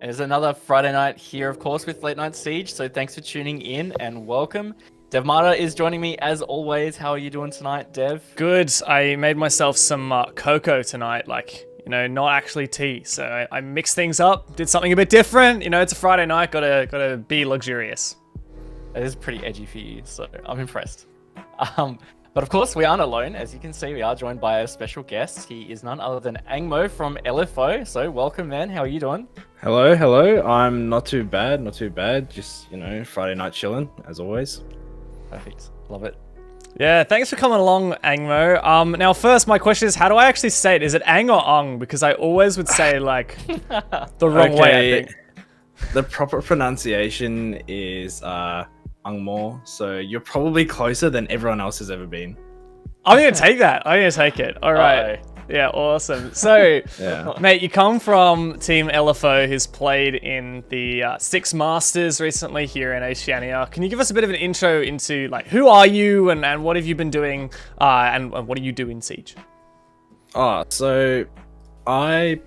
It's another Friday night here, of course, with Late Night Siege. So thanks for tuning in and welcome. Devmarta is joining me as always. How are you doing tonight, Dev? Good. I made myself some cocoa tonight, not actually tea. So I mixed things up, did something a bit different. It's a Friday night, gotta be luxurious. It is pretty edgy for you, so I'm impressed. But of course, we aren't alone. As you can see, we are joined by a special guest. He is none other than AngMoh from LFO. So welcome, man. How are you doing? Hello. I'm not too bad. Just, Friday night chilling, as always. Perfect. Love it. Yeah, thanks for coming along, AngMoh. Now, first, my question is, how do I actually say it? Is it Ang or Ung? Because I always would say, the wrong way, I think. The proper pronunciation is AngMoh, so you're probably closer than everyone else has ever been. I'm going to take that. I'm going to take it. All right. Yeah, awesome. So, mate, you come from Team LFO, who's played in the Six Masters recently here in Oceania. Can you give us a bit of an intro into, who are you and what have you been doing and what do you do in Siege? So I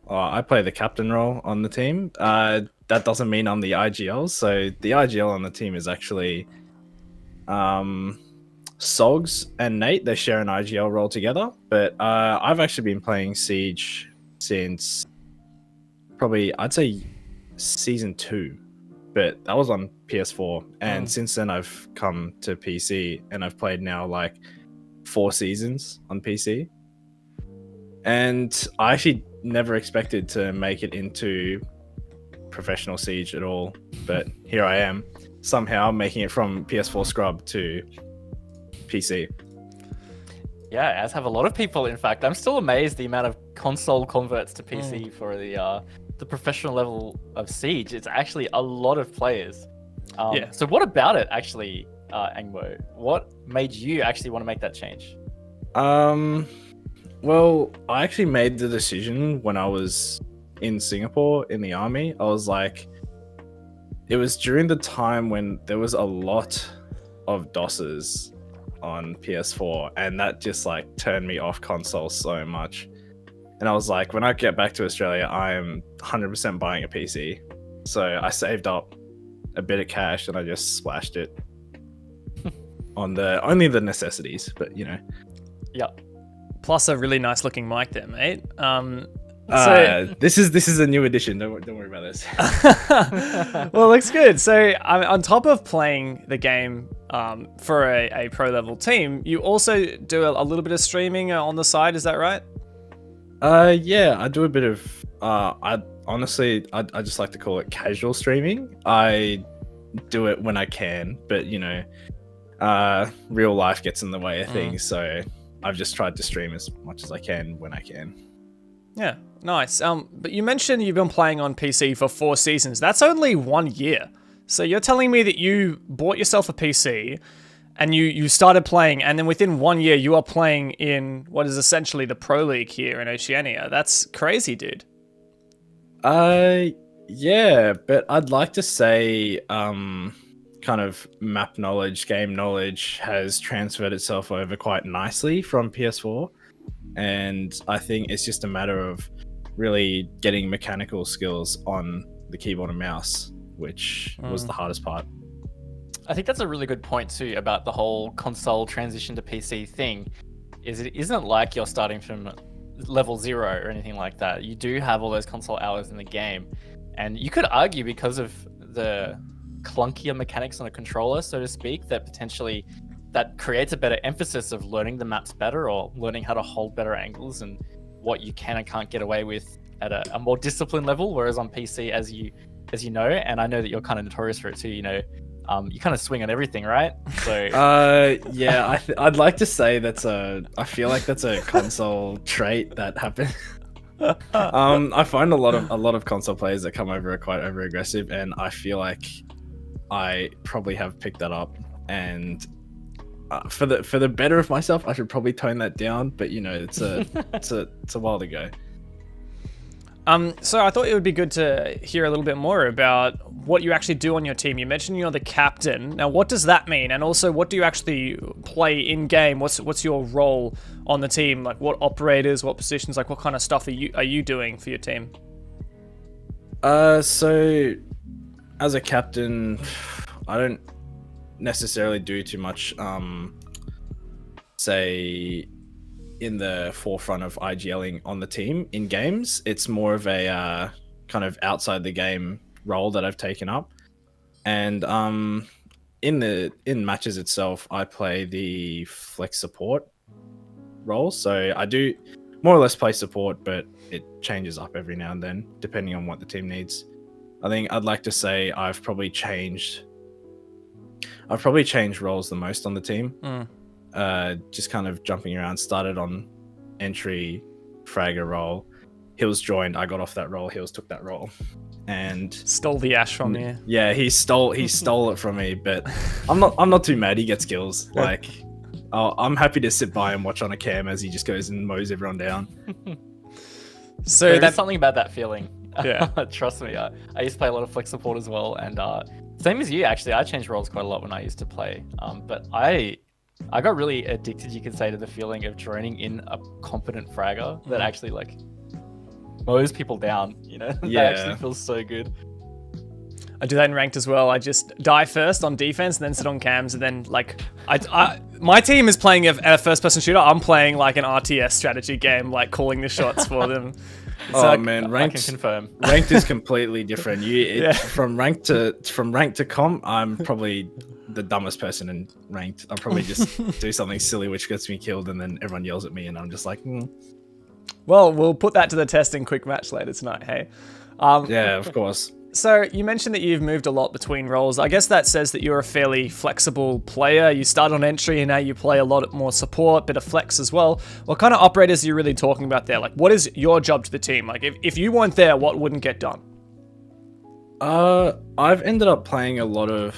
I play the captain role on the team. That doesn't mean I'm the IGL. So the IGL on the team is actually Sogs and Nate. They share an IGL role together. But I've actually been playing Siege since probably, I'd say, season 2. But that was on PS4. And since then, I've come to PC and I've played now like 4 seasons on PC. And I actually never expected to make it into professional Siege at all, but here I am, somehow making it from PS4 scrub to PC. Yeah, as have a lot of people. In fact, I'm still amazed the amount of console converts to PC for the professional level of Siege. It's actually a lot of players. So what about it actually, AngMoh? What made you actually want to make that change? Well, I actually made the decision when I was in Singapore in the army. I was like, it was during the time when there was a lot of DOSes on PS4, and that just like turned me off console so much. And I was like, when I get back to Australia, I am 100% buying a PC. So I saved up a bit of cash and I just splashed it on only the necessities, but you know. Yep. Plus a really nice looking mic there, mate. This is a new addition. Don't worry about this. Well, it looks good. So on top of playing the game for a pro level team, you also do a little bit of streaming on the side. Is that right? Yeah, I do a bit of. I just like to call it casual streaming. I do it when I can, but you know, real life gets in the way of things. So I've just tried to stream as much as I can when I can. Yeah, nice. But you mentioned you've been playing on PC for 4 seasons. That's only 1 year. So you're telling me that you bought yourself a PC and you started playing, and then within 1 year you are playing in what is essentially the Pro League here in Oceania. That's crazy, dude. Yeah, but I'd like to say kind of map knowledge, game knowledge has transferred itself over quite nicely from PS4. And I think it's just a matter of really getting mechanical skills on the keyboard and mouse, which was the hardest part. I think that's a really good point too about the whole console transition to PC thing. Is it isn't like you're starting from level 0 or anything like that. You do have all those console hours in the game, and you could argue because of the clunkier mechanics on a controller, so to speak, that potentially that creates a better emphasis of learning the maps better or learning how to hold better angles and what you can and can't get away with at a more disciplined level. Whereas on PC, as you know, and I know that you're kind of notorious for it too, you know, you kind of swing on everything, right? So yeah, I'd like to say I feel like that's a console trait that happens. I find a lot of console players that come over are quite over aggressive, and I feel like I probably have picked that up. And for the better of myself, I should probably tone that down. But you know, it's a while to go. So I thought it would be good to hear a little bit more about what you actually do on your team. You mentioned you're the captain. Now, what does that mean? And also, what do you actually play in game? What's your role on the team? Like, what operators, what positions, like what kind of stuff are you doing for your team? So as a captain, I don't necessarily do too much. Say, in the forefront of IGLing on the team in games. It's more of a kind of outside the game role that I've taken up. And in matches itself, I play the flex support role. So I do more or less play support, but it changes up every now and then depending on what the team needs. I think I'd like to say I've probably changed roles the most on the team. Just kind of jumping around. Started on entry fragger role. Hills joined. I got off that role. Hills took that role, and stole the ash from you. Yeah, he stole it from me. But I'm not too mad. He gets kills. Like, I'm happy to sit by and watch on a cam as he just goes and mows everyone down. So there's something about that feeling. Yeah, trust me. I used to play a lot of flex support as well, and same as you actually. I changed roles quite a lot when I used to play. But I got really addicted, you could say, to the feeling of droning in a competent fragger that actually like mows people down. Yeah. That actually feels so good. I do that in ranked as well. I just die first on defense and then sit on cams, and then like my team is playing a first-person shooter. I'm playing like an RTS strategy game, like calling the shots for them. Man, ranked, I can confirm. Ranked is completely different. From ranked to comp, I'm probably the dumbest person in ranked. I'll probably just do something silly which gets me killed, and then everyone yells at me, and I'm just like, Well, we'll put that to the test in quick match later tonight. Hey. Yeah, of course. So you mentioned that you've moved a lot between roles. I guess that says that you're a fairly flexible player. You start on entry and now you play a lot more support, bit of flex as well. What kind of operators are you really talking about there? Like, what is your job to the team? Like, if you weren't there, what wouldn't get done? I've ended up playing a lot of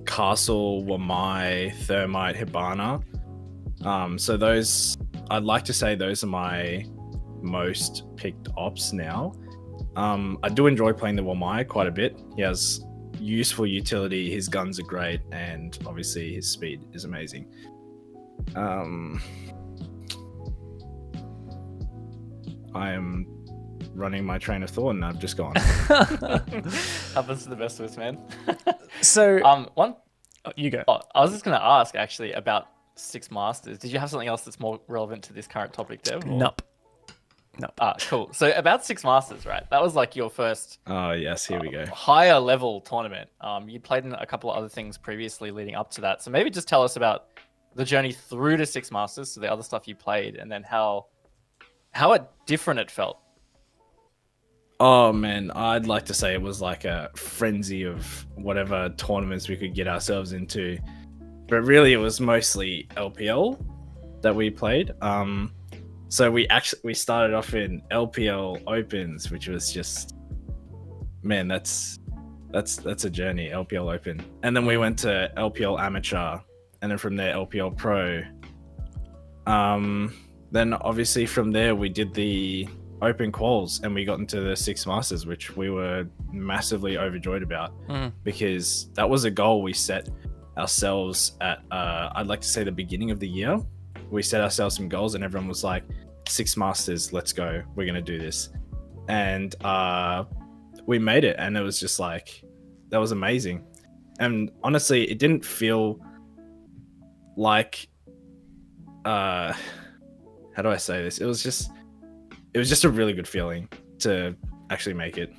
Castle, Wamai, Thermite, Hibana. So those, I'd like to say those are my most picked ops now. I do enjoy playing the Wamai quite a bit. He has useful utility, his guns are great, and obviously his speed is amazing. I am running my train of thought and I've just gone. Happens to the best of us, man. So, you go. I was just going to ask actually about Six Masters. Did you have something else that's more relevant to this current topic, Dev? Nope. No. Cool. So about Six Masters, right? That was like your first. Oh yes, here we go. Higher level tournament. You played in a couple of other things previously leading up to that. So maybe just tell us about the journey through to Six Masters, so the other stuff you played, and then how different it felt. Oh man, I'd like to say it was like a frenzy of whatever tournaments we could get ourselves into, but really it was mostly LPL that we played. So we started off in LPL Opens, which was just, man, that's a journey, LPL Open. And then we went to LPL Amateur, and then from there LPL Pro. Then obviously from there we did the Open Quals and we got into the Six Masters, which we were massively overjoyed about because that was a goal we set ourselves at, I'd like to say the beginning of the year. We set ourselves some goals and everyone was like, Six Masters, let's go. We're going to do this. And we made it. And it was just like, that was amazing. And honestly, it didn't feel like, how do I say this? It was just a really good feeling to actually make it.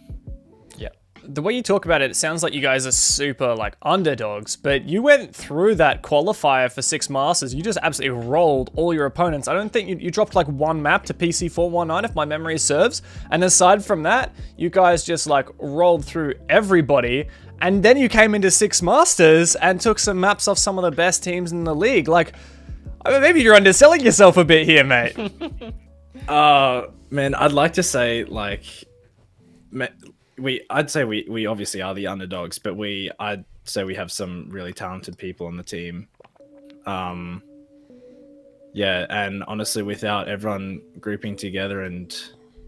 The way you talk about it, it sounds like you guys are super like underdogs, but you went through that qualifier for Six Masters. You just absolutely rolled all your opponents. I don't think you dropped like one map to PC419 if my memory serves. And aside from that, you guys just like rolled through everybody. And then you came into Six Masters and took some maps off some of the best teams in the league. Like, I mean, maybe you're underselling yourself a bit here, mate. Man, I'd like to say like, I'd say we obviously are the underdogs, but I'd say we have some really talented people on the team. Yeah, and honestly, without everyone grouping together and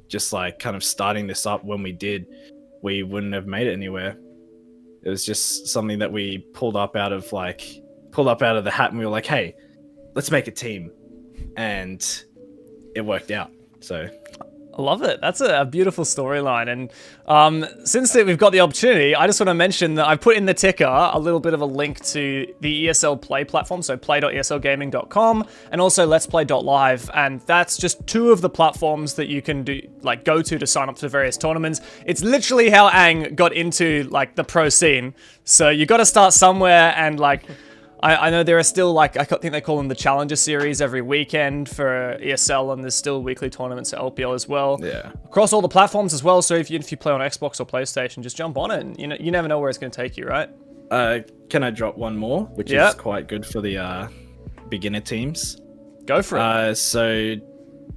just like kind of starting this up when we did, we wouldn't have made it anywhere. It was just something that we pulled up out of the hat, and we were like, hey, let's make a team. And it worked out. So I love it. That's a beautiful storyline. And since we've got the opportunity, I just want to mention that I put in the ticker a little bit of a link to the ESL Play platform, so play.eslgaming.com, and also let's play.live. And that's just two of the platforms that you can go to sign up to various tournaments. It's literally how Ang got into like the pro scene. So you got to start somewhere, and like I know there are still, like, I think they call them the Challenger Series every weekend for ESL, and there's still weekly tournaments at LPL as well. Yeah. Across all the platforms as well, so if you play on Xbox or PlayStation, just jump on it, and you never know where it's going to take you, right? Can I drop one more, which is quite good for the beginner teams? Go for it. So,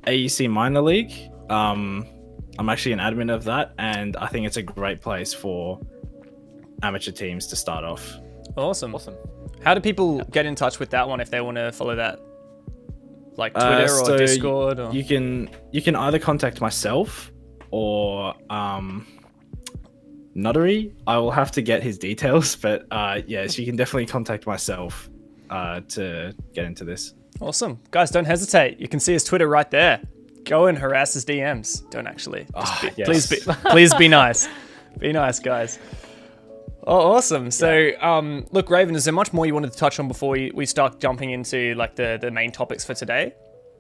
AEC Minor League, I'm actually an admin of that, and I think it's a great place for amateur teams to start off. Awesome. How do people get in touch with that one if they want to follow that? Like Twitter or Discord? Or... You can either contact myself or Nuttery. I will have to get his details, but yes, you can definitely contact myself to get into this. Awesome. Guys, don't hesitate. You can see his Twitter right there. go and harass his DMs. Don't actually. Yes. Please be nice. Be nice, guys. Oh, awesome. So, look, Raven, is there much more you wanted to touch on before we start jumping into like the main topics for today?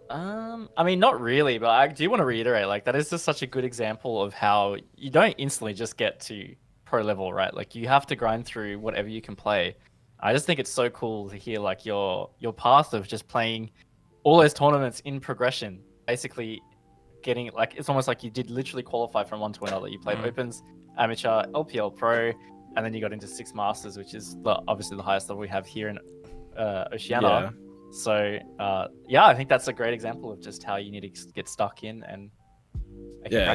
I mean, not really, but I do want to reiterate, like, that is just such a good example of how you don't instantly just get to pro level, right? Like, you have to grind through whatever you can play. I just think it's so cool to hear like your path of just playing all those tournaments in progression, basically getting like, it's almost like you did literally qualify from one to another. You played Opens, Amateur, LPL Pro, and then you got into 6 Masters, which is obviously the highest level we have here in Oceania. Yeah. So I think that's a great example of just how you need to get stuck in and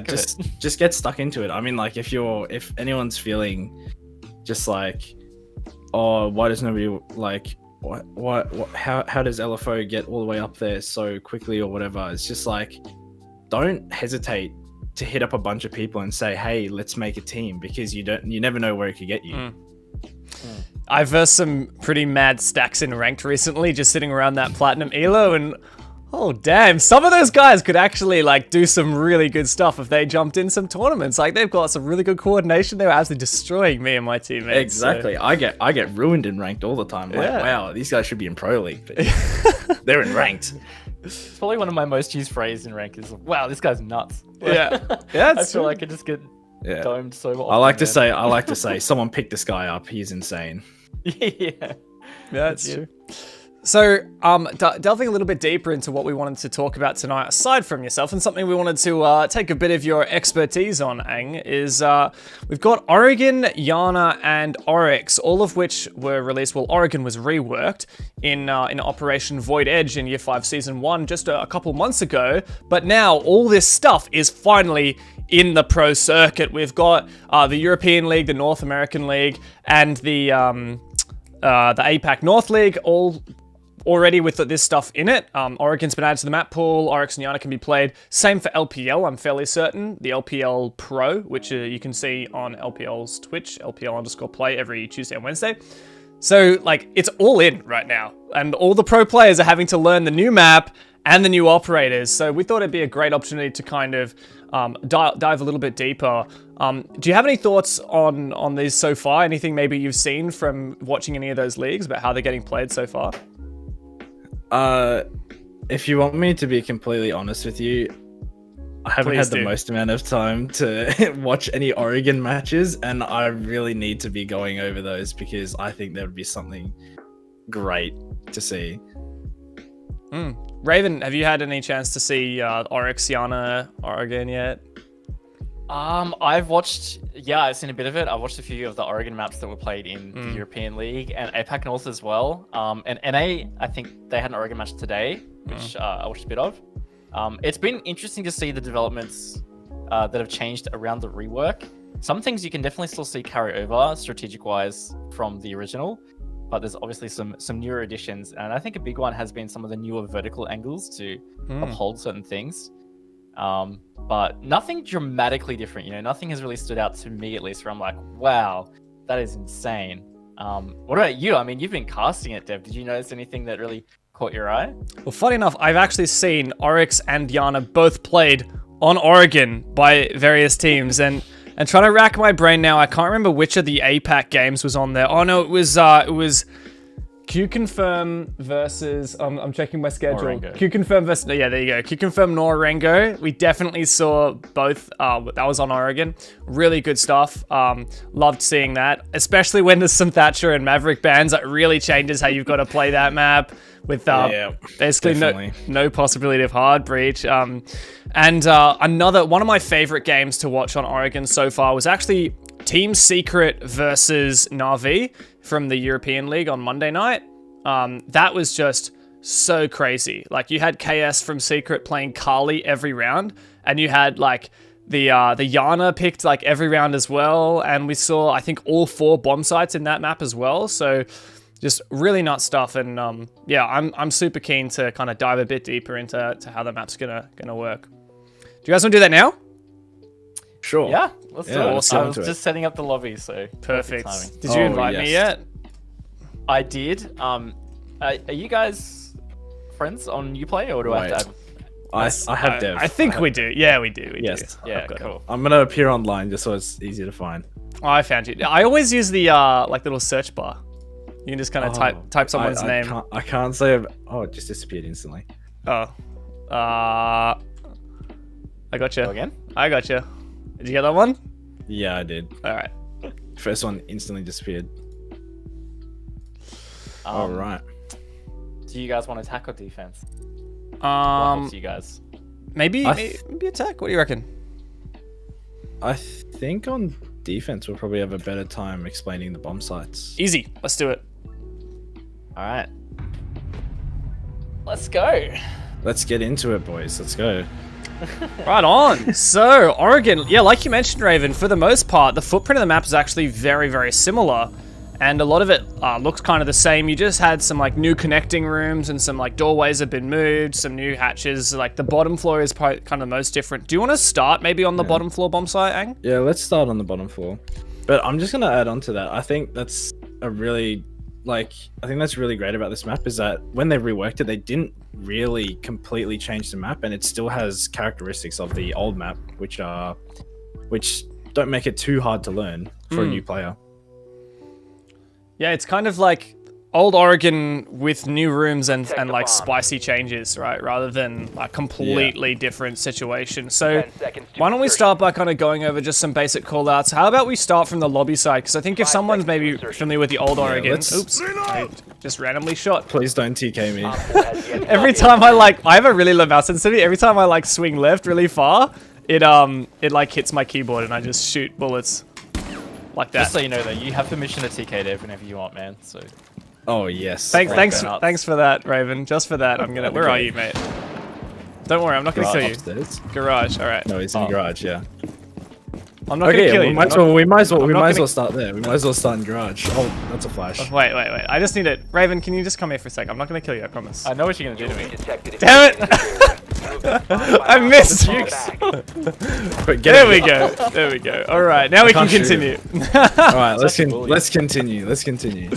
just get stuck into it. I mean, like if anyone's feeling just like, oh, why does nobody like what how does LFO get all the way up there so quickly or whatever? It's just like, don't hesitate to hit up a bunch of people and say, hey, let's make a team, because you never know where it could get you. I've versed some pretty mad stacks in ranked recently, just sitting around that platinum elo, and oh damn, some of those guys could actually like do some really good stuff if they jumped in some tournaments. Like, they've got some really good coordination. They were absolutely destroying me and my teammates. Exactly. So. I get ruined in ranked all the time. Like, wow, these guys should be in pro league, but they're in ranked. It's probably one of my most used phrases in rank is, wow, this guy's nuts. Yeah. I feel like I just get domed so often. I like to say, someone pick this guy up. He's insane. Yeah, that's true. So, delving a little bit deeper into what we wanted to talk about tonight, aside from yourself, and something we wanted to take a bit of your expertise on, Ang, is we've got Oregon, Iana, and Oryx, all of which were released. Well, Oregon was reworked in Operation Void Edge in Year 5 Season 1 just a couple months ago, but now all this stuff is finally in the pro circuit. We've got the European League, the North American League, and the APAC North League, all already with this stuff in it. Oregon's been added to the map pool. Oryx and Iana can be played. Same for LPL, I'm fairly certain. The LPL Pro, which you can see on LPL's Twitch, LPL_play every Tuesday and Wednesday. So, like, it's all in right now. And all the pro players are having to learn the new map and the new operators. So we thought it'd be a great opportunity to kind of dive a little bit deeper. Do you have any thoughts on these so far? Anything maybe you've seen from watching any of those leagues about how they're getting played so far? If you want me to be completely honest with you, I haven't had the most amount of time to watch any Oregon matches, and I really need to be going over those because I think there would be something great to see. Raven, have you had any chance to see Oryx, Iana, Oregon yet? I've watched, I've seen a bit of it. I watched a few of the Oregon maps that were played in the European League and APAC North as well. And NA, I think they had an Oregon match today, which I watched a bit of. It's been interesting to see the developments that have changed around the rework. Some things you can definitely still see carry over strategic-wise from the original, but there's obviously some newer additions. And I think a big one has been some of the newer vertical angles to uphold certain things. But nothing dramatically different, nothing has really stood out to me, at least, where I'm like, wow, that is insane. What about you? I mean, you've been casting it, Dev. Did you notice anything that really caught your eye? Well, funny enough, I've actually seen Oryx and Iana both played on Oregon by various teams, and trying to rack my brain now, I can't remember which of the APAC games was on there. Oh no, it was Q-Confirm versus, I'm checking my schedule. Norengo. Q-Confirm versus, yeah, there you go. Q-Confirm Norengo. We definitely saw both. That was on Oregon. Really good stuff. Loved seeing that, especially when there's some Thatcher and Maverick bans. It really changes how you've got to play that map with basically no possibility of hard breach. And another one of my favorite games to watch on Oregon so far was actually Team Secret versus Na'Vi from the European League on Monday night. That was just so crazy. Like, you had KS from Secret playing Kali every round, and you had like the Iana picked like every round as well, and we saw, I think, all 4 bomb sites in that map as well. So just really nuts stuff, and I'm super keen to kind of dive a bit deeper into how the map's gonna work. Do you guys want to do that now? Sure. Yeah, let's do it. Awesome. I was just setting up the lobby, so perfect. Did you invite me yet? I did. Are you guys friends on Uplay, or do I have to add? I have Dev. I think we do. Yeah, we do. Yes. Yeah, cool. I'm gonna appear online just so it's easier to find. Oh, I found you. I always use the like little search bar. You can just kind of type someone's name. I can't say. Oh, it just disappeared instantly. Oh. I gotcha. Go again? I gotcha. Did you get that one? Yeah, I did. All right. First one instantly disappeared. All right. Do you guys want attack or defense? What helps you guys? Maybe attack. What do you reckon? I think on defense we'll probably have a better time explaining the bomb sites. Easy. Let's do it. All right. Let's go. Let's get into it, boys. Let's go. Right on. So, Oregon, yeah, like you mentioned, Raven, for the most part, the footprint of the map is actually very, very ssimilar. And a lot of it looks kind of the same. You just had some like new connecting rooms and some like doorways have been moved, some new hatches. Like the bottom floor is probably kind of the most different. Do you want to start maybe on the bottom floor bomb site, Ang? Yeah, let's start on the bottom floor. But I'm just going to add on to that. I think that's really great about this map is that when they reworked it, they didn't really completely change the map, and it still has characteristics of the old map, which don't make it too hard to learn for a new player. Yeah, it's kind of like old Oregon with new rooms and like spicy changes, right? Rather than a completely different situation. So why don't we start by kind of going over just some basic callouts? How about we start from the lobby side? Because I think if someone's maybe familiar with the old Oregon, oops, I just randomly shot. Please don't TK me. Every time I have a really low mouse sensitivity. Every time I like swing left really far, it like hits my keyboard and I just shoot bullets like that. Just so you know, though, you have permission to TK Dev whenever you want, man. So. Oh yes. Thanks for that, Raven. Just for that, I'm gonna. Where are you, mate? Don't worry, I'm not gonna kill you. Upstairs. Garage. All right. No, he's in the garage. Yeah. I'm not gonna kill you. We might as well start there. We might as well start in garage. Oh, that's a flash. Wait. I just need it. Raven, can you just come here for a sec? I'm not gonna kill you. I promise. I know what you're gonna do to me. Damn it! I missed you. There we go. All right, now we can continue. All right, let's continue.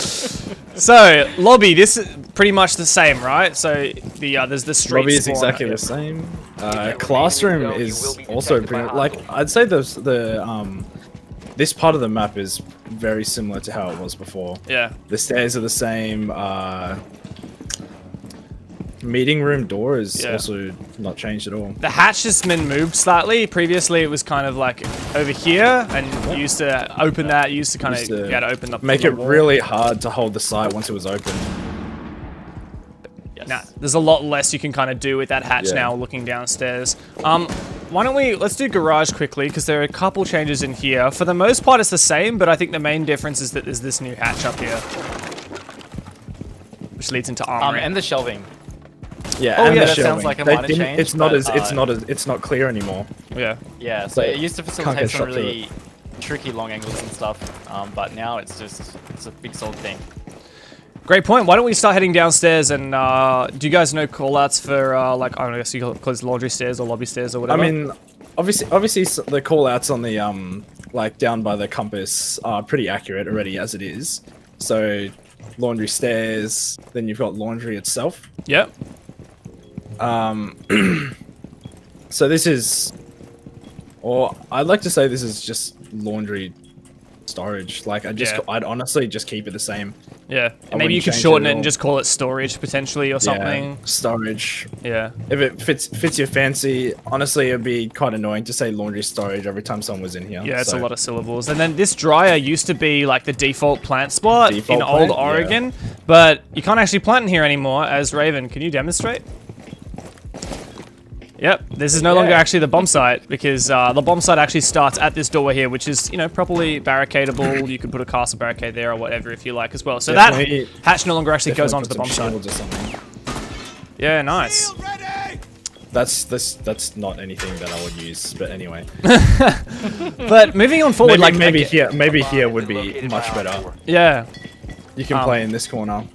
So lobby, this is pretty much the same, right? So there's the street. Lobby is exactly the same. Classroom is also pretty like I'd say this part of the map is very similar to how it was before. Yeah. The stairs are the same. Meeting room door is also not changed at all. The hatch has been moved slightly. Previously, it was kind of like over here, and you used to open that. You used to kind of be able to open up. Make it really hard to hold the site once it was open. Yes. Now, there's a lot less you can kind of do with that hatch now, looking downstairs. Why don't let's do garage quickly, because there are a couple changes in here. For the most part, it's the same, but I think the main difference is that there's this new hatch up here, which leads into armory. And the shelving. Yeah, and that sounds like a minor change. It's not clear anymore. Yeah. Yeah, so it used to facilitate some really tricky long angles and stuff, but now it's a big solid thing. Great point. Why don't we start heading downstairs, and do you guys know callouts for like, I don't know, I guess you call it laundry stairs or lobby stairs or whatever? I mean, obviously the callouts on the like down by the compass are pretty accurate already as it is. So laundry stairs, then you've got laundry itself. Yep. So this is, or I'd like to say this is just laundry storage. Like I'd honestly just keep it the same. Yeah, maybe you could shorten it and just call it storage potentially or something. Yeah, storage. Yeah. If it fits your fancy, honestly, it'd be quite annoying to say laundry storage every time someone was in here. Yeah, it's a lot of syllables. And then this dryer used to be like the default plant spot in old Oregon, but you can't actually plant in here anymore. As Raven, can you demonstrate? Yep, this is no longer actually the bomb site, because the bomb site actually starts at this doorway here, which is, properly barricadable. You could put a castle barricade there or whatever if you like as well. So that hatch no longer actually goes onto the bomb site. Yeah, nice. That's not anything that I would use, but anyway. But moving on forward, maybe here would be much better. Yeah. You can play in this corner.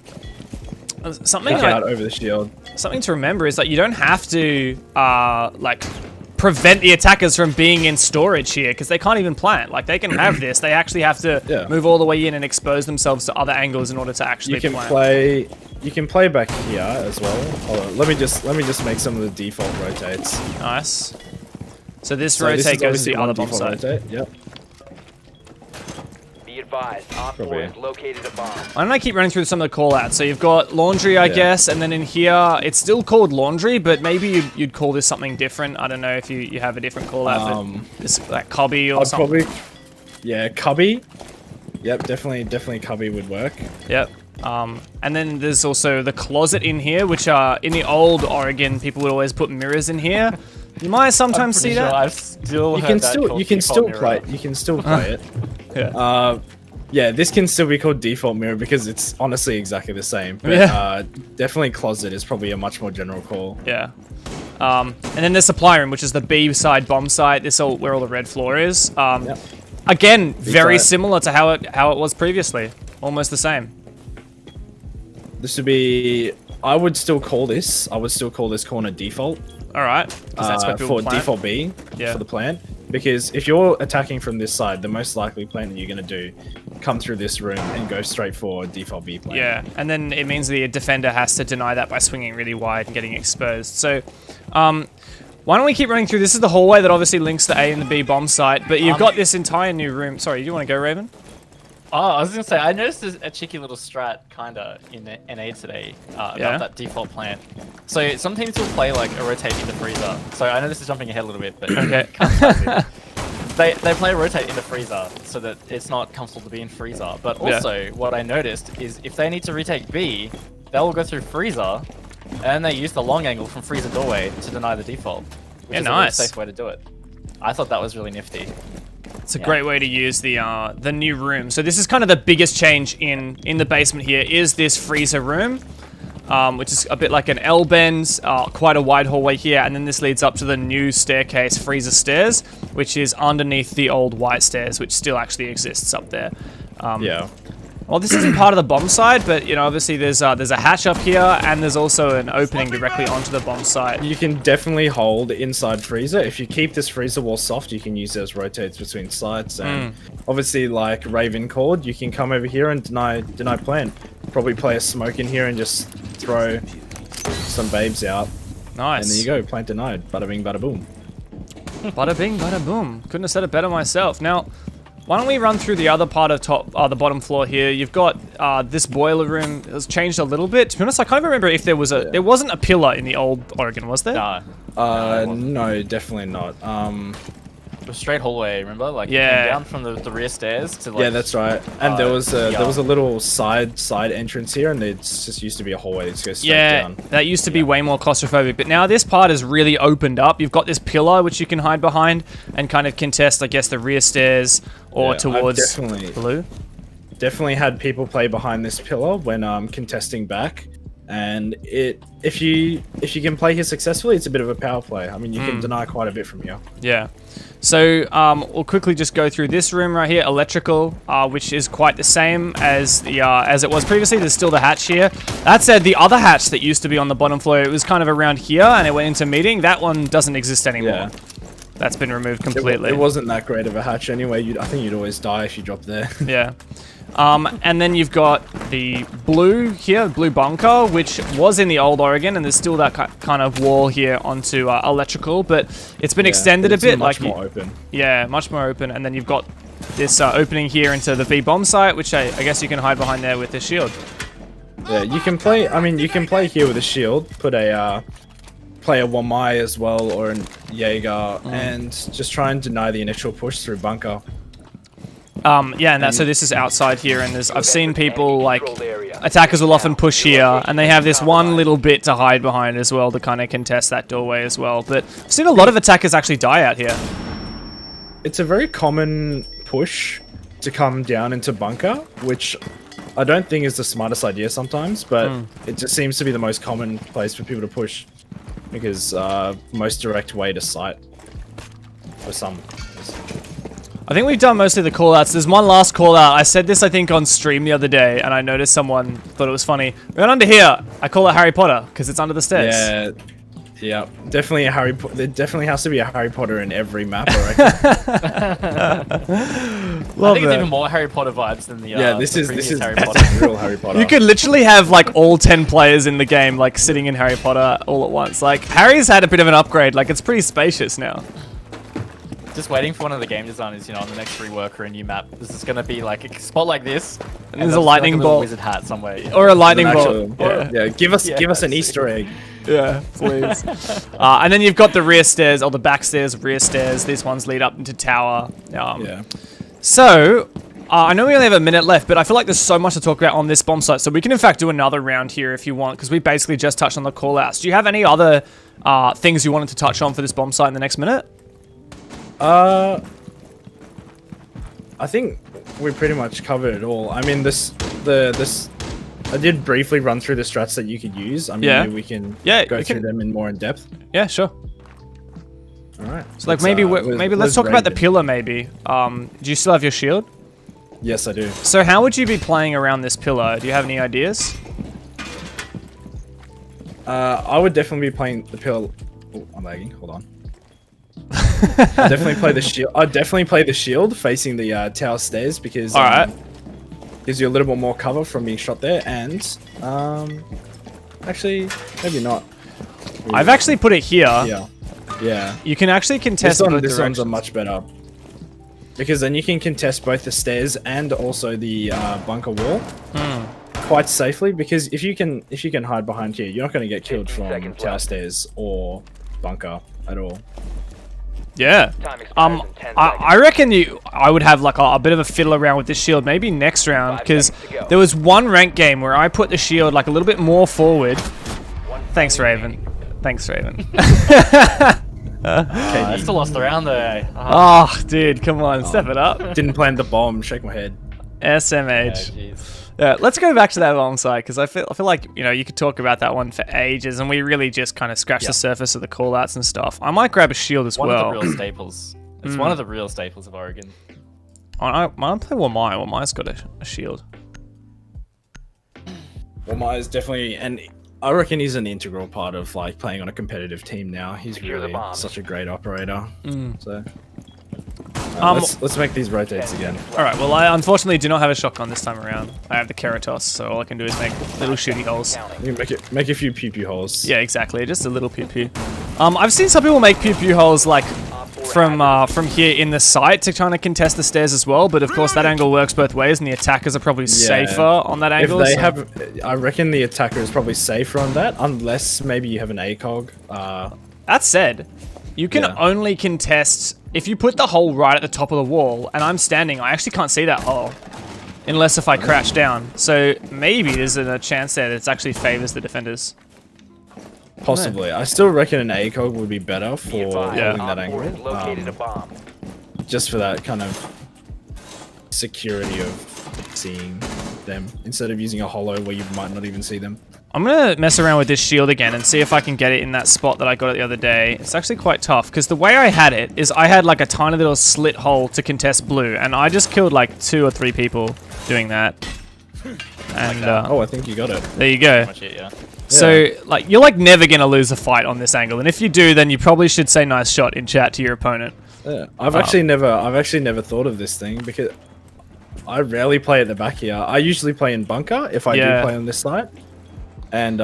Something out over the shield. Something to remember is that you don't have to like prevent the attackers from being in storage here, because they can't even plant. Like, they can have this. They actually have to move all the way in and expose themselves to other angles in order to actually plant. you can play back here as well. Hold on, let me just make some of the default rotates. Nice. So this This rotate is goes to the obviously one other bomb default side. rotate. Yep. Be advised, Op 4 has located a bomb. Why don't I keep running through some of the callouts? So you've got laundry, I guess, and then in here, it's still called laundry, but maybe you'd call this something different. I don't know if you have a different callout. This like cubby or I'd something. probably, yeah, cubby. Yep, definitely cubby would work. Yep. And then there's also the closet in here, which in the old Oregon, people would always put mirrors in here. You might sometimes see that. I've still You heard can that still called you can default still mirror. play you can still play it. Yeah. Yeah, this can still be called default mirror because it's honestly exactly the same. But Yeah. definitely closet is probably a much more general call. Yeah. And then there's supply room, which is the B side bomb site. This all where all the red floor is. Again, very site. similar to how it was previously. Almost the same. This would be. I would still call this corner default. All right. 'Cause that's what people For plan. default B Yeah. for the plant. Because if you're attacking from this side, the most likely plant that you're going to do come through this room and go straight for default B plant. Yeah, and then it means the defender has to deny that by swinging really wide and getting exposed. So, why don't we keep running through? This is the hallway that obviously links the A and the B bomb site, but you've got this entire new room. Sorry, do you want to go, Raven? Oh, I was gonna say, I noticed there's a cheeky little strat kinda in the NA today about that default plant. So some teams will play like a rotate in the freezer. So I know this is jumping ahead a little bit, but Okay. they play a rotate in the freezer so that it's not comfortable to be in freezer. But also, what I noticed is if they need to retake B, they'll go through freezer, and they use the long angle from freezer doorway to deny the default, which is a really safe way to do it. I thought that was really nifty. It's a great way to use the new room. So this is kind of the biggest change in the basement here is this freezer room, which is a bit like an L bend, quite a wide hallway here, and then this leads up to the new staircase, freezer stairs, which is underneath the old white stairs, which still actually exists up there. Yeah. Well, this isn't part of the bomb side, but you know, obviously there's a hatch up here, and there's also an opening directly onto the bomb site. You can definitely hold inside freezer. If you keep this freezer wall soft, you can use those rotates between sites. And obviously, like Raven called, you can come over here and deny plant. Probably play a smoke in here and just throw some babes out. Nice. And there you go, plant denied. Bada bing, bada boom. Bada bing, bada boom. Couldn't have said it better myself. Now, why don't we run through the other part of the bottom floor here? You've got this boiler room. It was changed a little bit. To be honest, I can't remember if there was there wasn't a pillar in the old Oregon, was there? No, definitely not. It was straight hallway, remember? Like, you came down from the rear stairs to like... Yeah, that's right. And there was a little side entrance here, and it just used to be a hallway that just goes straight down. That used to be way more claustrophobic, but now this part is really opened up. You've got this pillar which you can hide behind and kind of contest, I guess, the rear stairs or towards blue. Definitely had people play behind this pillar when contesting back, and if you can play here successfully, it's a bit of a power play. I mean, you can deny quite a bit from here. Yeah. So we'll quickly just go through this room right here, electrical, which is quite the same as it was previously. There's still the hatch here. That said, the other hatch that used to be on the bottom floor, it was kind of around here, and it went into meeting. That one doesn't exist anymore. Yeah. That's been removed completely. It wasn't that great of a hatch anyway. I think you'd always die if you dropped there. Yeah. And then you've got the blue here, blue bunker, which was in the old Oregon, and there's still that kind of wall here onto electrical, but it's been extended a bit. Much more open. Yeah, much more open. And then you've got this opening here into the B bomb site, which I guess you can hide behind there with the shield. Yeah, you can play. I mean, you can play here with a shield. Put a play a Wamai as well, or an Jaeger, and just try and deny the initial push through bunker. Yeah, and so this is outside here, and I've seen people, like, attackers will often push here, and they have this one little bit to hide behind as well to kind of contest that doorway as well. But I've seen a lot of attackers actually die out here. It's a very common push to come down into bunker, which I don't think is the smartest idea sometimes, but it just seems to be the most common place for people to push, because most direct way to site for some. I think we've done mostly the callouts. There's one last callout. I said this, I think, on stream the other day, and I noticed someone thought it was funny. We went under here. I call it Harry Potter because it's under the stairs. Yeah, Yeah, definitely a Harry. There definitely has to be a Harry Potter in every map. I think it's even more Harry Potter vibes than the this is Harry Potter. real Harry Potter. You could literally have like all 10 players in the game like sitting in Harry Potter all at once. Like Harry's had a bit of an upgrade. Like it's pretty spacious now. Just waiting for one of the game designers, you know, on the next rework or a new map. This is gonna be like a spot like this, and there's a lightning like a bolt, wizard hat somewhere, you know? or a lightning actual, bolt. Yeah, give us an Easter egg. Yeah, please. And then you've got the rear stairs, or the back stairs, rear stairs. These ones lead up into tower. Yeah. So, I know we only have a minute left, but I feel like there's so much to talk about on this bomb site. So we can in fact do another round here if you want, because we basically just touched on the callouts. Do you have any other things you wanted to touch on for this bomb site in the next minute? I think we pretty much covered it all. I mean, I did briefly run through the strats that you could use. I mean, maybe we can go through them in more in depth. Yeah, sure. All right. So like maybe let's talk about the pillar. Maybe. Do you still have your shield? Yes, I do. So how would you be playing around this pillar? Do you have any ideas? I would definitely be playing the pillar. Oh, I'm lagging. Hold on. I definitely play the shield. I'd definitely play the shield facing the tower stairs because gives you a little bit more cover from being shot there, and actually maybe not. I've actually put it here. Yeah. You can actually contest both this directions. one's a much better because then you can contest both the stairs and also the bunker wall quite safely. Because if you can hide behind here, you're not going to get killed from tower stairs or bunker at all. Yeah. I reckon I would have like a bit of a fiddle around with this shield maybe next round, because there was one ranked game where I put the shield like a little bit more forward. Thanks, Raven. I still lost the round though. Oh, dude, come on, step it up. Didn't plan the bomb. Shake my head. SMH. Yeah, let's go back to that bomb site, because I feel like, you know, you could talk about that one for ages, and we really just kind of scratched the surface of the callouts and stuff. I might grab a shield as well. One of the real staples. It's one of the real staples of Oregon. I might play Wamai. Wamai's got a shield. Wamai is definitely, and I reckon he's an integral part of like playing on a competitive team now. He's really such a great operator. So. Let's make these rotates again. Alright, well I unfortunately do not have a shotgun this time around. I have the Keratos, so all I can do is make little shooty holes. You can make a few pew-pew holes. Yeah, exactly, just a little pew-pew. I've seen some people make pew-pew holes like from here in the site to trying to contest the stairs as well, but of course that angle works both ways and the attackers are probably safer on that angle. If they have, I reckon the attacker is probably safer on that, unless maybe you have an ACOG. That said, you can only contest if you put the hole right at the top of the wall, and I'm standing, I actually can't see that hole. Unless if I crouch down. So maybe there's a chance there that it actually favors the defenders. Possibly. I still reckon an ACOG would be better for holding that angle. Just for that kind of security of seeing them, instead of using a holo where you might not even see them. I'm going to mess around with this shield again and see if I can get it in that spot that I got it the other day. It's actually quite tough, because the way I had it is I had like a tiny little slit hole to contest blue, and I just killed like 2 or 3 people doing that. And I think you got it. There you go. Pretty much it, yeah. So like you're like never going to lose a fight on this angle, and if you do, then you probably should say nice shot in chat to your opponent. Yeah, I've actually never thought of this thing, because I rarely play at the back here. I usually play in bunker if I do play on this site. And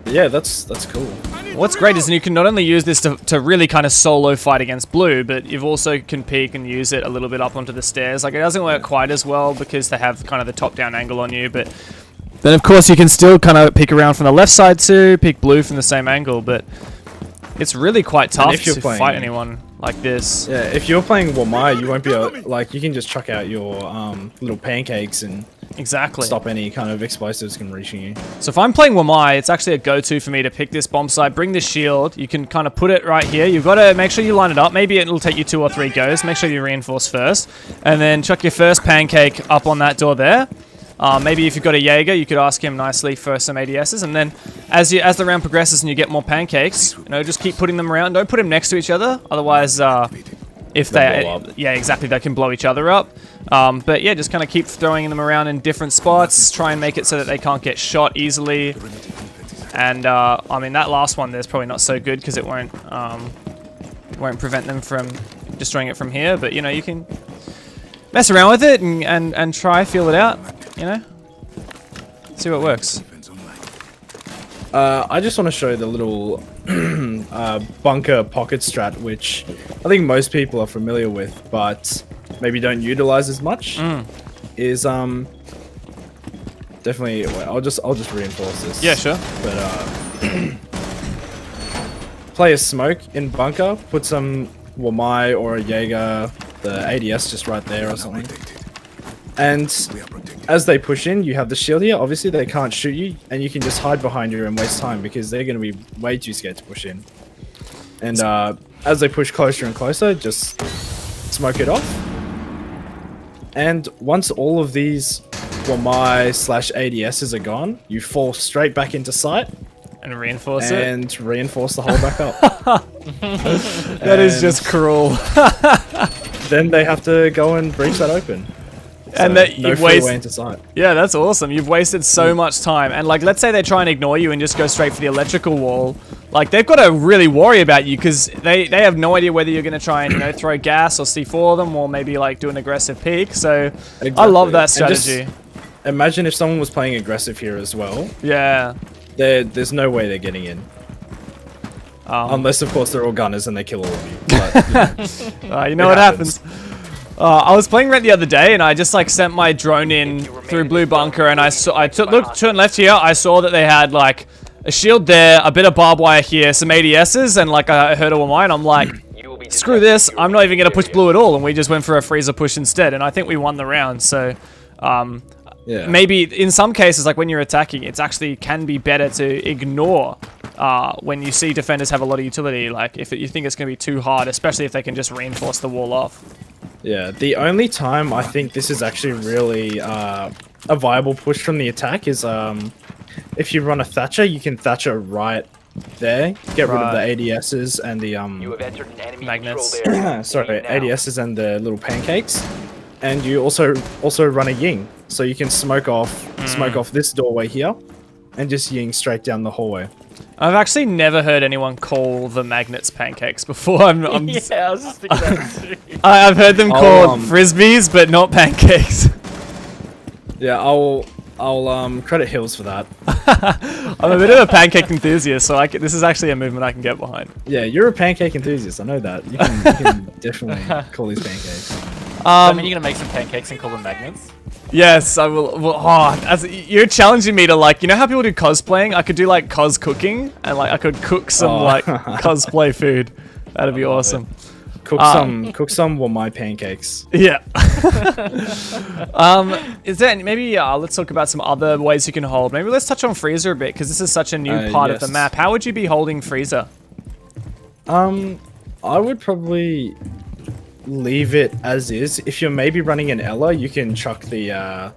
yeah, that's cool. What's great is you can not only use this to really kind of solo fight against blue, but you've also can peek and use it a little bit up onto the stairs. Like it doesn't work quite as well because they have kind of the top-down angle on you, but then of course you can still kind of peek around from the left side too, peek blue from the same angle, but it's really quite tough to fight anyone like this. Yeah, if you're playing Wamai, you won't be able, like, you can just chuck out your little pancakes and stop any kind of explosives from reaching you. So if I'm playing Wamai, it's actually a go-to for me to pick this bomb site, bring this shield. You can kind of put it right here. You've got to make sure you line it up. Maybe it'll take you 2 or 3 goes. Make sure you reinforce first. And then chuck your first pancake up on that door there. Maybe if you've got a Jaeger, you could ask him nicely for some ADSs, and then as the round progresses and you get more pancakes, you know, just keep putting them around. Don't put them next to each other, otherwise, if they can blow each other up. But yeah, just kind of keep throwing them around in different spots. Try and make it so that they can't get shot easily. And I mean, that last one there's probably not so good because it won't prevent them from destroying it from here. But you know, you can mess around with it and try feel it out. You know, see what works. I just want to show the little bunker pocket strat, which I think most people are familiar with, but maybe don't utilize as much. Is definitely. Wait, I'll just reinforce this. Yeah, sure. But play a smoke in bunker. Put some Wamai or a Jaeger, the ADS just right there or something. And as they push in, you have the shield here. Obviously, they can't shoot you, and you can just hide behind you and waste time because they're going to be way too scared to push in. And as they push closer and closer, just smoke it off. And once all of these Wamai/ADSs are gone, you fall straight back into sight. And reinforce it. And reinforce the hole back up. That is just cruel. Then they have to go and breach that open. And that no you've free way wasted. into sight. Yeah, that's awesome. You've wasted so much time. And like, let's say they try and ignore you and just go straight for the electrical wall. Like, they've got to really worry about you because they have no idea whether you're going to try and throw gas or C4 them or maybe like do an aggressive peek. So exactly. I love that strategy. Imagine if someone was playing aggressive here as well. Yeah. There's no way they're getting in. Unless, of course, they're all gunners and they kill all of you. But, you know what happens. I was playing Rent the other day and I just like sent my drone in through blue bunker and turned left here. I saw that they had like a shield there, a bit of barbed wire here, some ADSs, and like I heard of mine. I'm like, screw this. I'm not even going to push blue at all. And we just went for a freezer push instead. And I think we won the round. So yeah. Maybe in some cases, like when you're attacking, it's actually can be better to ignore when you see defenders have a lot of utility. Like if you think it's going to be too hard, especially if they can just reinforce the wall off. Yeah, the only time I think this is actually really a viable push from the attack is if you run a Thatcher, you can Thatcher right there, get rid of the ADSs and the You have entered an enemy magnets. controlled area. sorry, Leave now. ADSs and the little pancakes, and you also run a Ying, so you can smoke off this doorway here, and just Ying straight down the hallway. I've actually never heard anyone call the magnets pancakes before. I'm Yeah, I was just thinking that too. I've heard them called frisbees, but not pancakes. Yeah, I'll credit Hills for that. I'm a bit of a pancake enthusiast, so this is actually a movement I can get behind. Yeah, you're a pancake enthusiast. I know that. You can definitely call these pancakes. I mean, you're gonna make some pancakes and call them magnets. Yes, I will. Well, you're challenging me to like, you know how people do cosplaying? I could do like cos cooking, and like I could cook some like cosplay food. That'd be awesome. Cook some Wamai pancakes. Yeah. Is there maybe let's talk about some other ways you can hold. Maybe let's touch on freezer a bit because this is such a new part of the map. How would you be holding freezer? I would probably leave it as is. If you're maybe running an Ella, you can chuck the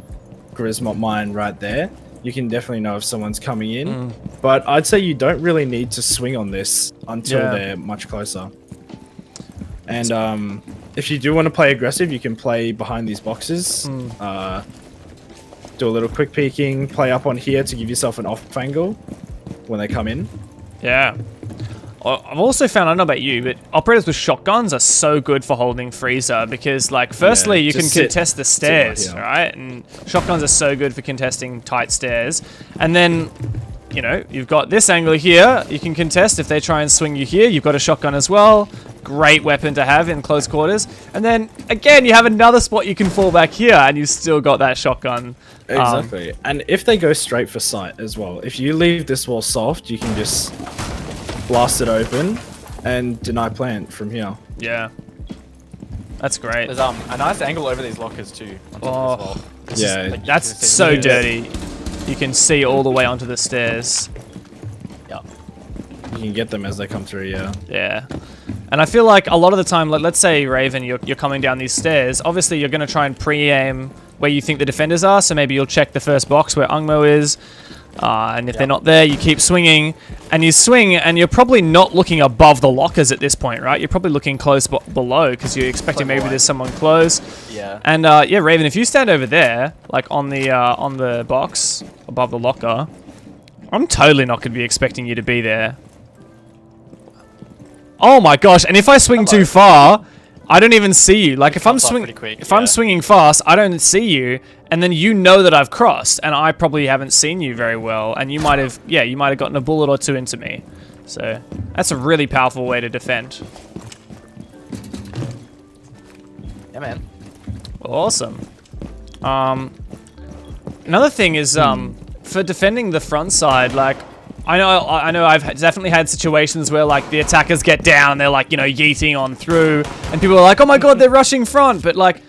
Grismot mine right there. You can definitely know if someone's coming in. But I'd say you don't really need to swing on this until they're much closer. And if you do want to play aggressive, you can play behind these boxes. Do a little quick peeking, play up on here to give yourself an off angle when they come in. Yeah. I've also found, I don't know about you, but operators with shotguns are so good for holding freezer because, like, firstly, you can contest the stairs, right? And shotguns are so good for contesting tight stairs. And then, you know, you've got this angle here. You can contest if they try and swing you here. You've got a shotgun as well. Great weapon to have in close quarters. And then, again, you have another spot you can fall back here, and you've still got that shotgun. Exactly. And if they go straight for sight as well, if you leave this wall soft, you can just blast it open and deny plant from here. Yeah. That's great. There's a nice angle over these lockers too. Yeah. That's so dirty. You can see all the way onto the stairs. Yeah. You can get them as they come through, yeah. Yeah. And I feel like a lot of the time, let's say, Raven, you're coming down these stairs. Obviously, you're going to try and pre-aim where you think the defenders are. So maybe you'll check the first box where AngMoh is. And if they're not there, you keep swinging. And you swing, and you're probably not looking above the lockers at this point, right? You're probably looking close below because you're expecting maybe there's someone close. Yeah. And yeah, Raven, if you stand over there, like on the box above the locker, I'm totally not going to be expecting you to be there. Oh my gosh! And if I swing too far, I don't even see you. Like if I'm swinging fast, I don't see you, and then you know that I've crossed, and I probably haven't seen you very well, and you might have, you might have gotten a bullet or two into me. So that's a really powerful way to defend. Yeah, man. Awesome. Another thing is for defending the front side, like. I know I've definitely had situations where like the attackers get down, they're like, yeeting on through, and people are like, oh my god, they're rushing front, but like,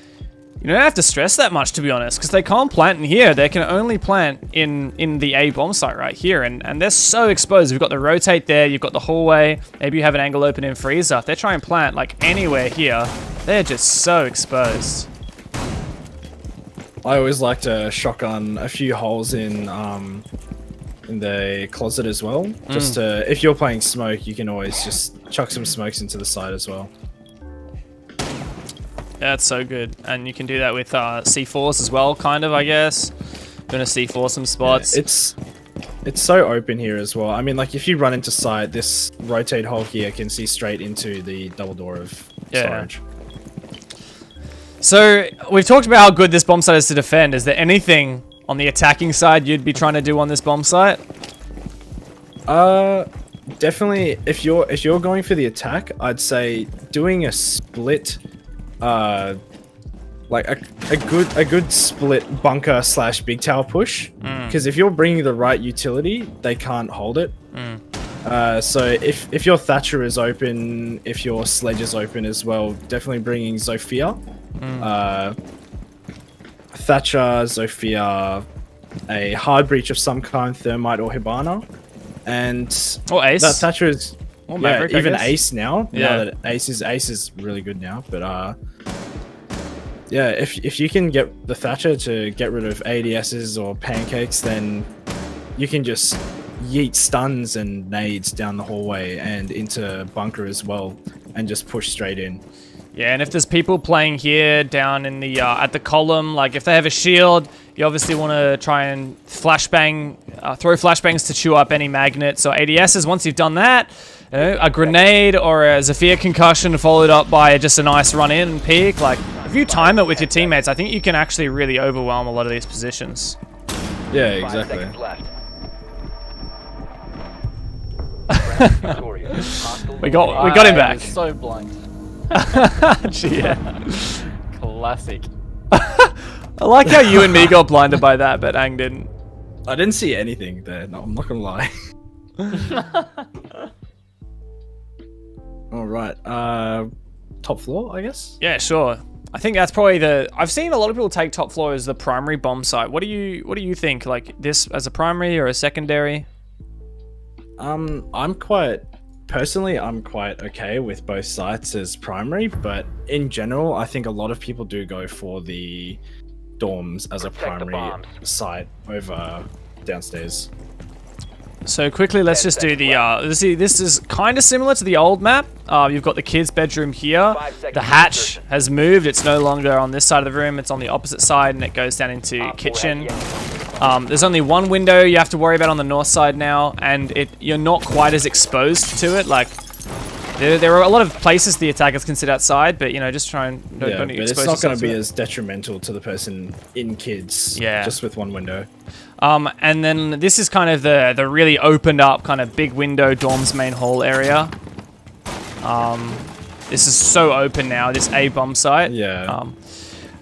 you don't have to stress that much, to be honest, because they can't plant in here. They can only plant in the A bomb site right here, and they're so exposed. You've got the rotate there, you've got the hallway, maybe you have an angle open in freezer. If they try and plant like anywhere here, they're just so exposed. I always like to shotgun a few holes in the closet as well. Just to, if you're playing smoke, you can always just chuck some smokes into the side as well. Yeah, that's so good. And you can do that with C4s as well, kind of, I guess. Gonna C4 some spots. Yeah, it's so open here as well. I mean, like, if you run into side, this rotate hole here can see straight into the double door of storage. So, we've talked about how good this bomb site is to defend. Is there anything on the attacking side you'd be trying to do on this bomb site? Definitely, if you're going for the attack, I'd say doing a split, like a good split bunker / big tower push. Because if you're bringing the right utility, they can't hold it. So if your Thatcher is open, if your Sledge is open as well, definitely bringing Zofia. Thatcher, Zofia, a hard breach of some kind, Thermite or Hibana, and Ace. That Thatcher is Maverick, even Ace now. Yeah, now that Ace is really good now. But yeah, if you can get the Thatcher to get rid of ADSs or pancakes, then you can just yeet stuns and nades down the hallway and into bunker as well, and just push straight in. Yeah, and if there's people playing here down in the at the column, like if they have a shield, you obviously want to try and flashbang, throw flashbangs to chew up any magnets or ADSs. Once you've done that, a grenade or a Zephyr concussion followed up by just a nice run in and peek. Like if you time it with your teammates, I think you can actually really overwhelm a lot of these positions. Yeah, exactly. we got him back. So blind. Yeah. Classic. I like how you and me got blinded by that, but Ang didn't. I didn't see anything there. No, I'm not gonna lie. All right. Top floor, I guess. Yeah, sure. I think that's probably I've seen a lot of people take top floor as the primary bomb site. What do you think? Like this as a primary or a secondary? Personally, I'm quite okay with both sites as primary, but in general, I think a lot of people do go for the dorms as a primary site over downstairs. So quickly, let's just do the, this is kind of similar to the old map. You've got the kids' bedroom here. The hatch has moved. It's no longer on this side of the room. It's on the opposite side, and it goes down into kitchen. There's only one window you have to worry about on the north side now, and you're not quite as exposed to it. Like, there are a lot of places the attackers can sit outside, but, just try and don't but it's not going to be as detrimental to the person in kids, just with one window. And then this is kind of the really opened up kind of big window dorms main hall area. This is so open now, this A bomb site. Yeah.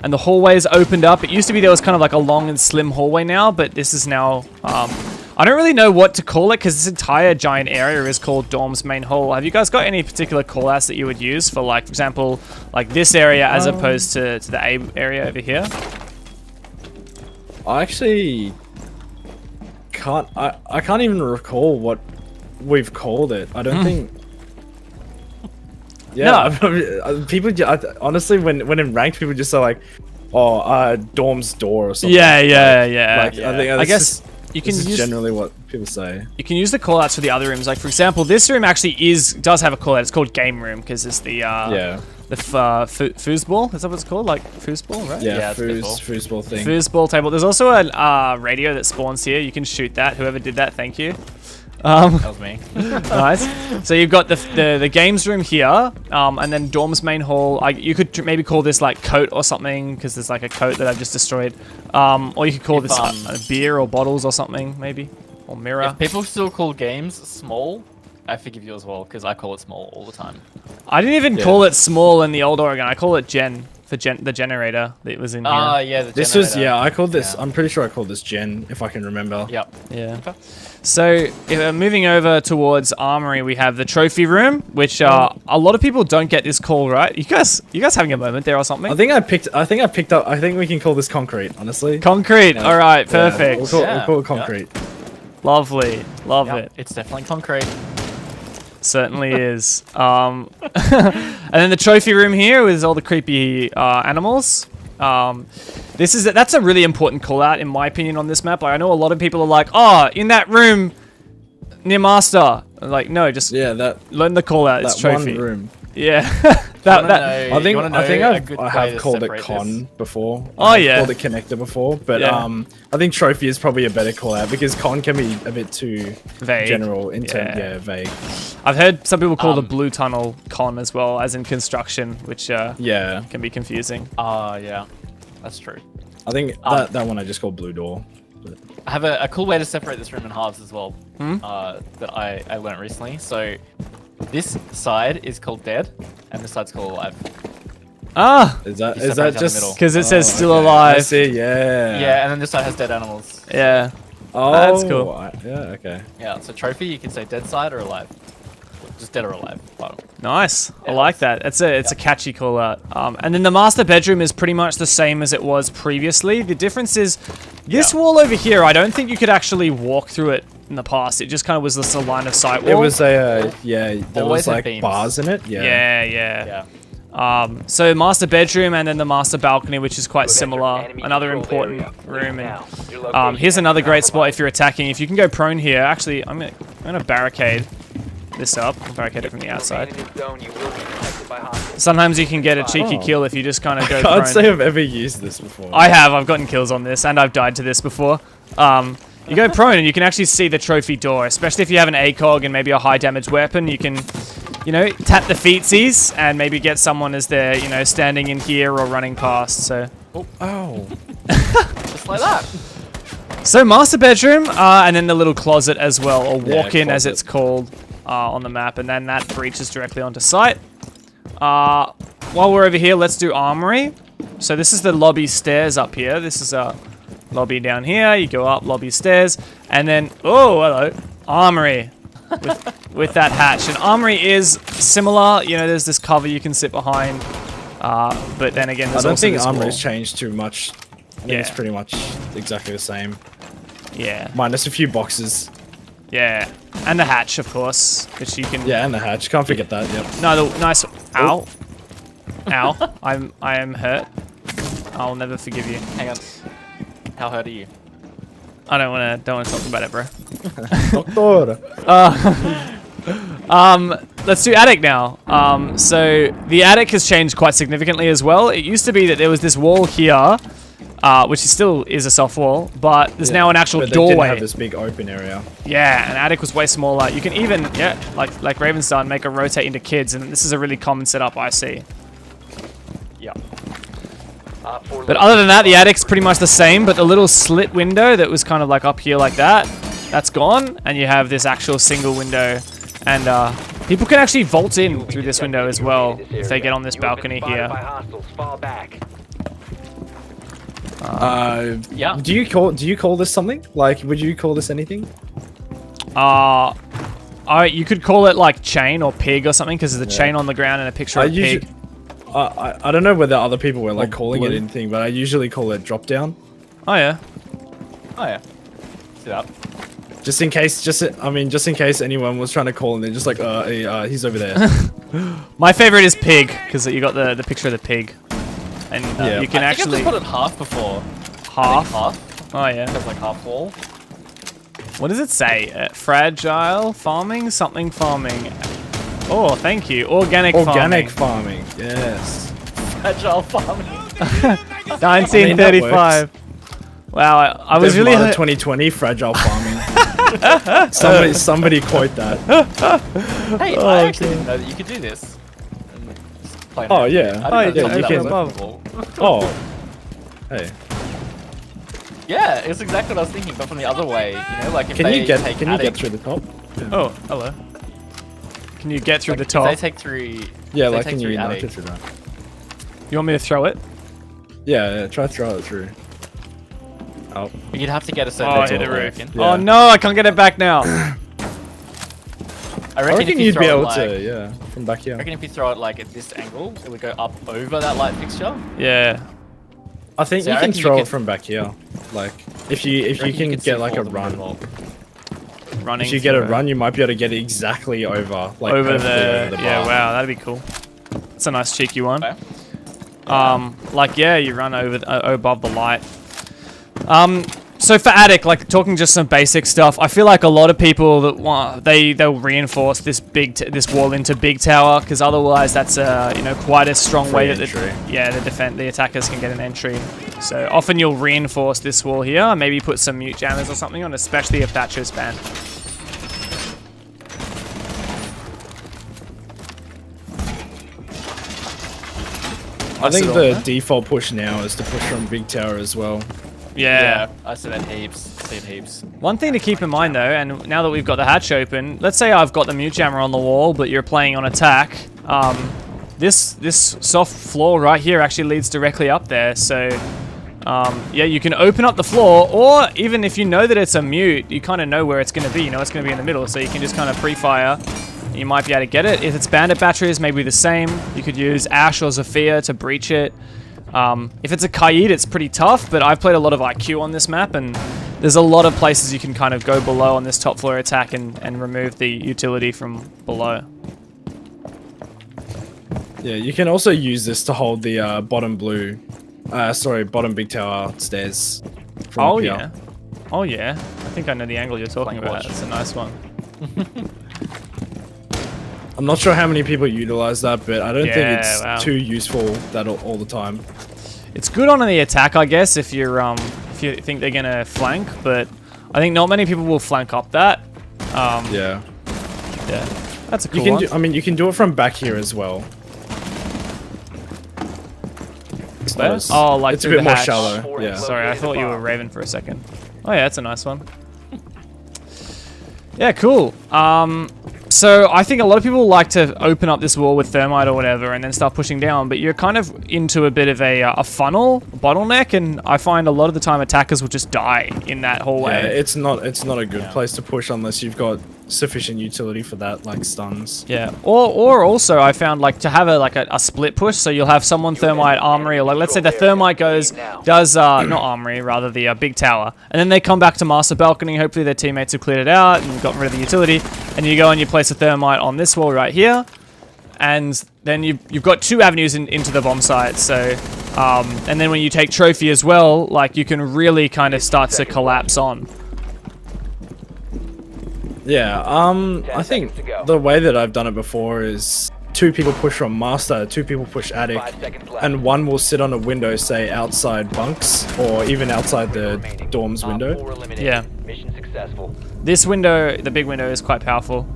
And the hallway is opened up. It used to be there was kind of like a long and slim hallway now, but this is now, I don't really know what to call it because this entire giant area is called Dorm's Main Hall. Have you guys got any particular callouts that you would use for, like, for example, like this area as opposed to the A area over here? I actually can't, I can't even recall what we've called it. I don't think... Yeah, no. People honestly, when in ranked, people just are like, "Oh, Dorm's door" or something. Yeah. Like, I guess You can This is use generally what people say. you can use the callouts for the other rooms. Like for example, this room actually does have a callout. It's called game room because it's the foosball. Is that what it's called? Like foosball, right? Yeah, it's foosball thing. Foosball table. There's also a radio that spawns here. You can shoot that. Whoever did that, thank you. That was me. Nice. So you've got the games room here, and then dorms main hall. You could maybe call this like coat or something because there's like a coat that I've just destroyed. Or you could call this beer or bottles or something maybe, or mirror. If people still call games small, I forgive you as well because I call it small all the time. I didn't even call it small in the old Oregon. I call it gen for the generator that was in here. Yeah. This was I called this. Yeah. I'm pretty sure I called this Gen if I can remember. Yep. Yeah. Okay. So moving over towards Armory, we have the trophy room, which a lot of people don't get this call right. You guys having a moment there or something? I think I picked up. I think we can call this concrete. Honestly. Concrete. Yeah. All right. Perfect. We'll call it concrete. Lovely. Love it. It's definitely concrete. Certainly is. And then the trophy room here with all the creepy animals. That's a really important call out in my opinion on this map. Like, I know a lot of people are like, oh, in that room near master. I'm like, no, just learn the call out. It's trophy. One room. Yeah. I think I have called it con before. I've called it connector before, but I think trophy is probably a better call out because con can be a bit too vague. General, vague. I've heard some people call the blue tunnel con as well, as in construction, which can be confusing. Yeah, that's true. I think that one I just called blue door. But. I have a cool way to separate this room in halves as well. That I learned recently. So. This side is called dead, and this side's called alive. Is that just because it says still alive? I see, yeah. Yeah, and then this side has dead animals. Yeah. Oh, that's cool. Okay. Yeah, so trophy, you can say dead side or alive. Just dead or alive. Nice. I like that. It's a catchy call out. And then the master bedroom is pretty much the same as it was previously. The difference is this wall over here. I don't think you could actually walk through it in the past. It just kind of was just a line of sight wall. It was there was like beams. bars in it. Yeah. So master bedroom and then the master balcony, which is quite similar. Another important room. And here's another great spot if you're attacking. If you can go prone here, actually, I'm gonna barricade this up. I'll barricade it from the outside. Sometimes you can get a cheeky kill if you just kind of go prone. I can't say I've ever used this before. I have. I've gotten kills on this, and I've died to this before. You go prone, and you can actually see the trophy door, especially if you have an ACOG and maybe a high damage weapon. You can, tap the feetsies and maybe get someone as they're, standing in here or running past. So, just like that. So master bedroom, and then the little closet as well, or walk-in as it's called on the map, and then that breaches directly onto site. While we're over here, let's do armory. So this is the lobby stairs up here. This is a lobby down here. You go up, lobby stairs, and then hello, armory with that hatch. And armory is similar. There's this cover you can sit behind, but then again, there's I don't also think this armory's wall. changed too much. I think it's pretty much exactly the same. Yeah. Minus a few boxes. Yeah, and the hatch, of course, which you can. Yeah, and the hatch. Can't forget that. Yep. No, the nice. Ow. Ow. I am hurt. I'll never forgive you. Hang on. How hurt are you? I don't want to talk about it, bro. Doctor. Let's do attic now. So the attic has changed quite significantly as well. It used to be that there was this wall here, which still is a soft wall, but there's now an actual doorway. Didn't have this big open area. Yeah, an attic was way smaller. You can even, like Raven's done, make a rotate into kids, and this is a really common setup I see. Yeah. But other than that, the attic's pretty much the same, but the little slit window that was kind of like up here like that, that's gone, and you have this actual single window, and people can actually vault in through this window as well if they get on this balcony here. Yeah. Do you call this something? Like, would you call this anything? You could call it like chain or pig or something because there's a chain on the ground and a picture of a pig. I don't know whether other people were like calling it anything, but I usually call it drop down. Oh yeah. Sit up. Just in case anyone was trying to call and they're just like, he's over there. My favorite is pig because you got the picture of the pig, and you can I actually think I've just put it half before. half. Half. Oh yeah. It's like half wall. What does it say? Fragile farming? Something farming. Oh, thank you. Organic farming. Yes. Agile farming. 1935. Wow, I was really... Devmarta 2020, fragile farming. somebody quote that. Hey, I actually didn't know that you could do this. Oh, yeah. I didn't know you that can. was possible. Oh. Hey. Yeah, it's exactly what I was thinking, but from the other way. You know, like if Can they you get take through the top? Oh, hello. Can you get through like, the top? If they take through. Yeah, if they like take can through you knock attic. it through that? You want me to throw it? Yeah, try throw it through. Oh. But you'd have to get a certain. Oh, I angle, hit it I roof. reckon. Yeah. Oh no, I can't get it back now. I reckon if you you'd throw be it able like, to, yeah, from back here. I reckon if you throw it like at this angle, it would go up over that light fixture. Yeah. I think So you I can reckon you throw it could- from back here. Like, if you can could see get like a all the run. movement. Running. If you get a through it. run, you might be able to get it exactly over, like Over perfectly there. over the Yeah, bar. wow, that'd be cool. That's a nice cheeky one. Okay. Like yeah, you run over above the light. So for attic, like talking just some basic stuff, I feel like a lot of people that want they'll reinforce this this wall into big tower because otherwise that's you know quite a strong way that the attackers can get an entry. So often you'll reinforce this wall here, maybe put some mute jammers or something on, especially if Thatcher's banned. I think it all the there. default push now is to push from big tower as well. Yeah. I see that heaps. See it heaps. One thing to keep in mind though, and now that we've got the hatch open, let's say I've got the mute jammer on the wall, but you're playing on attack. This soft floor right here actually leads directly up there. So yeah, you can open up the floor, or even if you know that it's a mute, you kind of know where it's going to be. You know it's going to be in the middle, so you can just kind of pre-fire. You might be able to get it. If it's bandit batteries, maybe the same. You could use Ash or Zephyr to breach it. If it's a Kaid, it's pretty tough, but I've played a lot of IQ on this map, and there's a lot of places you can kind of go below on this top floor attack and remove the utility from below. Yeah, you can also use this to hold the bottom big tower stairs. From Oh up here. yeah. Oh yeah. I think I know the angle you're talking Flank about. watch. That's a nice one. I'm not sure how many people utilize that, but I don't think it's wow. too useful that all the time. It's good on the attack, I guess, if you think they're gonna flank, but I think not many people will flank up that. Yeah. Yeah. That's a cool You can one. do, I mean, you can do it from back here as well. It's not Where? as- Oh, like it's a through bit the more hatch. shallow. Yeah. Sorry, I thought you were Raven for a second. Oh yeah, that's a nice one. Yeah, cool. So I think a lot of people like to open up this wall with thermite or whatever and then start pushing down, but you're kind of into a bit of a funnel, bottleneck, and I find a lot of the time attackers will just die in that Yeah, hallway. it's not a good place to push unless you've got sufficient utility for that, like stuns. Yeah, or also I found like to have a split push, so you'll have someone thermite armory, or like let's say the thermite does not armory, rather the big tower, and then they come back to master balcony, hopefully their teammates have cleared it out and gotten rid of the utility, and you go and you place a thermite on this wall right here, and then you've got two avenues into the bomb site, so and then when you take trophy as well, like you can really kind of start to collapse on. Yeah, I think the way that I've done it before is 2 people push from master, 2 people push attic, 5 seconds left. and 1 will sit on a window, say outside bunks, or even outside the dorms Op window. 4 eliminated. Yeah. Mission successful. This window, the big window, is quite powerful.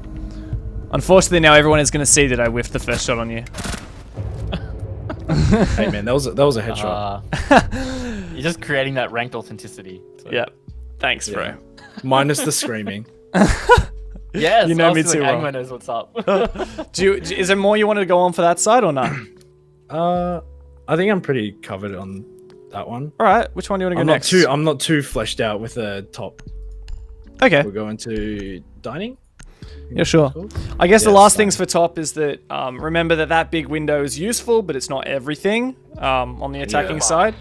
Unfortunately, now everyone is going to see that I whiffed the first shot on you. Hey man, that was a headshot. You're just creating that ranked authenticity. So. Yeah. Thanks, bro. Yeah. Minus the screaming. Yes, You know me obviously too well. AngMoh knows what's up. Is there more you wanted to go on for that side or not? I think I'm pretty covered on that one. All right, which one do you want to go next? I'm not too fleshed out with the top. Okay. We're going to dining. Yeah, sure. I guess the Yes, last things for top is that remember that big window is useful, but it's not everything on the attacking side.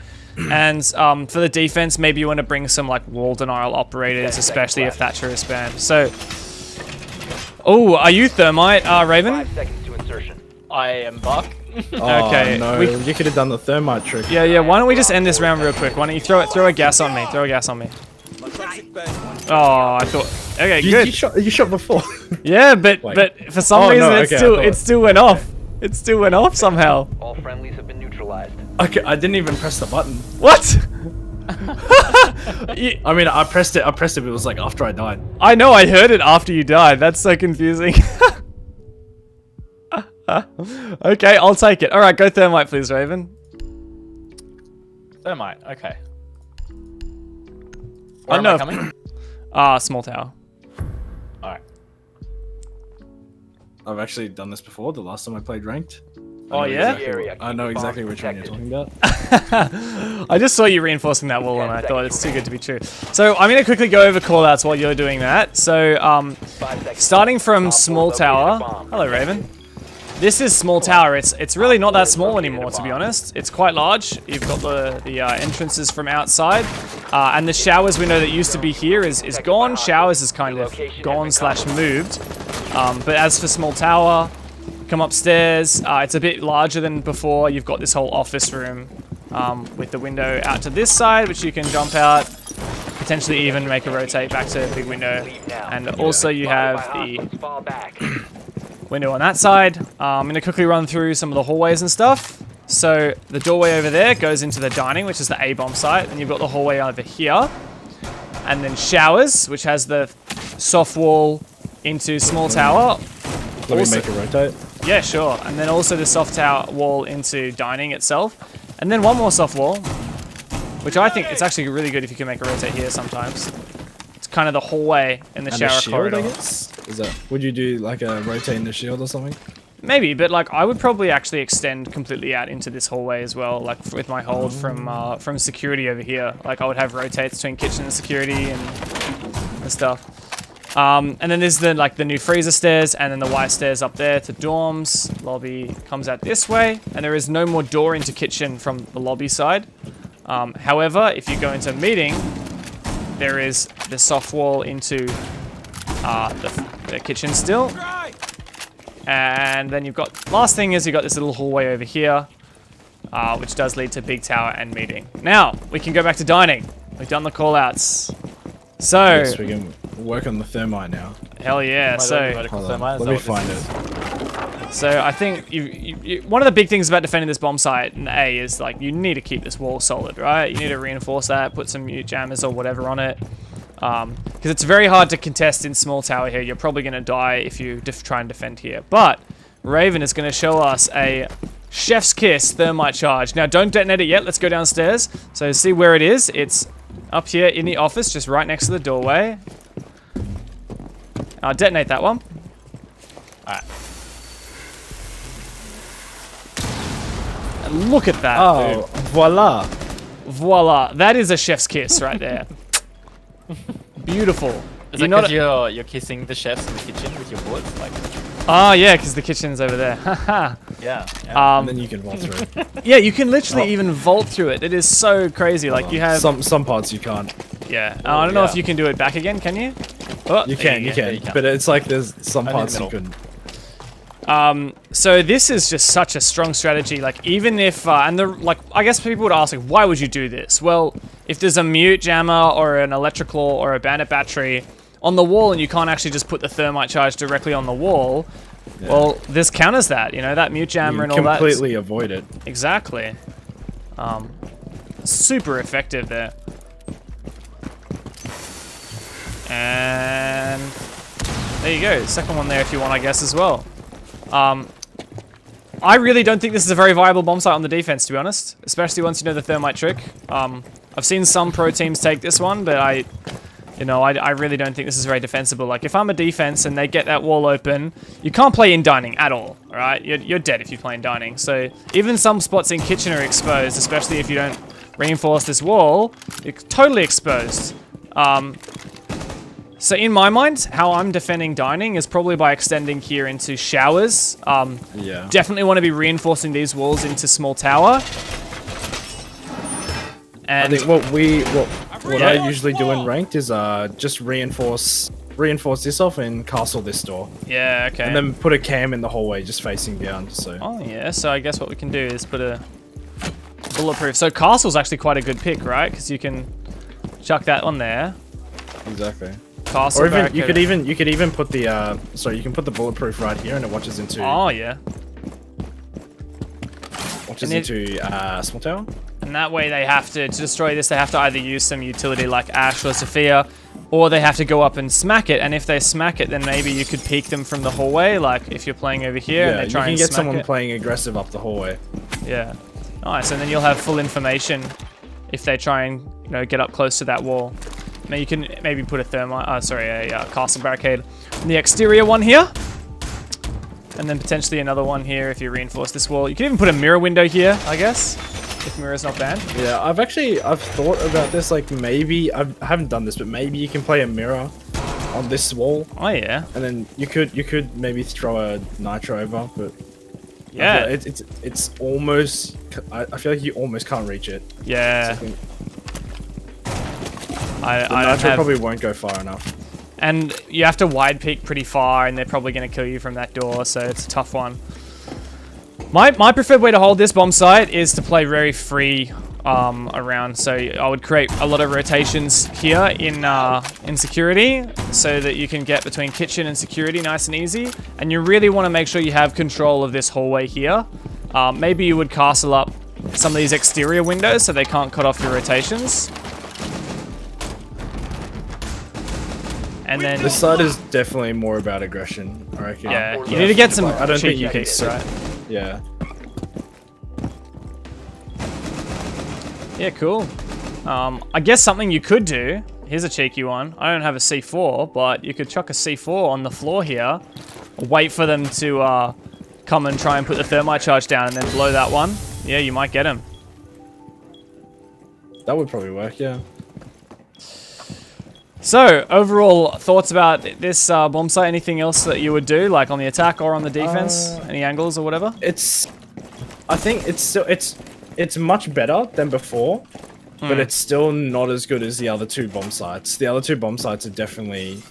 And for the defense, maybe you want to bring some like wall denial operators, especially if Thatcher is banned. So, oh, are you thermite, Raven? 5 seconds to insertion. I am Buck. Oh, Okay, no, you could have done the thermite trick. Yeah. Why don't we just end this round real quick? Why don't you throw a gas on me? Throw a gas on me. Oh, I thought. Okay, good. You shot before. Yeah, but for some reason it still went off. It still went off somehow. All friendlies have been neutralized. Okay, I didn't even press the button. What? I mean, I pressed it, but it was like after I died. I know, I heard it after you died. That's so confusing. Okay, I'll take it. All right, go thermite, please, Raven. Thermite, okay. I Where am I coming? Small tower. Alright. I've actually done this before. The last time I played ranked. Oh yeah? I know exactly which one you're talking about. I just saw you reinforcing that wall and I thought it's too good to be true. So I'm going to quickly go over callouts while you're doing that. So starting from small tower. Hello, Raven. This is small tower. It's really not that small anymore, to be honest. It's quite large. You've got the entrances from outside, and the showers we know that used to be here is gone. Showers is kind of gone / moved. But as for small tower, come upstairs. It's a bit larger than before. You've got this whole office room with the window out to this side, which you can jump out. Potentially even make a rotate back to the big window. And also you have the window on that side. I'm going to quickly run through some of the hallways and stuff. So the doorway over there goes into the dining, which is the A-bomb site. And you've got the hallway over here. And then showers, which has the soft wall into small tower. Let me make a rotate. Yeah, sure. And then also the soft tower wall into dining itself. And then one more soft wall, which I think it's actually really good if you can make a rotate here sometimes. It's kind of the hallway in the shower corridor. I guess? Would you do like a rotate in the shield or something? Maybe, but like I would probably actually extend completely out into this hallway as well, like with my hold from security over here. Like I would have rotates between kitchen and security and stuff. And then there's the new freezer stairs and then the white stairs up there to dorms. Lobby comes out this way, and there is no more door into kitchen from the lobby side. However, if you go into meeting, there is the soft wall into the kitchen still. And then you've got, last thing is you've got this little hallway over here, which does lead to big tower and meeting. Now, we can go back to dining. We've done the callouts. So, yes, we can work on the thermite now. Hell yeah. Let me find it. So I think one of the big things about defending this bomb site in A is like you need to keep this wall solid, right? You need to reinforce that, put some mute jammers or whatever on it. Because it's very hard to contest in small tower here. You're probably going to die if you try and defend here. But Raven is going to show us a chef's kiss thermite charge. Now, don't detonate it yet. Let's go downstairs. So see where it is. It's up here in the office, just right next to the doorway. I'll detonate that one. Alright. And look at that, Oh, dude. voila. Voila. That is a chef's kiss right there. Beautiful. Is it because you're kissing the chefs in the kitchen with your bullets? Like, oh, yeah, because the kitchen's over there. yeah. And then you can vault through it. Yeah, you can literally even vault through it. It is so crazy. Like, you have... Some parts you can't. Yeah. I don't know if you can do it back again, can you? Oh, you can. But it's like there's some parts you couldn't. So this is just such a strong strategy. Like, even if... I guess people would ask, like, why would you do this? Well, if there's a mute jammer or an electrical or a bandit battery on the wall and you can't actually just put the thermite charge directly on the wall, well, this counters that, you know, that mute jammer and all that. Completely avoid it. Exactly. Super effective there. And there you go. Second one there if you want, I guess, as well. I really don't think this is a very viable bomb site on the defense, to be honest. Especially once you know the thermite trick. I've seen some pro teams take this one, but I really don't think this is very defensible. Like, if I'm a defense and they get that wall open, you can't play in dining at all, alright? You're dead if you play in dining. So, even some spots in kitchen are exposed, especially if you don't reinforce this wall. You're totally exposed. So in my mind, how I'm defending dining is probably by extending here into showers. Yeah. Definitely want to be reinforcing these walls into small tower. And I think what I usually do in ranked is just reinforce this off and castle this door. Yeah, okay. And then put a cam in the hallway just facing down. So. Oh yeah, so I guess what we can do is put a bulletproof. So castle's actually quite a good pick, right? Because you can chuck that on there. Exactly. Castle Or even barricade. you could even put the sorry, you can put the bulletproof right here and it watches into Oh yeah. Small Tower. And that way they have to destroy this, they have to either use some utility like Ash or Sophia, or they have to go up and smack it. And if they smack it, then maybe you could peek them from the hallway, like if you're playing over here and they try and you can get smack someone it. playing aggressive up the hallway. Yeah. Nice, and then you'll have full information if they try and, you know, get up close to that wall. Now you can maybe put a castle barricade on the exterior one here. And then potentially another one here if you reinforce this wall. You can even put a mirror window here, I guess, if mirror's not banned. Yeah, I've thought about this, like maybe, I haven't done this, but maybe you can play a mirror on this wall. Oh yeah. And then you could maybe throw a nitro over, but Yeah. it's almost, I feel like you almost can't reach it. Yeah. So I the don't nitro have, probably won't go far enough. and you have to wide peek pretty far, and they're probably going to kill you from that door, so it's a tough one. My preferred way to hold this bomb site is to play very free around. So I would create a lot of rotations here in security, so that you can get between kitchen and security nice and easy. And you really want to make sure you have control of this hallway here. Maybe you would castle up some of these exterior windows so they can't cut off your rotations. And then This side is definitely more about aggression, I reckon. yeah, you need to get some I don't think cheeky you can picks, sit- right? Yeah. Yeah, cool. I guess something you could do, here's a cheeky one. I don't have a C4, but you could chuck a C4 on the floor here, wait for them to come and try and put the thermite charge down and then blow that one. Yeah, you might get him. That would probably work, yeah. So, overall thoughts about this bomb site? Anything else that you would do, like on the attack or on the defense? Any angles or whatever? I think it's much better than before, but it's still not as good as the other two bomb sites. The other two bomb sites are definitely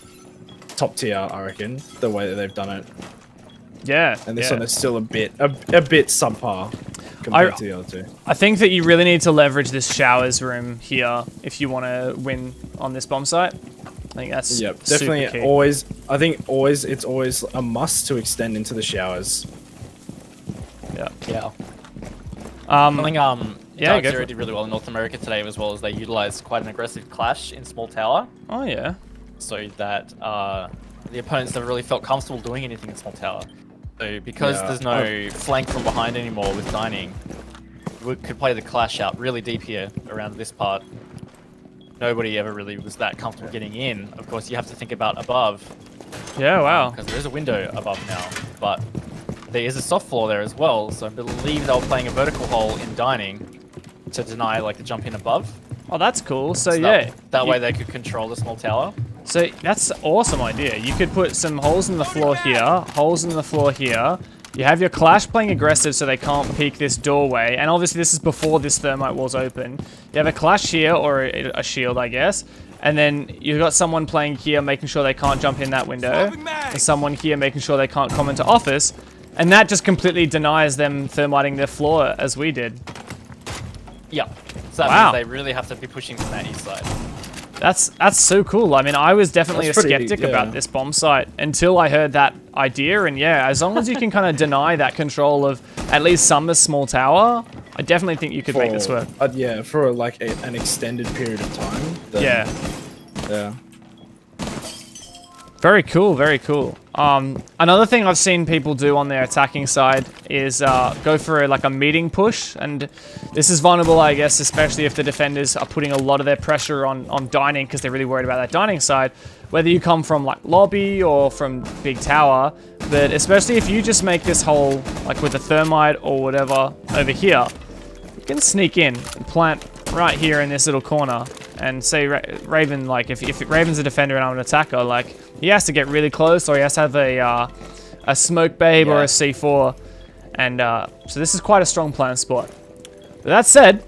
top tier, I reckon, the way that they've done it. Yeah. And this yeah. one is still a bit subpar compared to the other two. I think that you really need to leverage this showers room here if you want to win on this bomb site. I think that's definitely super key. always. I think it's always a must to extend into the showers. Yeah. Yeah. I think yeah, Dark go Zero for it. did really well in North America today, as well as they utilized quite an aggressive clash in small tower, Oh yeah. so that the opponents never really felt comfortable doing anything in small tower. So because there's no flank from behind anymore with dining, we could play the clash out really deep here around this part. Nobody ever really was that comfortable getting in. Of course, you have to think about above, Yeah. Wow. because there is a window above now, but there is a soft floor there as well. So I believe they were playing a vertical hole in dining to deny like the jump in above. Oh, that's cool. So, So yeah. that you- way they could control the small tower. So that's an awesome idea. You could put some holes in the floor here, holes in the floor here. You have your clash playing aggressive so they can't peek this doorway. And obviously this is before this thermite wall's open. You have a clash here, or a shield, I guess. And then you've got someone playing here making sure they can't jump in that window. And someone here making sure they can't come into office. And that just completely denies them thermiting their floor as we did. Yeah. So that Wow. means they really have to be pushing from that east side. That's so cool. I mean, I was definitely That's a pretty- skeptic yeah. about this bomb site until I heard that idea. And yeah, as long as you can kind of deny that control of at least some small tower, I definitely think you could make this work. Yeah, for like an extended period of time. Then, Yeah, Yeah. very cool, very cool. Another thing I've seen people do on their attacking side is go for like a meeting push, and this is vulnerable, I guess, especially if the defenders are putting a lot of their pressure on dining because they're really worried about that dining side. Whether you come from like lobby or from big tower, but especially if you just make this hole like with a thermite or whatever over here, you can sneak in and plant right here in this little corner. And say Raven, like if Raven's a defender and I'm an attacker, like he has to get really close, or he has to have a smoke babe or a C4, and so this is quite a strong plant spot. But that said,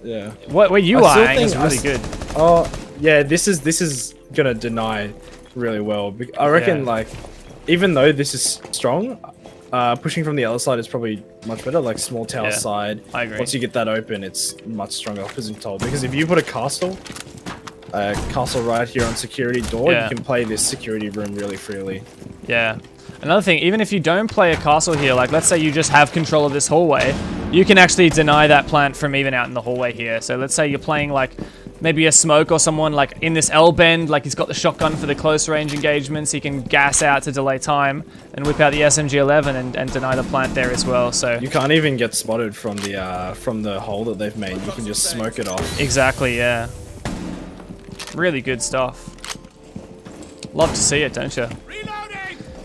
Yeah. where you I are, still Ang, is think really good. Oh, yeah. This is gonna deny really well. I reckon, Yeah. like, even though this is strong, pushing from the other side is probably much better. Like small tower Yeah, side. I agree. Once you get that open, it's much stronger opposing toll. Because if you put a castle castle right here on security door, Yeah. you can play this security room really freely. Yeah. Another thing, even if you don't play a castle here, like let's say you just have control of this hallway, you can actually deny that plant from even out in the hallway here. So let's say you're playing like maybe a smoke or someone like in this L bend, like he's got the shotgun for the close range engagements, he can gas out to delay time and whip out the SMG-11 and deny the plant there as well. So You can't even get spotted from the hole that they've made. You can just smoke it off. exactly, yeah. Really good stuff. Love to see it, don't you?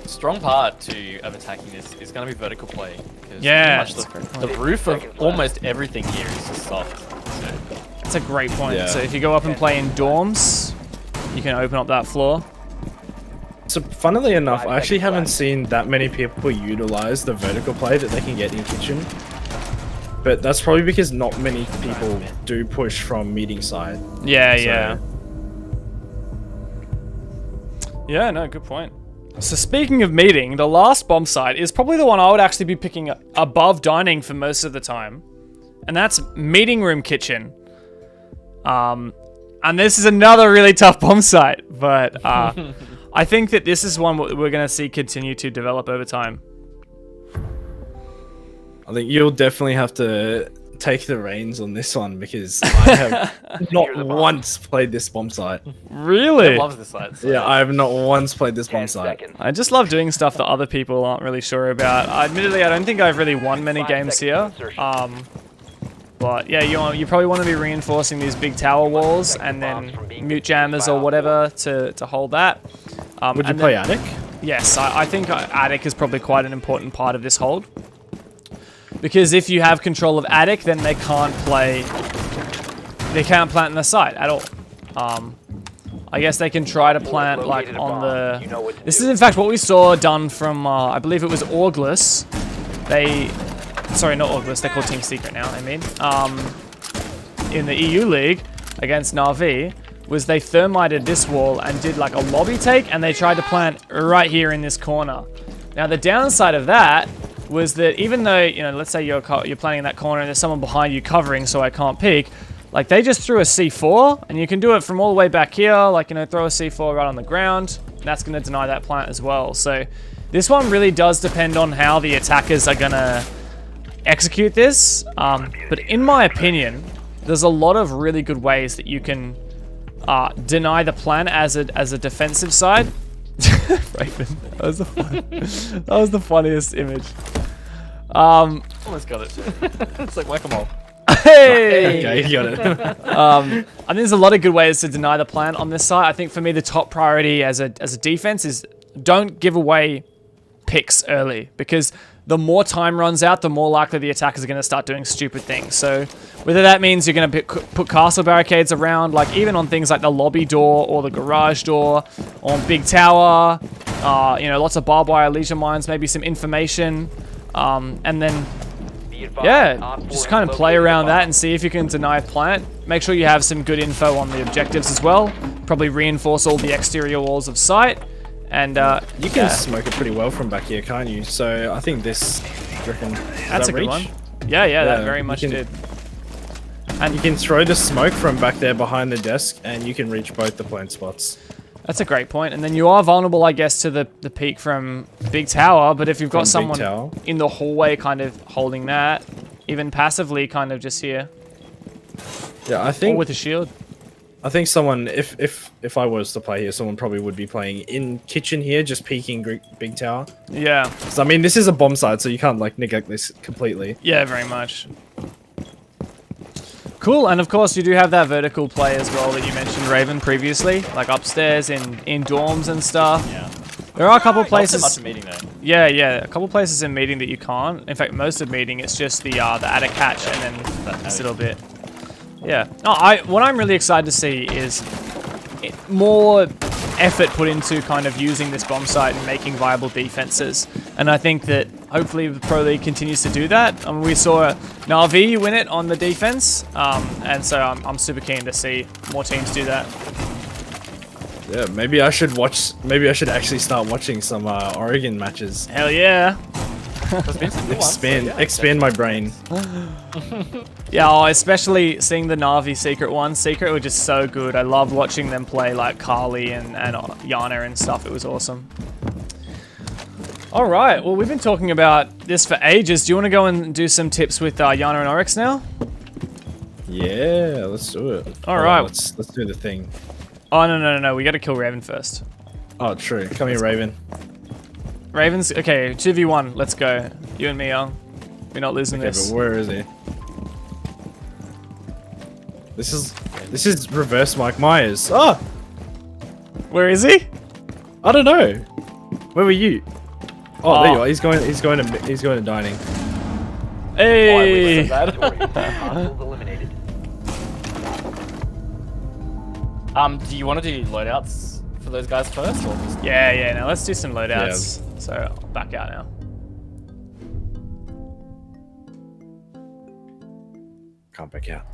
Strong part of attacking this is going to be vertical play. 'Cause Yeah, pretty much the roof of almost everything here is just soft. So, That's a great point. Yeah. So if you go up and play in dorms, you can open up that floor. So, funnily enough, I actually haven't seen that many people utilize the vertical play that they can get in kitchen. But that's probably because not many people do push from meeting side. Yeah, So- yeah. Yeah, no, good point. So speaking of meeting, the last bomb site is probably the one I would actually be picking above dining for most of the time. And that's meeting room kitchen. And this is another really tough bomb site, but I think that this is one we're going to see continue to develop over time. I think you'll definitely have to take the reins on this one because I have not once played this bomb site. Really? I love this site. So. Yeah, I have not once played this bomb 10 site. seconds. I just love doing stuff that other people aren't really sure about. Admittedly, I don't think I've really won many 5 games seconds here. to insertion. But yeah, you probably want to be reinforcing these big tower walls and then mute jammers or whatever to hold that. Would you and play then- Attic? Yes, I think Attic is probably quite an important part of this hold. Because if you have control of Attic, then they can't plant in the site at all. I guess they can try to plant like on the... This is in fact what we saw done from, I believe it was Orgless. Sorry, not Orgless, they're called Team Secret now, I mean. In the EU League against Na'Vi, was they thermited this wall and did like a lobby take, and they tried to plant right here in this corner. Now the downside of that was that even though, you know, let's say you're playing in that corner and there's someone behind you covering so I can't peek, like they just threw a C4, and you can do it from all the way back here, like, you know, throw a C4 right on the ground, and that's going to deny that plant as well. So this one really does depend on how the attackers are going to execute this, but in my opinion, there's a lot of really good ways that you can deny the plan as a defensive side. Raven, that was the funniest image. Almost got it. It's like whack-a-mole. Hey! Okay, you got it. I think there's a lot of good ways to deny the plan on this side. I think for me, the top priority as a defense is don't give away picks early, because the more time runs out, the more likely the attackers are going to start doing stupid things. So whether that means you're going to put castle barricades around, like even on things like the lobby door or the garage door, on big tower, you know, lots of barbed wire leisure mines, maybe some information, and then yeah, just kind of play around that and see if you can deny a plant. Make sure you have some good info on the objectives as well. Probably reinforce all the exterior walls of sight. And You can smoke it pretty well from back here, can't you? So I think this, do you reckon, that's a good reach? one. Yeah, that Yeah, very you much can- did. You can throw the smoke from back there behind the desk, and you can reach both the plant spots. That's a great point. And then you are vulnerable, I guess, to the peak from Big Tower. But if you've got From Big someone Tower. in the hallway kind of holding that, even passively kind of just here, Yeah, I or think with a shield. I think someone, if I was to play here, someone probably would be playing in kitchen here, just peeking Big Tower. Yeah, So I mean, this is a bomb site, so you can't like neglect this completely. yeah, very much. Cool, and of course you do have that vertical play as well that you mentioned, Raven, previously, like upstairs in dorms and stuff. Yeah. There are a couple Not so places. much meeting though. Yeah, a couple places in meeting that you can't. In fact, most of meeting it's just the attic hatch and then this little bit. Yeah. No, what I'm really excited to see is more effort put into kind of using this bomb site and making viable defenses. And I think that hopefully the Pro League continues to do that. We saw Na'Vi win it on the defense, and so I'm super keen to see more teams do that. Yeah, maybe I should watch. Maybe I should actually start watching some Oregon matches. Hell yeah. There's been some good ones, so yeah, expand my brain. Yeah, oh, especially seeing the Na'vi Secret ones. Secret were just so good. I loved watching them play like Carly and Iana and stuff. It was awesome. All right, well, we've been talking about this for ages. Do you want to go and do some tips with Iana and Oryx now? Yeah, let's do it. All right. Let's do the thing. Oh, no. We got to kill Raven first. Oh, true. Come here, Raven. Raven's... Okay, 2v1. Let's go. You and me, young. We're not losing this. But where is he? This is reverse Mike Myers. Oh! Where is he? I don't know. Where were you? Oh, there you are. He's going to dining. Hey! Hostiles eliminated. Do you want to do loadouts for those guys first, or just... Yeah. Now let's do some loadouts. Yeah. So I'll back out now. Can't back out.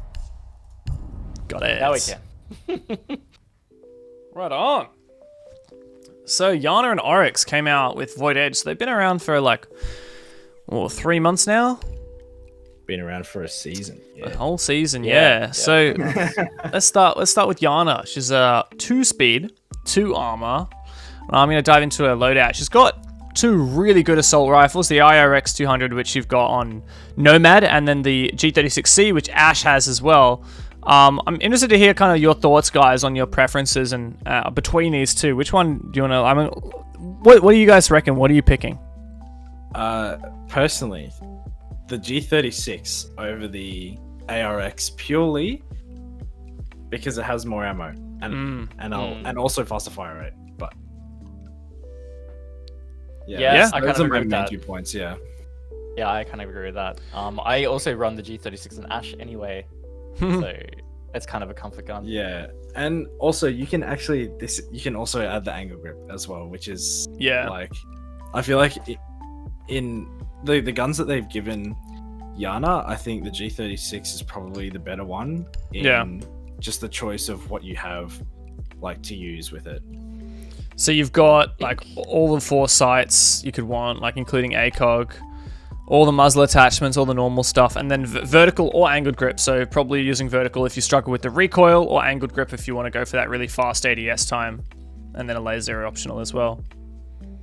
Got it. Now we can. Right on. So Iana and Oryx came out with Void Edge. So they've been around for like 3 months now. Been around for a season. Yeah. A whole season, yeah. So let's start with Iana. She's 2 speed, 2 armor. I'm going to dive into her loadout. She's got 2 really good assault rifles, the IRX 200, which you've got on Nomad, and then the G36C, which Ash has as well. I'm interested to hear kind of your thoughts, guys, on your preferences and between these two. Which one do you want to? I mean, what do you guys reckon? What are you picking? Personally, the G36 over the ARX purely because it has more ammo and also faster fire rate. But yeah, I kind those of are my agree with main that. 2 points. Yeah. Yeah, I kind of agree with that. I also run the G36 and Ash anyway, so it's kind of a comfort gun. Yeah, and also you can also add the angle grip as well, which is like I feel like in the guns that they've given Iana, I think the G36 is probably the better one in just the choice of what you have like to use with it. So you've got like all the 4 sights you could want, like including ACOG, all the muzzle attachments, all the normal stuff, and then vertical or angled grip. So probably using vertical if you struggle with the recoil, or angled grip if you want to go for that really fast ADS time, and then a laser optional as well.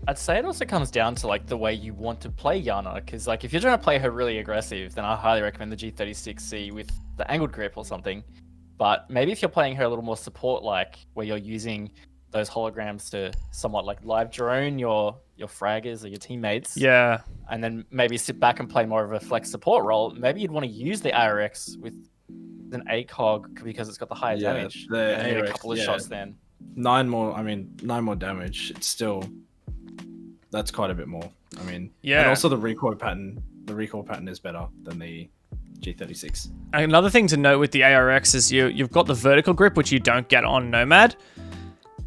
I'd say it also comes down to like the way you want to play Iana, because like if you're trying to play her really aggressive, then I highly recommend the G36C with the angled grip or something. But maybe if you're playing her a little more support, like where you're using those holograms to somewhat like live drone your fraggers or your teammates. Yeah. And then maybe sit back and play more of a flex support role. Maybe you'd want to use the ARX with an ACOG because it's got the higher damage. The and get a ARX, couple of shots then. 9 more damage. It's still, that's quite a bit more. I mean, and also the recoil pattern is better than the G36. Another thing to note with the ARX is you've got the vertical grip, which you don't get on Nomad.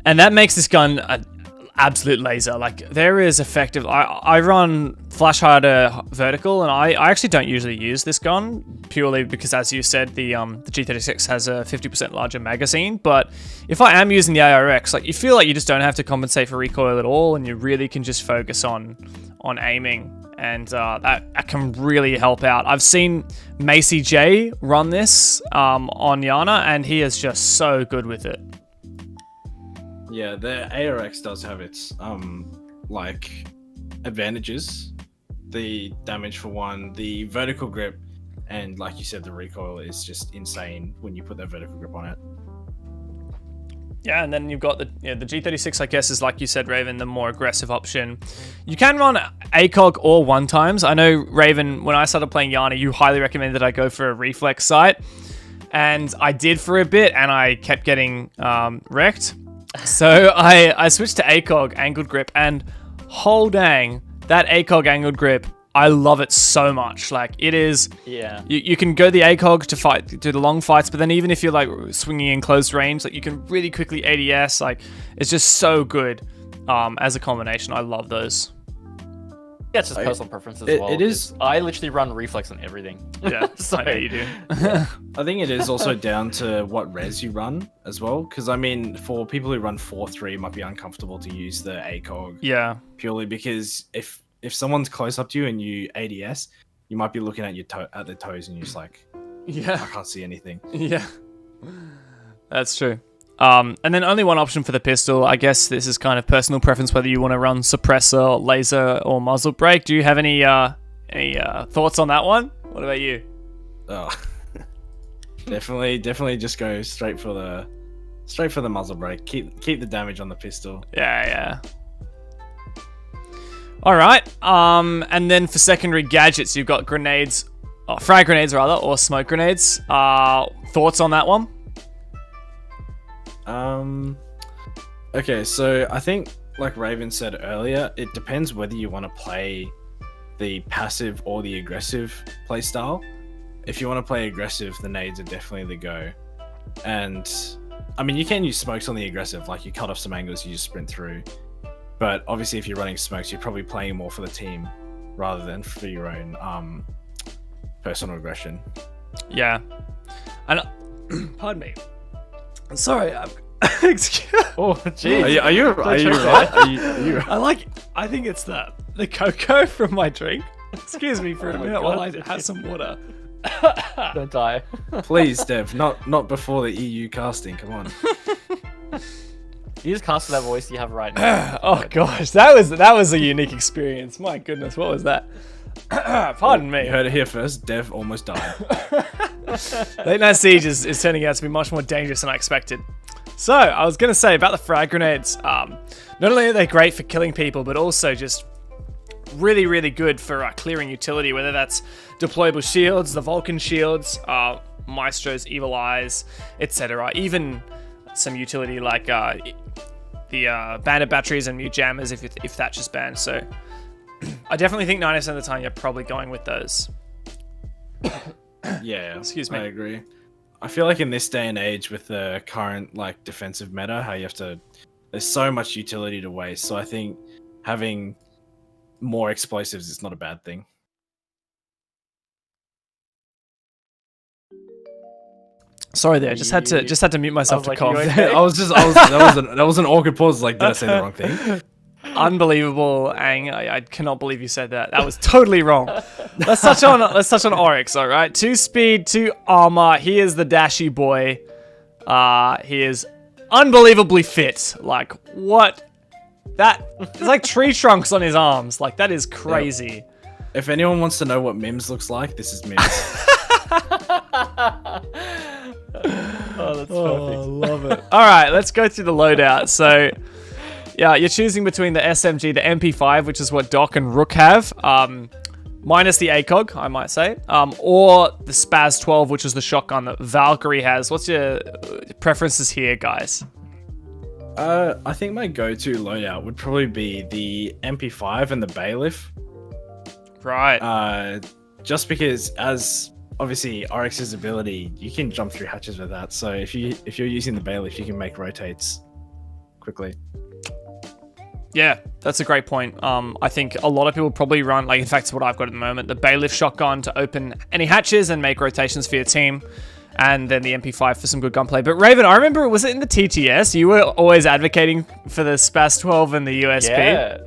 And that makes this gun an absolute laser. Like, there is effective... I run flash harder vertical, and I actually don't usually use this gun, purely because, as you said, the G36 has a 50% larger magazine. But if I am using the ARX, like, you feel like you just don't have to compensate for recoil at all, and you really can just focus on aiming. And that can really help out. I've seen Macy J run this on Iana, and he is just so good with it. Yeah, the ARX does have its like advantages. The damage for one, the vertical grip, and like you said, the recoil is just insane when you put that vertical grip on it. Yeah, and then you've got the G36, I guess, is like you said, Raven, the more aggressive option. You can run ACOG or 1x. I know, Raven, when I started playing Iana, you highly recommended I go for a reflex sight. And I did for a bit, and I kept getting wrecked. So I switched to ACOG, angled grip, and whole dang, that ACOG angled grip, I love it so much. Like, it is... Yeah. You can go the ACOG to do the long fights, but then even if you're, like, swinging in close range, like, you can really quickly ADS. Like, it's just so good as a combination. I love those. Yeah, it's just personal preference as well. It is. I literally run reflex on everything. Yeah, so, I know you do. I think it is also down to what res you run as well. Because, I mean, for people who run 4-3, it might be uncomfortable to use the ACOG. Yeah. Purely because if if someone's close up to you and you ADS, you might be looking at at their toes and you're just like, Yeah. I can't see anything. Yeah. That's true. And then only one option for the pistol. I guess this is kind of personal preference whether you want to run suppressor, laser, or muzzle brake. Do you have any thoughts on that one? What about you? Oh, definitely just go straight for the muzzle brake. Keep the damage on the pistol. Yeah. All right. And then for secondary gadgets, you've got grenades, frag grenades rather, or smoke grenades. Thoughts on that one? Okay, so I think, like Raven said earlier, it depends whether you want to play the passive or the aggressive playstyle. If you want to play aggressive, the nades are definitely the go. And I mean, you can use smokes on the aggressive, like you cut off some angles, you just sprint through. But obviously, if you're running smokes, you're probably playing more for the team rather than for your own personal aggression. Yeah. And pardon me. Sorry. Excuse. Oh, jeez. Are you right? I think it's the cocoa from my drink. Excuse me for a minute while I have some water. Don't die. Please, Dev, not before the EU casting. Come on. You just cast that voice you have right now. Oh gosh, that was a unique experience. My goodness, what was that? Pardon me. You heard it here first. Dev almost died. Late Night Siege is turning out to be much more dangerous than I expected. So, I was going to say about the frag grenades. Not only are they great for killing people, but also just really, really good for clearing utility, whether that's deployable shields, the Vulcan shields, Maestro's Evil Eyes, etc. Even some utility like the Bandit batteries and Mute Jammers if that's just banned. So, I definitely think 90% of the time you're probably going with those. Yeah, excuse me. I agree. I feel like in this day and age with the current like defensive meta, how you have to, there's so much utility to waste. So I think having more explosives is not a bad thing. Sorry there, just had to mute myself to cough. Okay? That was an awkward pause. Like, did I say the wrong thing? Unbelievable, Ang. I cannot believe you said that. That was totally wrong. Let's touch on Oryx, all right? 2 speed, 2 armor. He is the dashy boy. He is unbelievably fit. Like, what? That is like tree trunks on his arms. Like, that is crazy. Yep. If anyone wants to know what Mims looks like, this is Mims. Oh, that's perfect. I love it. All right, let's go through the loadout. So, yeah, you're choosing between the SMG, the MP5, which is what Doc and Rook have, minus the ACOG, I might say, or the Spaz 12, which is the shotgun that Valkyrie has. What's your preferences here, guys? I think my go-to loadout would probably be the MP5 and the Bailiff. Right. Just because, as obviously Oryx's ability, you can jump through hatches with that. So if you're using the Bailiff, you can make rotates quickly. Yeah, that's a great point. I think a lot of people probably run, like in fact it's what I've got at the moment, the Bailiff shotgun to open any hatches and make rotations for your team, and then the MP5 for some good gunplay. But Raven, I remember, was it in the TTS? You were always advocating for the Spaz 12 and the USP. Yeah.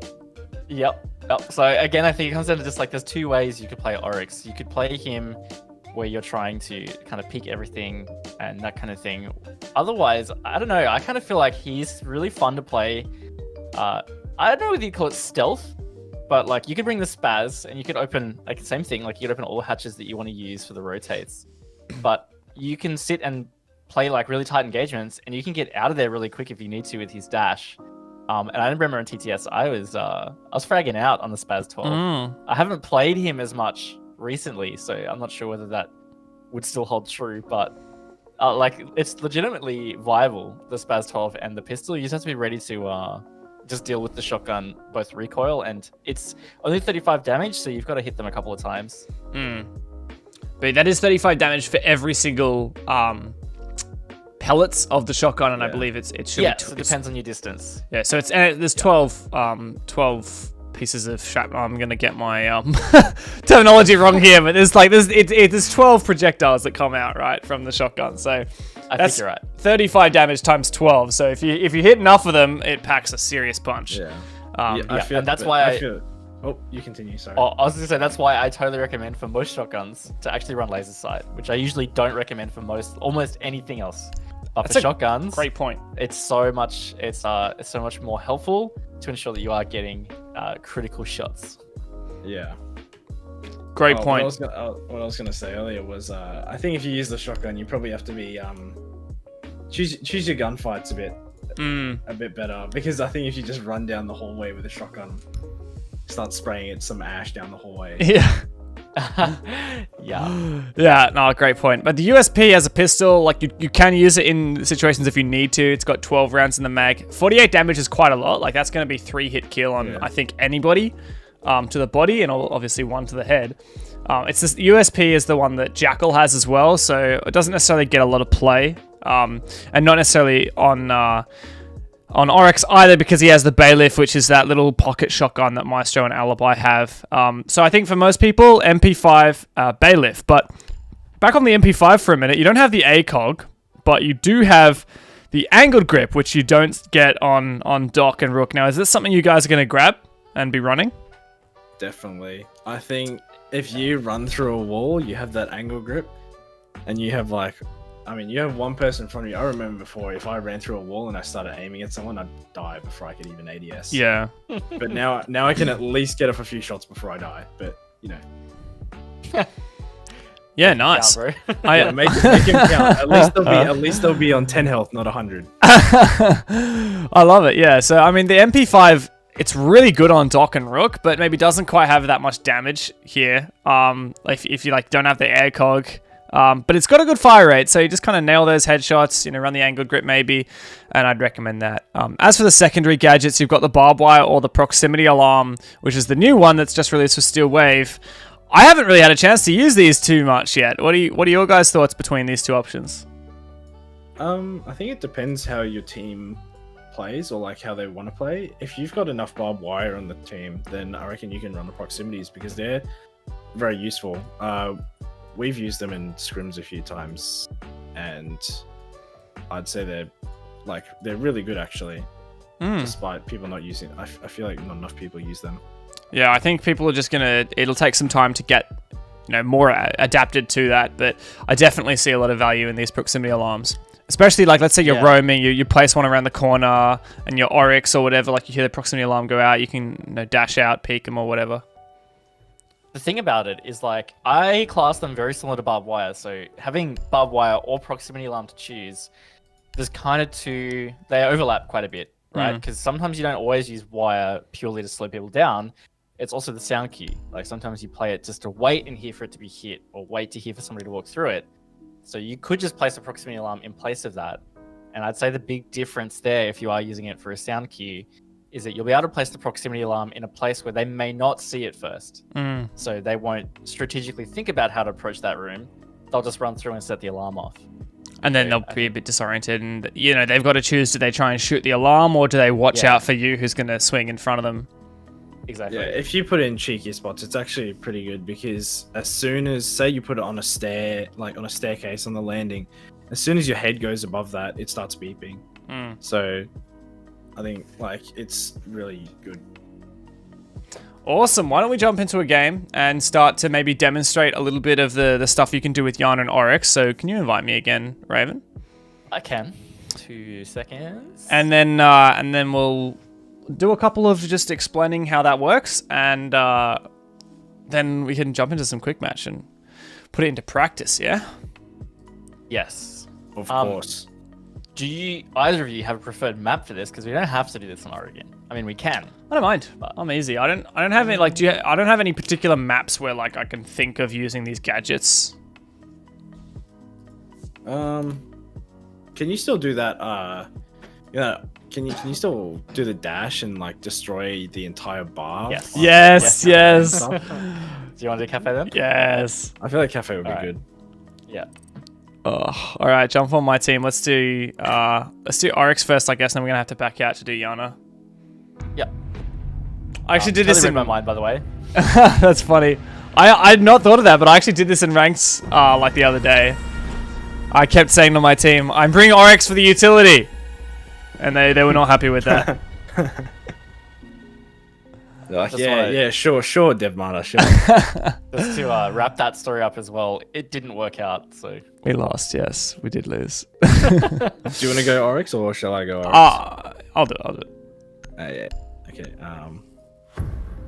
Yep. So again, I think it comes down to just like there's 2 ways you could play Oryx. You could play him where you're trying to kind of peek everything and that kind of thing. Otherwise, I don't know. I kind of feel like he's really fun to play. I don't know whether you call it stealth, but like you could bring the Spaz and you could open like the same thing. Like you could open all the hatches that you want to use for the rotates, but you can sit and play like really tight engagements, and you can get out of there really quick if you need to with his dash. And I remember in TTS, I was fragging out on the Spaz 12. I haven't played him as much recently, so I'm not sure whether that would still hold true, but like it's legitimately viable, the Spaz 12 and the pistol. You just have to be ready to just deal with the shotgun, both recoil, and it's only 35 damage, so you've got to hit them a couple of times. But that is 35 damage for every single pellets of the shotgun, and I believe it should be... so it depends on your distance. Yeah, so it's there's 12 pieces of shrapnel. I'm gonna get my terminology wrong here, but there's 12 projectiles that come out right from the shotgun. So I think you're right. 35 damage times 12. So if you hit enough of them, it packs a serious punch. Yeah. And that's why Oh, you continue. Sorry. Oh, I was gonna say that's why I totally recommend for most shotguns to actually run laser sight, which I usually don't recommend for almost anything else. But That's for a shotguns, Great point. it's so much more helpful to ensure that you are getting critical shots. Yeah. Great point. What I was gonna say earlier was, I think if you use the shotgun, you probably have to be choose your gunfights a bit better, because I think if you just run down the hallway with a shotgun, start spraying it some ash down the hallway. Yeah. Yeah, no, great point. But the USP as a pistol, like you can use it in situations if you need to. It's got 12 rounds in the mag. 48 damage is quite a lot. Like that's going to be 3 hit kill on I think anybody to the body, and obviously 1 to the head. It's this USP is the one that Jackal has as well, so it doesn't necessarily get a lot of play, and not necessarily on Oryx either, because he has the Bailiff, which is that little pocket shotgun that Maestro and Alibi have. So I think for most people, MP5 Bailiff. But back on the MP5 for a minute, you don't have the ACOG, but you do have the angled grip, which you don't get on Doc and Rook. Now, is this something you guys are going to grab and be running? Definitely. I think if you run through a wall, you have that angle grip, and you have you have one person in front of you. I remember before, if I ran through a wall and I started aiming at someone, I'd die before I could even ADS. Yeah. But now I can at least get off a few shots before I die. But Yeah, nice. Count, bro. yeah, make him count. At least they'll be on 10 health, not 100. I love it. Yeah. So I mean, the MP5, it's really good on Doc and Rook, but maybe doesn't quite have that much damage here. If you don't have the AirCog. But it's got a good fire rate, so you just kind of nail those headshots, run the angled grip maybe, and I'd recommend that. As for the secondary gadgets, you've got the barbed wire or the proximity alarm, which is the new one that's just released for Steel Wave. I haven't really had a chance to use these too much yet. What are your guys' thoughts between these two options? I think it depends how your team plays, or how they want to play. If you've got enough barbed wire on the team, then I reckon you can run the proximities, because they're very useful. We've used them in scrims a few times, and I'd say they're really good actually, despite people not using it. I feel like not enough people use them. Yeah, I think people are just it'll take some time to get more adapted to that, but I definitely see a lot of value in these proximity alarms. Especially let's say you're roaming, you place one around the corner, and your Oryx or whatever, you hear the proximity alarm go out, you can dash out, peek them or whatever. The thing about it is, I class them very similar to barbed wire. So having barbed wire or proximity alarm to choose, there's they overlap quite a bit, right? Because sometimes you don't always use wire purely to slow people down. It's also the sound cue. Sometimes you play it just to wait and hear for it to be hit, or wait to hear for somebody to walk through it. So you could just place a proximity alarm in place of that. And I'd say the big difference there, if you are using it for a sound cue, is that you'll be able to place the proximity alarm in a place where they may not see it first. So they won't strategically think about how to approach that room. They'll just run through and set the alarm off. And then they'll be a bit disoriented, and they've got to choose, do they try and shoot the alarm, or do they watch out for you who's going to swing in front of them? Exactly. Yeah, if you put it in cheeky spots, it's actually pretty good, because as soon as, say you put it on a on a staircase on the landing, as soon as your head goes above that, it starts beeping. So I think it's really good. Awesome. Why don't we jump into a game and start to maybe demonstrate a little bit of the stuff you can do with Iana and Oryx. So can you invite me again, Raven? I can. 2 seconds. And then we'll do a couple of just explaining how that works, and then we can jump into some quick match and put it into practice. Yeah. Yes. Of course. Do either of you have a preferred map for this? Because we don't have to do this on Oregon. I mean, we can. I don't mind. I'm easy. I don't have any I don't have any particular maps where I can think of using these gadgets. Can you still do that? Can you still do the dash and destroy the entire bar? Yes. Do you want to do cafe then? Yes. I feel like cafe would be good. Yeah. Oh, all right, jump on my team. Let's do Oryx first, I guess, and then we're gonna have to back out to do Iana. Yeah. I actually did this in my mind, by the way. That's funny. I had not thought of that, but I actually did this in ranks the other day. I kept saying to my team, "I'm bringing Oryx for the utility," and they were not happy with that. Like, Just yeah, wanna- yeah, sure, Devmarta, sure. Just to wrap that story up as well, it didn't work out. So We lost, yes. We did lose. Do you want to go Oryx or shall I go Oryx? I'll do it. Yeah. Okay.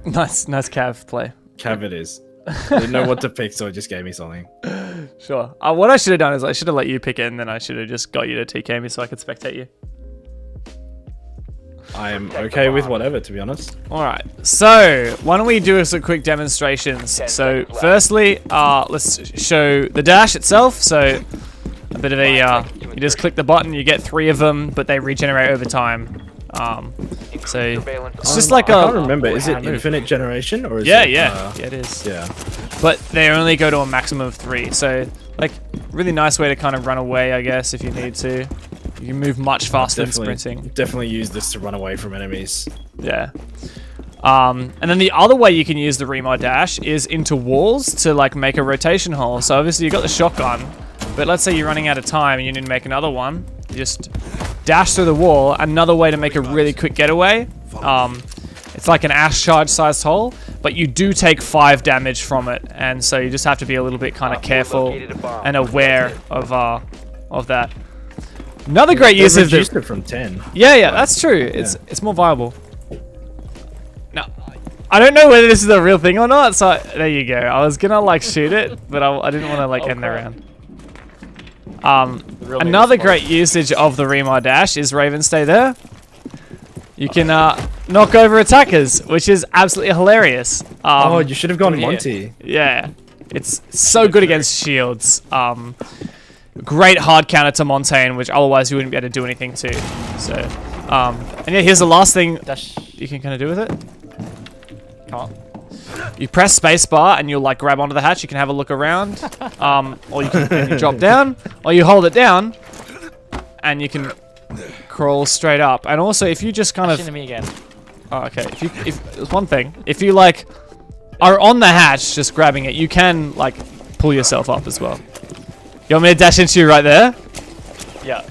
Nice Cav play. Cav it is. I didn't know what to pick, so it just gave me something. Sure. What I should have done is I should have let you pick it, and then I should have just got you to TK me so I could spectate you. I am okay with whatever, to be honest. Alright, so why don't we do some quick demonstrations. So firstly, let's show the dash itself. So a bit of a, you just click the button, you get 3 of them, but they regenerate over time. So it's just like I can't remember. Is it infinite generation or is it? Yeah, it is. Yeah. But they only go to a maximum of 3. So like really nice way to kind of run away, I guess, if you need to. You can move much faster than sprinting. Definitely use this to run away from enemies. Yeah. And then the other way you can use the remod dash is into walls to like make a rotation hole. So obviously you got the shotgun, but let's say you're running out of time and you need to make another one. You just dash through the wall. Another way to make a really quick getaway. It's like an ash charge sized hole, but you do take 5 damage from it, and so you just have to be a little bit kind of careful and aware of that. Another great use of reduced it from 10. Yeah, that's true. It's more viable. Now, I don't know whether this is a real thing or not, so there you go. I was gonna like shoot it, but I didn't want to like end the round. Another great usage of the remod dash is Raven stay there. You can knock over attackers, which is absolutely hilarious. Oh, you should have gone Monty. Yeah, it's so good against shields. Great hard counter to Montaigne, which otherwise you wouldn't be able to do anything to. So, and yeah, here's the last thing you can kind of do with it. Come on. You press spacebar and you'll like grab onto the hatch. You can have a look around, or you can drop down, or you hold it down, and you can crawl straight up. And also, if you just kind of, Into me again. oh, okay, if there's one thing, if you like are on the hatch, just grabbing it, you can like pull yourself up as well. You want me to dash into you right there? Yeah.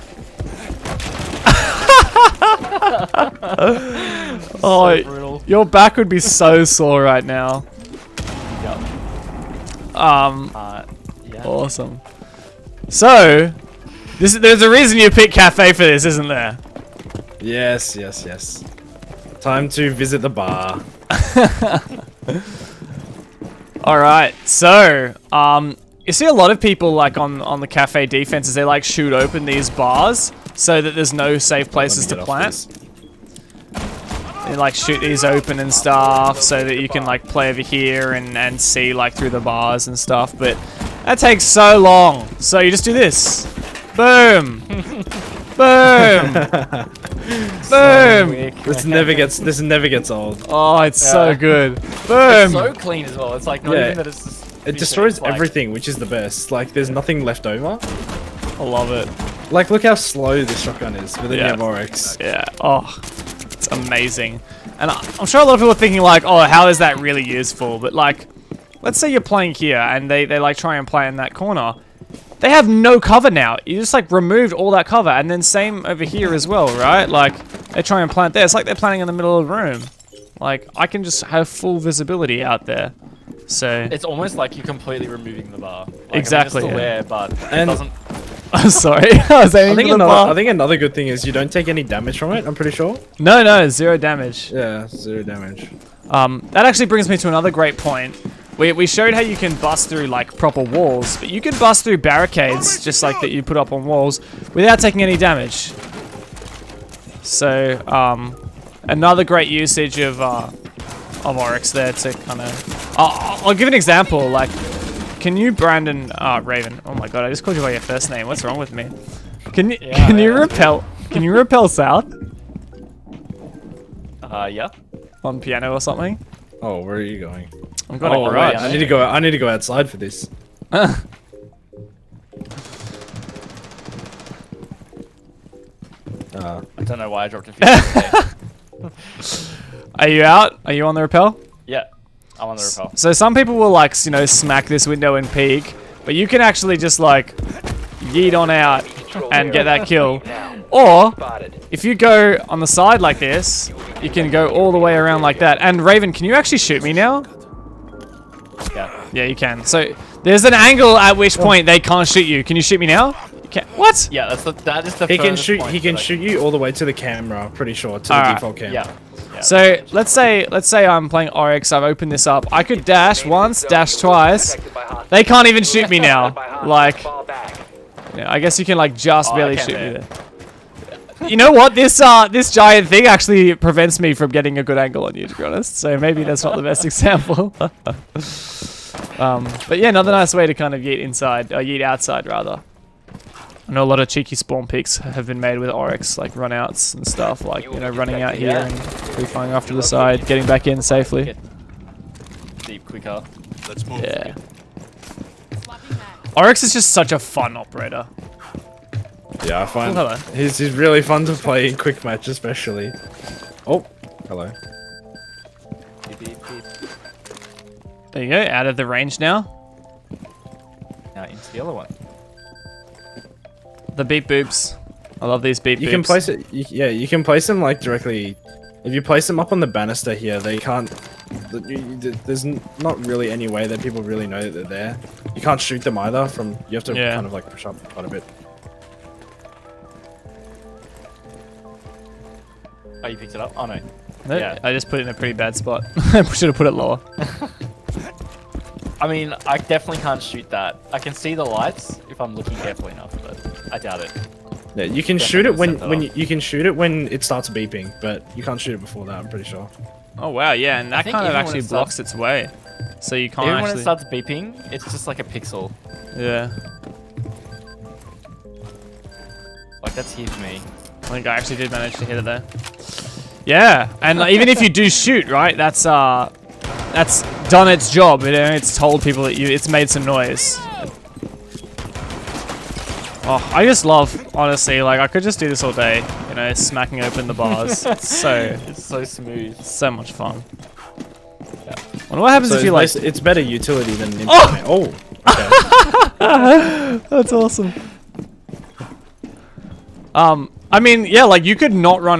Oh, brutal. your back would be so sore right now. Yep. Yeah. Awesome. So, there's a reason you picked cafe for this, isn't there? Yes. Time to visit the bar. All right. So, you see a lot of people like on the cafe defenses, they like shoot open these bars so that there's no safe places to plant. They like shoot these open and stuff so that you can like play over here and see like through the bars and stuff, but that takes so long. So you just do this. Boom. Boom. Boom. This never gets old. Oh, it's so good. It's Boom. so clean as well. It's like not even that it's just It destroys everything, which is the best. Like, there's nothing left over. I love it. Like, look how slow this shotgun is, but then you have Oryx. Yeah. Oh, it's amazing. And I'm sure a lot of people are thinking like, oh, how is that really useful? But like, let's say you're playing here and they like try and play in that corner. They have no cover now. You just like removed all that cover, and then same over here as well, right? Like they try and plant there. It's like they're planting in the middle of the room. Like I can just have full visibility out there. So it's almost like you're completely removing the bar. Like, exactly. I mean, it's still there, but And- it doesn't. I'm sorry. I was aiming for the bar. I think another good thing is you don't take any damage from it, I'm pretty sure. No, 0 damage. Yeah, 0 damage. That actually brings me to another great point. We showed how you can bust through like proper walls, but you can bust through barricades just like that you put up on walls without taking any damage. So another great usage of Oryx there to kind of. I'll give an example. Like, can you Brandon Raven? Oh my god, I just called you by your first name. What's wrong with me? Can you repel? Can you repel south? Yeah. On piano or something? Oh, where are you going? I'm going Oh, to right. garage. I need to go outside for this. I don't know why I dropped a few. Are you out? Are you on the repel? Yeah. I'm on the repel. So some people will like, you know, smack this window and peek, but you can actually just like yeet on out and get that kill. Or Spotted. if you go on the side like this, you can go all the way around like that. And Raven, can you actually shoot me now? Yeah. Yeah, you can. So there's an angle at which point they can't shoot you. Can you shoot me now? You can. What? Yeah, that is the He can furthest shoot. point He can that I shoot you all the way to the camera. Pretty sure to the Alright. default camera. Yeah. Yeah. So let's say I'm playing Oryx. I've opened this up. I could dash once, dash twice. They can't even shoot me now. Like, yeah, I guess you can like just Oh, I barely can't shoot me there. there. You know what? This giant thing actually prevents me from getting a good angle on you, to be honest. So maybe that's not the best example. But yeah, another nice way to kind of yeet inside, or yeet outside rather. I know a lot of cheeky spawn peaks have been made with Oryx, like run outs and stuff, like, you know, running out here and free-flying off to the side, getting back in safely. Get deep quicker. Let's move. Yeah. Oryx is just such a fun operator. Yeah, I find Oh, hello. he's really fun to play in quick match, especially. Oh, hello. Deep, deep, deep. There you go, out of the range now. Now into the other one. The beep boops. I love these beep boops. You can place it. Yeah, you can place them like directly. If you place them up on the banister here, they can't. There's not really any way that people really know that they're there. You can't shoot them either. You have to kind of like push up quite a bit. Oh, you picked it up? Oh no. No, Yeah. I just put it in a pretty bad spot. I should have put it lower. I mean, I definitely can't shoot that. I can see the lights if I'm looking carefully enough, but I doubt it. Yeah, you can Definitely shoot it set that when up. you can shoot it when it starts beeping, but you can't shoot it before that. I'm pretty sure. Oh wow, yeah, and that think kind of even when actually it blocks starts- its way. So you can't Even when actually... it starts beeping, it's just like a pixel. Yeah. Like, that's here for me. I think I actually did manage to hit it there. Yeah, and like, even if you do shoot, right, that's done its job. You know, it's told people that it's made some noise. Oh, I just love, honestly, like I could just do this all day. You know, smacking open the bars. It's so smooth. so much fun. Yeah. Wonder what happens So if you like. it's better utility than infinite. Oh! Okay. That's awesome. I mean, yeah, like you could not run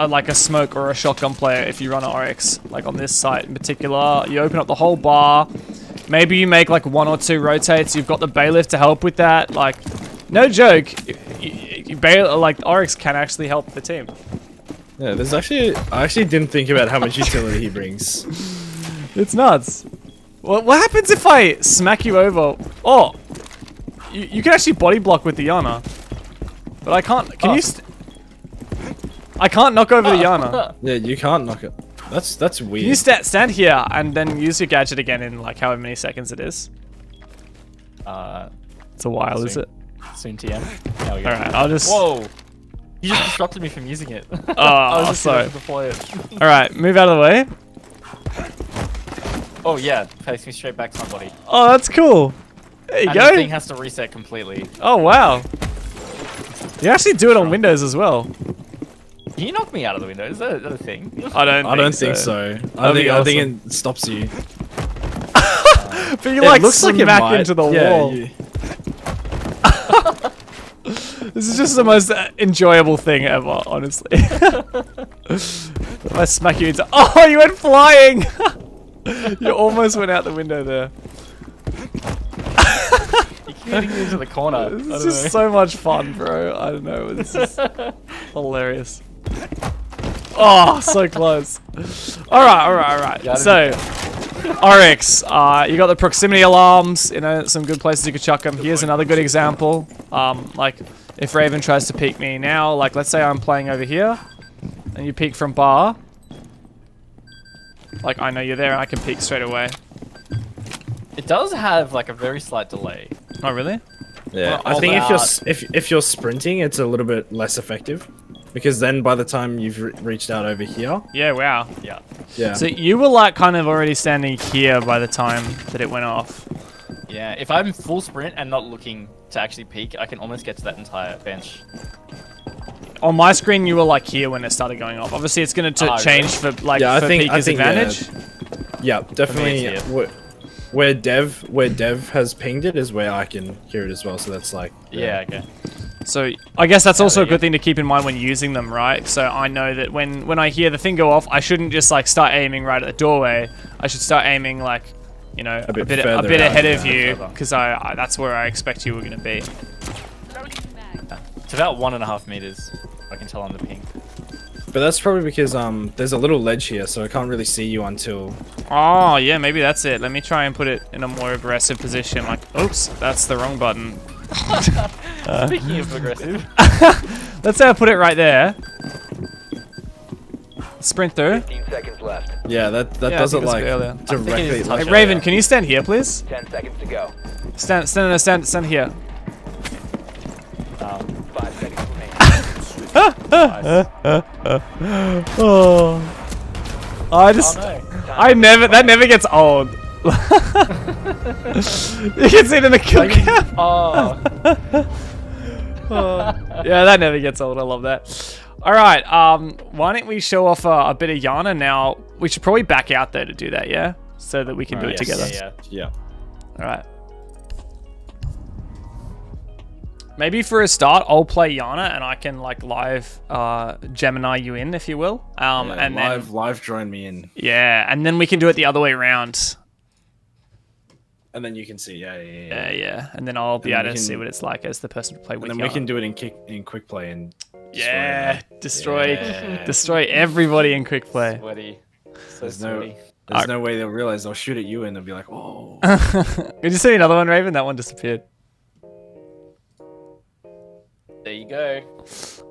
like a smoke or a shotgun player if you run an Oryx, like on this site in particular. You open up the whole bar. Maybe you make like 1 or 2 rotates. You've got the bailiff to help with that. Like, no joke. Like Oryx can actually help the team. Yeah, I actually didn't think about how much utility he brings. It's nuts. What happens if I smack you over? Oh, you can actually body block with the Iana, but I can't. Can you? I can't knock over the Iana. Yeah, you can't knock it. That's weird. Can you stand here and then use your gadget again in like however many seconds it is? It's a while, is it? Soon TM. There we go. All right, I'll just. Whoa! You just disrupted me from using it. Oh, I was just sorry. going to deploy it. All right, move out of the way. Oh yeah, takes me straight back to my body. Oh, that's cool. There you And go. the thing has to reset completely. Oh wow. You actually do it on Windows as well. Can you knock me out of the window? Is that a thing? I don't think so. That'd be I think awesome. it stops you. But you It like looks like it smack might. into the Yeah, wall. This is just the most enjoyable thing ever, honestly. If I smack you into... Oh, you went flying! You almost went out the window there. You're commuting me into the corner. This I is don't just know. so much fun, bro. I don't know. This is hilarious. Oh, so close. Alright. Yeah, I So, Oryx, you got the proximity alarms, you know, some good places you could chuck them. Here's another good example. Like, if Raven tries to peek me now, like, let's say I'm playing over here, and you peek from bar. Like, I know you're there, and I can peek straight away. It does have like a very slight delay. Oh, really? Yeah, Well, I all think that- if you're sprinting, it's a little bit less effective, because then by the time you've reached out over here, Yeah, wow. Yeah. yeah, So you were, like, kind of already standing here by the time that it went off. Yeah. If I'm full sprint and not looking to actually peek, I can almost get to that entire bench. On my screen, you were like here when it started going off. Obviously, it's going to Oh, change for like Yeah, I for think- Peeker's I think, yeah. advantage. yeah, definitely. it's Where Dev has pinged it is where I can hear it as well. So that's like Yeah. Okay. So I guess that's also a there you good thing to keep in mind when using them, right? So I know that when I hear the thing go off, I shouldn't just like start aiming right at the doorway. I should start aiming like, you know, a bit ahead of you, because I that's where I expect you were gonna be. It's about 1.5 meters. I can tell on the ping. But that's probably because there's a little ledge here, so I can't really see you until. Oh yeah, maybe that's it. Let me try and put it in a more aggressive position. Like, oops, that's the wrong button. Speaking of aggressive, Let's say I put it right there. Sprint through. 15 seconds left. Yeah, that Yeah, I does it think it was like earlier. directly. touch Hey, it, Raven, yeah. can you stand here, please? 10 seconds to go. Stand here. 5 seconds remaining. Oh, I just, oh that never gets old. You can see it in the kill cam. no! Oh, Yeah, that never gets old. I love that. All right, why don't we show off a bit of Iana now? We should probably back out there to do that, yeah, so that we can do it yes, together. Yeah. All right. Maybe for a start, I'll play Iana and I can like live Gemini you in, if you will. And live join me in, yeah, and then we can do it the other way around. and then you can see. Yeah. Yeah, and then I'll be And able we to see can- what it's like as the person to play with. And then we Iana. can do it in quick play and. Destroy Yeah. destroy everybody in quick play. Sweaty. So There's sweaty. no way they'll realize they'll shoot at you and they'll be like, oh. Did you see another one, Raven? That one disappeared. There you go.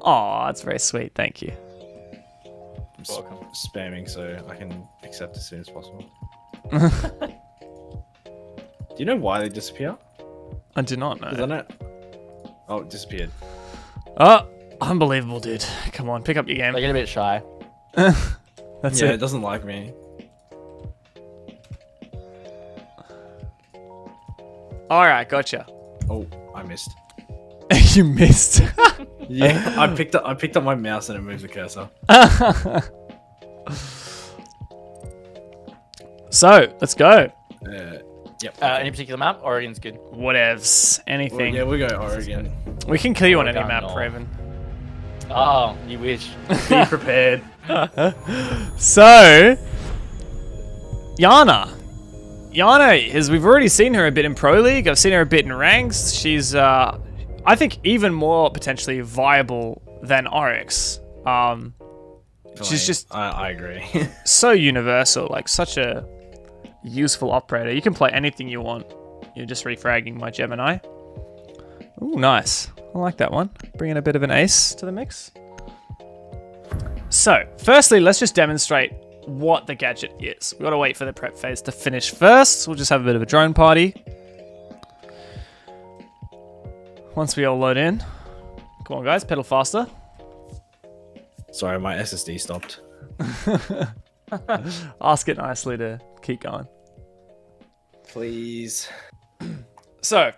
Oh, that's very sweet. Thank you. I'm Welcome. spamming so I can accept as soon as possible. Do you know why they disappear? I do not know. 'Cause I know. Oh, it disappeared. Oh, unbelievable, dude. Come on, pick up your They game. get a bit shy. That's Yeah, it. it doesn't like me. All right, gotcha. Oh, I missed. You missed. Yeah, I picked up my mouse and it moved the cursor. So, let's go. Yep. Any particular map? Oregon's good. Whatevs. Anything. Yeah, we'll go Oregon. We can kill you on any Oregon, map, no. Raven. Oh, you wish. Be prepared. So, Iana. Iana is, we've already seen her a bit in Pro League. I've seen her a bit in ranks. She's, I think, even more potentially viable than Oryx. She's just I agree. so universal, like such a useful operator. You can play anything you want. You're just refragging my Gemini. Ooh, nice. I like that one. Bringing a bit of an ace to the mix. So, firstly, let's just demonstrate what the gadget is. We've got to wait for the prep phase to finish first. We'll just have a bit of a drone party. Once we all load in. Come on, guys, pedal faster. Sorry, my SSD stopped. Ask it nicely to keep going. Please. So,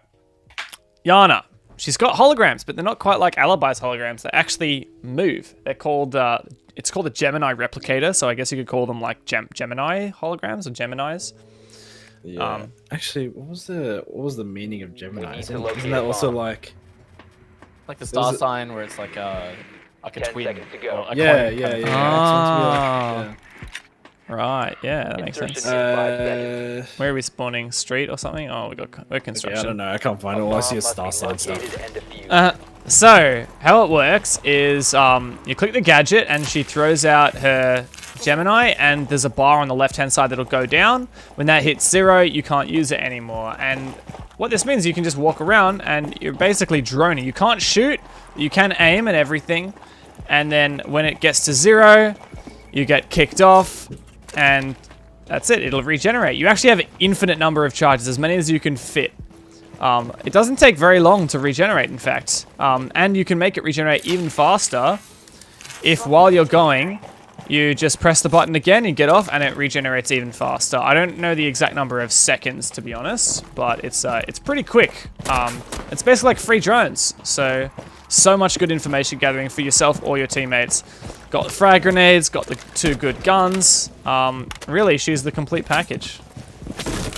Iana. She's got holograms, but they're not quite like Alibi's holograms. They actually move. They're called, it's called a Gemini replicator, so I guess you could call them like Gemini holograms or Geminis. Yeah. Actually, what was the meaning of Gemini? need to Isn't locate that a also bomb. like? Like the star it- sign where it's like a 10 twin. seconds to go. or a Yeah, coin yeah, kind yeah. of Ah. It's meant Right, yeah, that makes Insertion sense. to be like, yeah. Where are we spawning? Street or something? Oh, we're Yeah, construction. I don't know. I can't find it. All I see is star sign stuff. So, how it works is you click the gadget and she throws out her Gemini and there's a bar on the left-hand side that'll go down. When that hits 0, you can't use it anymore. And what this means, you can just walk around and you're basically droning. You can't shoot, you can aim and everything. And then when it gets to 0, you get kicked off and that's it. It'll regenerate. You actually have an infinite number of charges, as many as you can fit. It doesn't take very long to regenerate, in fact. And you can make it regenerate even faster if while you're going, you just press the button again, you get off, and it regenerates even faster. I don't know the exact number of seconds, to be honest, but it's pretty quick. It's basically like free drones, so much good information gathering for yourself or your teammates. Got the frag grenades, got the 2 good guns. Really, she's the complete package.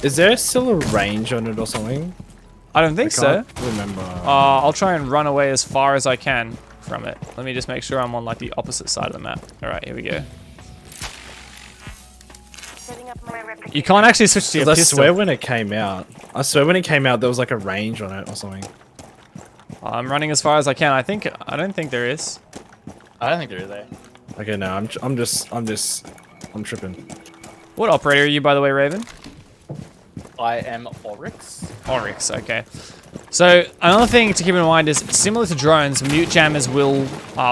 Is there still a range on it or something? I don't think so. Can't remember. I'll try and run away as far as I can from it. Let me just make sure I'm on like the opposite side of the map. All right, here we go. You can't actually switch to your I pistol. swear when it came out, there was like a range on it or something. I'm running as far as I can. I don't think there is. I don't think there is a. Okay, no, I'm tripping. What operator are you, by the way, Raven? I am Oryx. Oryx, okay. So another thing to keep in mind is similar to drones, mute jammers will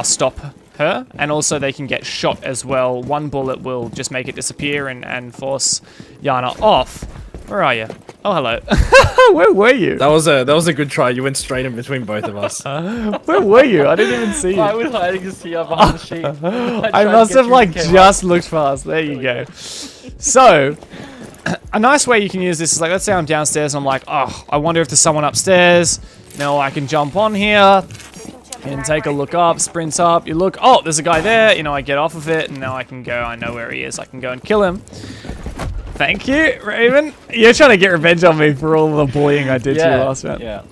stop her, and also they can get shot as well. One bullet will just make it disappear and force Iana off. Where are you? Oh, hello. Where were you? That was a good try. You went straight in between both of us. Where were you? I didn't even see you. I was hiding just here behind the sheet. I must have like just looked past. There you go. So, a nice way you can use this is like, let's say I'm downstairs and I'm like, oh, I wonder if there's someone upstairs. No, I can jump on here and take a look up, sprint up. You look, oh, there's a guy there. You know, I get off of it and now I can go. I know where he is. I can go and kill him. Thank you, Raven. You're trying to get revenge on me for all the bullying I did to you last round. Yeah.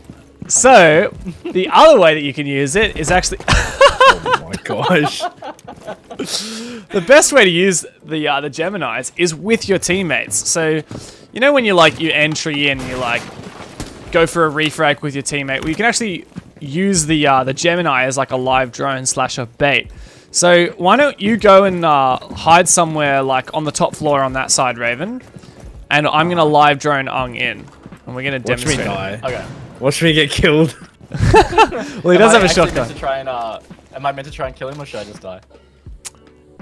So, the other way that you can use it is actually... Oh my gosh. The best way to use the Geminis is with your teammates. So, you know when you entry in, you like go for a refrag with your teammate. Well, you can actually use the Gemini as like a live drone / a bait. So why don't you go and hide somewhere like on the top floor on that side, Raven, and I'm gonna live drone Ung in, and we're gonna demonstrate. Watch me die. Okay. Watch me get killed. Well, he does have a shotgun. Am I meant to try and kill him, or should I just die?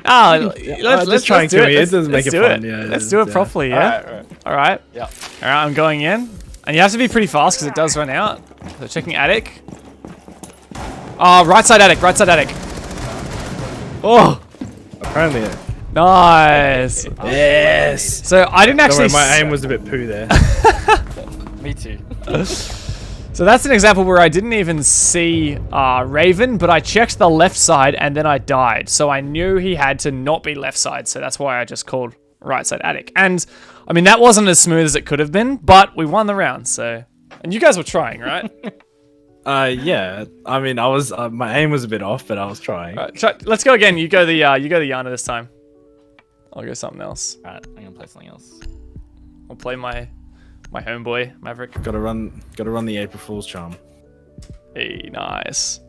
Let's try and kill me. It doesn't make let's it do fun. Yeah, let's do it properly. Yeah. All right. Yeah. All right. I'm going in, and you have to be pretty fast because it does run out. So checking attic. Right side attic. Right side attic. Oh. Apparently. Nice. Yes. So I didn't actually. Don't worry, my aim was a bit poo there. Me too. So that's an example where I didn't even see Raven, but I checked the left side and then I died. So I knew he had to not be left side. So that's why I just called right side attic. And I mean, that wasn't as smooth as it could have been, but we won the round. So, and you guys were trying, right? Yeah. I mean, I was my aim was a bit off, but I was trying. All right, let's go again. You go the Iana this time. I'll go something else. All right, I'm gonna play something else. I'll play my homeboy Maverick. Gotta run the April Fool's charm. Hey, nice.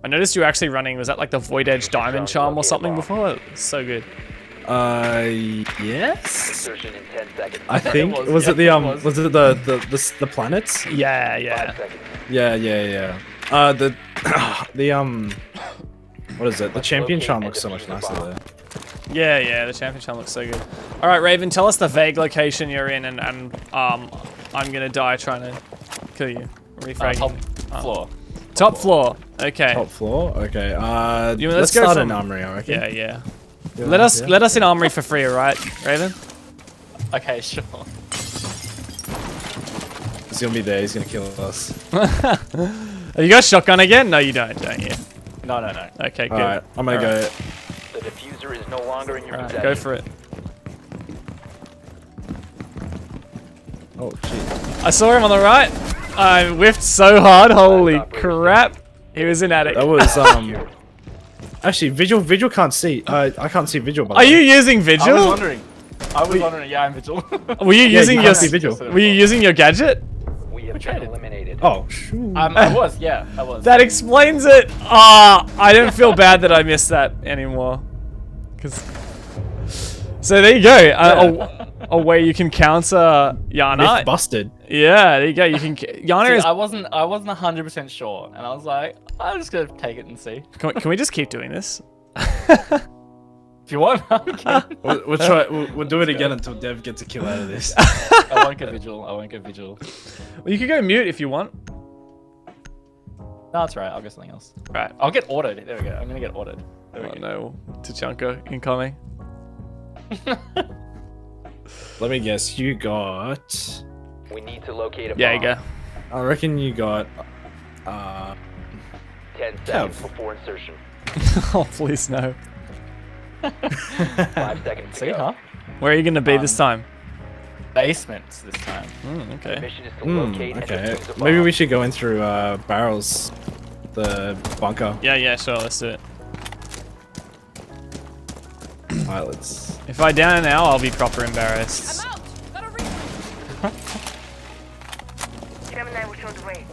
I noticed you were actually running. Was that like the Void Edge Diamond Charm or something before? So good. Yes. Insertion in 10 seconds. I think it was yeah, it the it was it the planets? Yeah. 5 seconds. Yeah. What is it? The champion charm looks so much nicer there. Yeah, the champion charm looks so good. All right, Raven, tell us the vague location you're in, and I'm gonna die trying to kill you. Refragging. Top floor. Top floor. Okay. Top floor. Okay. Let's go start from an armory. I reckon. Yeah. Let us in armory for free, all right, Raven? Okay, sure. He's gonna be there. He's gonna kill us. You got shotgun again? No, you don't you? No. Okay, good. All right. I'm gonna go. The diffuser is no longer in your All right, possession. go for it. Oh shit. I saw him on the right. I whiffed so hard. Holy crap! He was in attic. That was Actually, Vigil can't see. I can't see Vigil. By Are you using Vigil? I was wondering. Yeah, I'm Vigil. Were you using you your can't see Vigil. Were you using your gadget? We have been eliminated. Oh shoot. I was. Yeah, I was. That explains it. I don't feel bad that I missed that anymore. So there you go. A way you can counter Iana. Myth busted. Yeah, there you go. You can. Iana See, is. I wasn't 100% sure, and I was like, I'm just gonna take it and see. Can we just keep doing this? If you want, We'll try. We'll do it again until Dev gets a kill out of this. I won't get Vigil. Well, you could go mute if you want. No, that's right. I'll get something else. Right. I'll get ordered. There we go. I'm gonna get ordered. There we Oh go. no, Tachanka incoming. Let me guess. You got. We need to locate a bomb. Yeah, you go. I reckon you got. 10 seconds before insertion. Oh, please no. 5 seconds to See, go. huh? Where are you gonna be this time? basements this time. The Okay. mission is to locate and Okay. defuse a Maybe bomb. we should go in through barrels, the bunker. Yeah, sure, let's do it. Alright, let's. If I down it now, I'll be proper embarrassed. I'm out. Gotta reload. Gemini will show the way.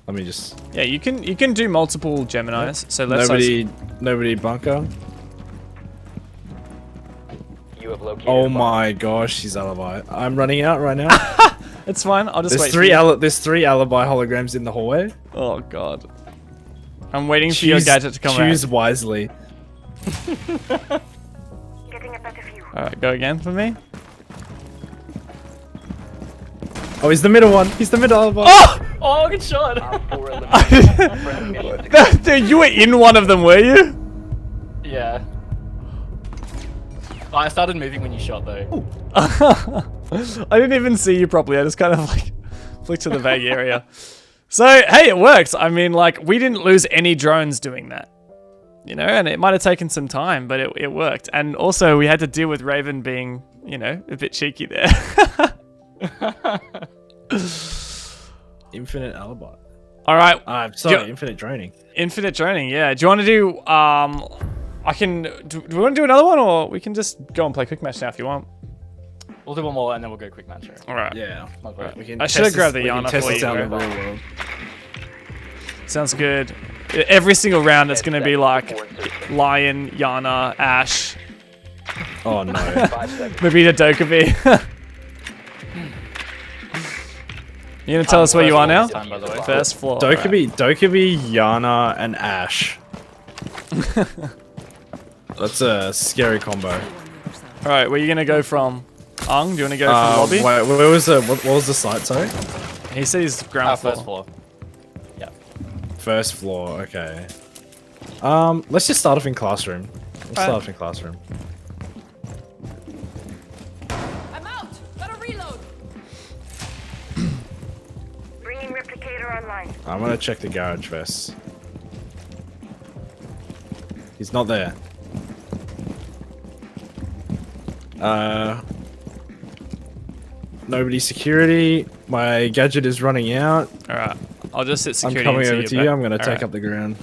Let me just. Yeah, you can do multiple Geminis. So let's Nobody bunker. You have located Oh a bomb. my gosh, he's alibi. I'm running out right now. It's fine. I'll just There's wait. three for you. there's 3 alibi holograms in the hallway. Oh god. I'm waiting for your gadget to come Choose out. wisely. Getting a better view. All right, go again for me. Oh, he's the middle one. He's the middle alibi. Oh! Oh, good shot. Op 4 eliminated. Friendly mission success. Dude, you were in one of them, were you? Yeah. Oh, I started moving when you shot though. I didn't even see you properly. I just kind of like flicked to the vague area. So, hey, it worked. I mean, like, we didn't lose any drones doing that. You know, and it might have taken some time, but it worked. And also, we had to deal with Raven being, you know, a bit cheeky there. Infinite alibi. All right, Sorry, infinite draining. infinite droning. Yeah. Do you want to do? I can. Do we want to do another one, or we can just go and play quick match now if you want? We'll do one more and then we'll go quick match. All right. Yeah. Not great. We can I should have test grabbed this- the we can Iana test for this you, out in the bro. real world. Sounds good. Every single round, it's gonna be 10 like seconds before insertion. Lion, Iana, Ash, Oh no. 5 seconds. maybe the Dokkaebi. You gonna tell us where you are now? Time, by the way. First floor. Dokkaebi, Iana, and Ash. That's a scary combo. All right, where you gonna go from? Ang, do you wanna go from lobby? Wait, where was the what was the site? Sorry. He said he's ground floor. First floor. Yeah. First floor. Okay. Let's just start off in classroom. Let's start off in classroom. I'm out. Gotta reload. Bringing replicator online. I'm gonna check the garage first. He's not there. Nobody security. My gadget is running out. All right, I'll just sit I'm security. coming until over you're to you. back. I'm gonna All take right. up the ground.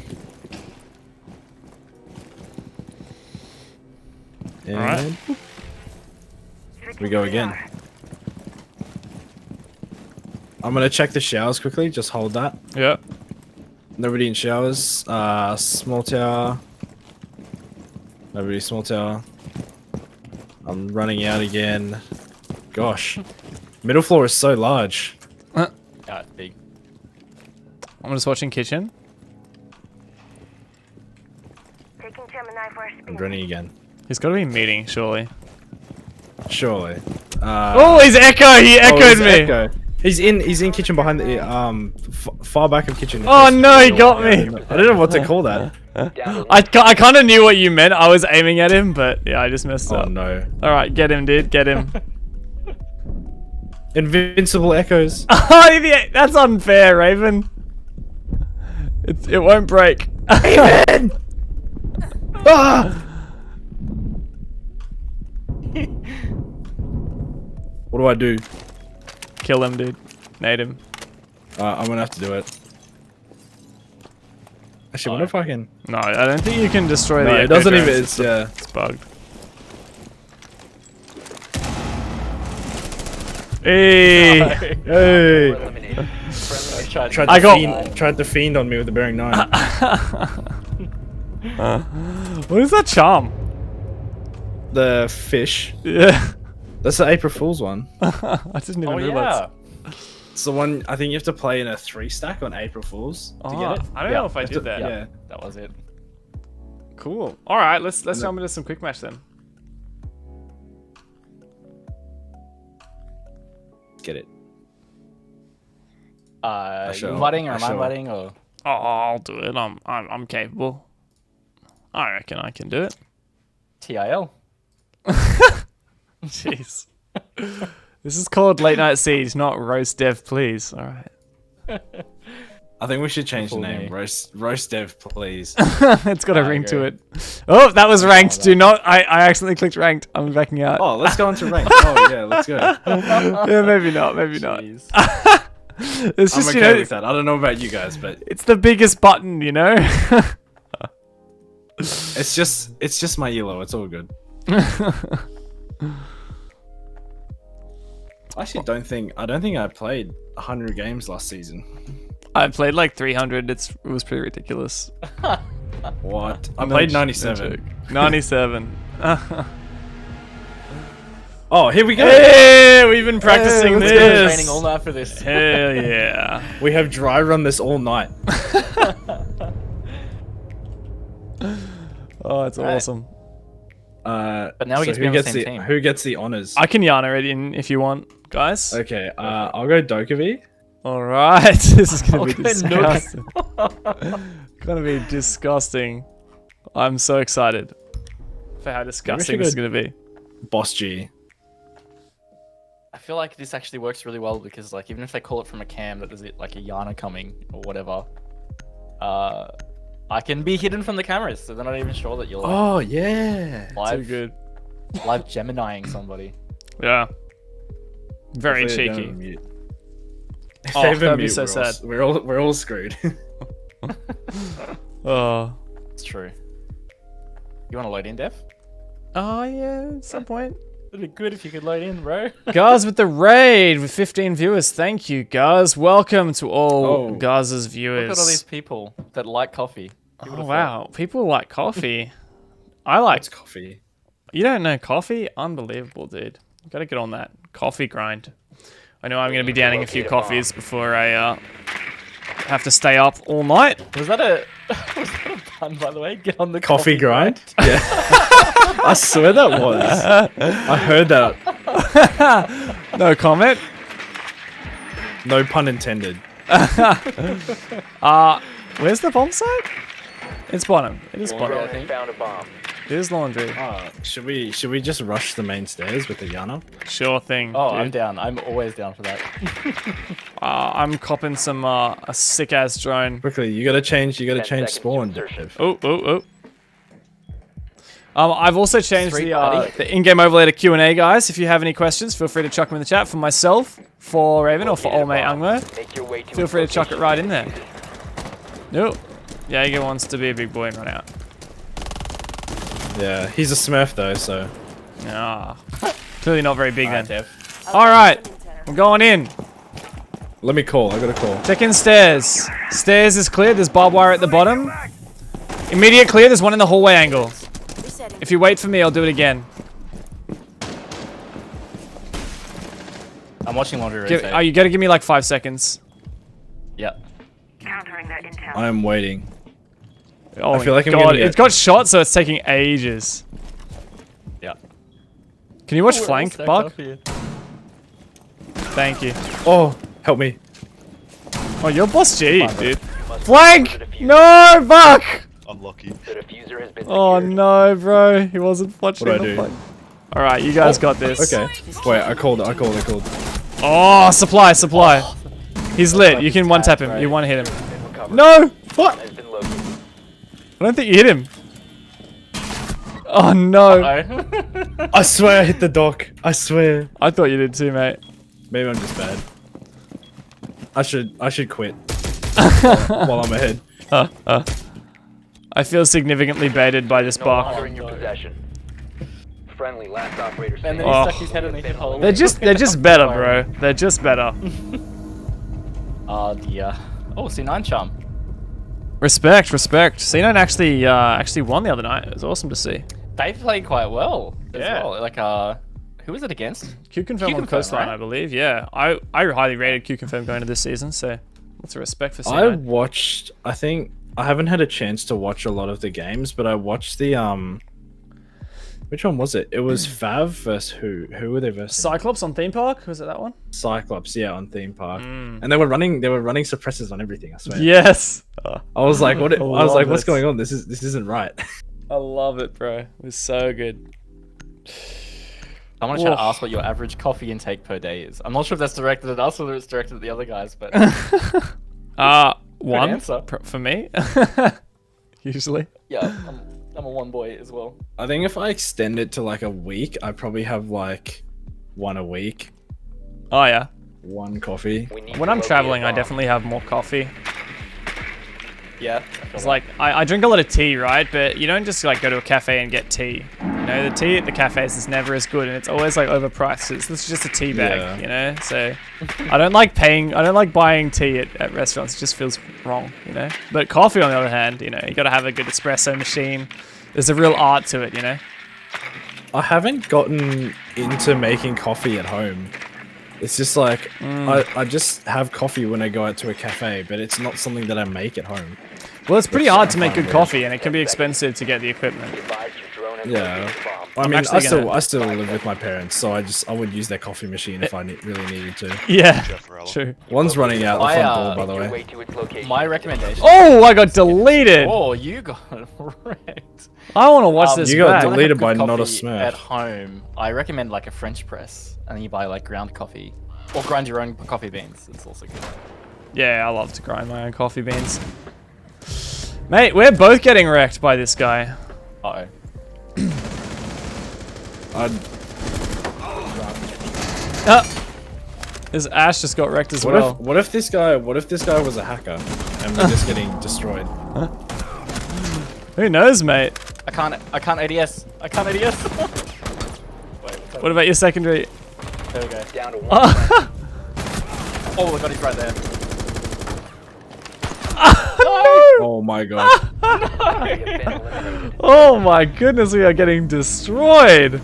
And Alright. we go again. I'm gonna check the showers quickly. Just hold that. Yep. Nobody in showers. Small tower. Nobody small tower. I'm running out again. Gosh. Middle floor is so large. Yeah, it's big. I'm just watching kitchen. Taking Gemini for a I'm spin. running again. He's got to be meeting, surely. Surely. Oh, he's Echo! He echoed he's me! Echo. He's in kitchen behind the far back of kitchen. Oh no, he got me! I don't know what to call that. Down to I kind of knew what you meant. I was aiming at him, but yeah, I just messed Oh up. no. Alright, get him, dude. Get him. Invincible echoes. Oh, that's unfair, Raven. It won't break. Ah! What do I do? Kill him, dude. Nade him. I'm gonna have to do it. Actually, I wonder if I can. No, I don't think you can destroy No, the it Echo doesn't even. drones. It's yeah. It's bugged. Hey! Hey! eliminated. Friendly mission Tried Tried I to got- tried to fiend on me with the bearing 9. What is that charm? The fish. Yeah. That's the April Fool's one. I didn't even Oh realize. yeah. It's the one I think you have to play in a 3 stack on April Fools to get it. I don't Yeah. know if I did that. Yeah. That was it. Cool. All right, let's then- jump into some quick match then. Get it. You shall. inviting or I am I shall. inviting or? Oh, I'll do it. I'm capable. I reckon I can do it. TIL. Jeez. This is called Late Night Siege, not Roast Dev, please. All right. I think we should change the Fool name. me. Roast Dev, please. It's got a I ring to agree. it. Oh, that was ranked. Do not. I accidentally clicked ranked. I'm backing out. Oh, let's go into rank. Oh yeah, let's go. Yeah, maybe not. Maybe not. Jeez. It's I'm just, okay you know, with that. I don't know about you guys, but it's the biggest button, you know? it's just my elo. It's all good. I actually don't think I played 100 games last season. I played like 300. It was pretty ridiculous. What? I No played j- no 97. joke. 97. Oh, here we go. Hey, we've been practicing Let's go to this. training all night for this. Hell yeah. We have dry run this all night. Oh, it's Right. awesome. But now we get to be who on the gets same team. who gets the honors? I can Iana it in if you want, guys. Okay, I'll go Dokuvi. All right. This is going to be Okay, no. disgusting. Going to be disgusting. I'm so excited for how disgusting this is go- going to be. Boss G. I feel like this actually works really well because, like, even if they call it from a cam that there's like a Iana coming or whatever, I can be hidden from the cameras, so they're not even sure that you're like, Oh yeah. Too live, good. live Geminiing somebody. Yeah. Very Hopefully they don't cheeky. unmute. If Oh, they have a that'd be mute, so sad. We're all screwed. Oh. It's true. You want to load in, Dev? Oh, yeah, at some point. It'd be good if you could load in, bro. Gaz with the raid with 15 viewers. Thank you, Gaz. Welcome to all Oh. Gaz's Look viewers. at all these people that like coffee. Who Oh, would've wow. People like coffee. I like... It's coffee. You don't know coffee? Unbelievable, dude. Gotta get on that coffee grind. I know I'm going to be downing a few coffees before I have to stay up all night. thought? Was that a pun, by the way? Get on the Coffee grind? Yeah. I swear that was. I heard that. No comment. No pun intended. Where's the bomb site? It's bottom. It is Laundry, bottom. I think. Found a bomb. It is laundry. Should we just rush the main stairs with the Iana? Sure thing. Oh, dude. I'm down. I'm always down for that. I'm copping some a sick ass drone. Quickly, you gotta change seconds spawn. to insertion. Oh. I've also changed Street party. the in-game overlay to Q&A, guys. If you have any questions, feel free to chuck them in the chat for myself, for Raven, or for Located a old mate bomb. AngMoh. Make your way to Feel its free to chuck it location. right in there. Nope. Jaeger wants to be a big boy and run out. Yeah, he's a Smurf though, so. Ah, clearly not very big Alright, then. Dev. All right, I'm going in. Let me call. I got a call. Check in stairs. Stairs is clear. There's barbed wire at the bottom. Immediate clear. There's one in the hallway angle. If you wait for me, I'll do it again. I'm watching laundry rotate. Oh, you gotta give me like 5 seconds. Yeah. Countering that intel. I am waiting. Oh, I feel like I'm God, gonna get- it got shot, so it's taking ages. Yeah. Can you watch We're all flank, stacked Buck? up here. Thank you. Oh, help me. Oh, you're boss G, dude. Must Flank! secure the diffuser. No, Buck! Unlucky. The diffuser has been Oh secured. no, bro. He wasn't watching What do I the do? flank. Alright, you guys got this. Okay. Wait, I called. Oh, supply. He's lit. You can one-tap him. You want to hit him. Been recovered. No! What? Has been located. I don't think you hit him. Oh no. Oh. I swear I hit the dock. I swear. I thought you did too, mate. Maybe I'm just bad. I should quit while I'm ahead. I feel significantly baited by this No bar. longer in your possession. Friendly, last operator And then standing. he Oh. stuck his head in the hole. They're just better, bro. They're just better. Oh dear. Oh, C9 charm. Respect. C9 actually won the other night. It was awesome to see. They played quite well as Yeah. well. Like, who was it against? Q-Confirm on Q-Confirm, Coastline, right? I believe. Yeah, I highly rated Q-Confirm going into this season. So lots of respect for I C9. watched. I think I haven't had a chance to watch a lot of the games, but I watched the Which one was it? It was Fav versus who? Who were they versus? Cyclops on Theme Park, was it that one? Cyclops, yeah, on Theme Park. And they were running suppressors on everything, I swear. Yes. I was like, what? I was love like, what's it. going on? This isn't right. I love it, bro. It was so good. I want to try to Whoa. ask what your average coffee intake per day is. I'm not sure if that's directed at us or if it's directed at the other guys, but One answer. for me. Usually. Yeah, I'm a one boy as well. I think if I extend it to like a week, I probably have like one a week, Oh yeah. one coffee. We need When to I'm locate traveling, a I bomb. definitely have more coffee. Yeah. It's like I drink a lot of tea, right? But you don't just like go to a cafe and get tea. You know, the tea at the cafes is never as good, and it's always like overpriced. This is just a tea bag, Yeah. you know. So I don't like buying tea at restaurants. It just feels wrong, you know. But coffee, on the other hand, you know, you got to have a good espresso machine. There's a real art to it, you know. I haven't gotten into making coffee at home. It's just like I just have coffee when I go out to a cafe, but it's not something that I make at home. Well, it's pretty Which hard I to make find good weird. coffee, and it can be expensive to get the equipment. Advise your drone has Yeah. located a bomb. I mean, actually I still live with my parents, so I would use their coffee machine if I really needed to. Yeah, true. One's running out the I, front door, by the Your way. way to its location. My recommendation. Oh, I got deleted. Oh, you got wrecked. I want to watch this you got back. Wanna have deleted good by not a coffee Smurf. At home, I recommend like a French press, and then you buy like ground coffee, or grind your own coffee beans. It's also good. Yeah, I love to grind my own coffee beans. Mate, we're both getting wrecked by this guy. Uh This Ash just got wrecked as well. What if this guy was a hacker and we're just getting destroyed? Who knows, mate? I can't ADS. I can't ADS. Wait, what's What about your secondary? there we go. Down to one. friend. Oh, the body's right there. Oh my god. You have been eliminated. Oh my goodness, we are getting destroyed.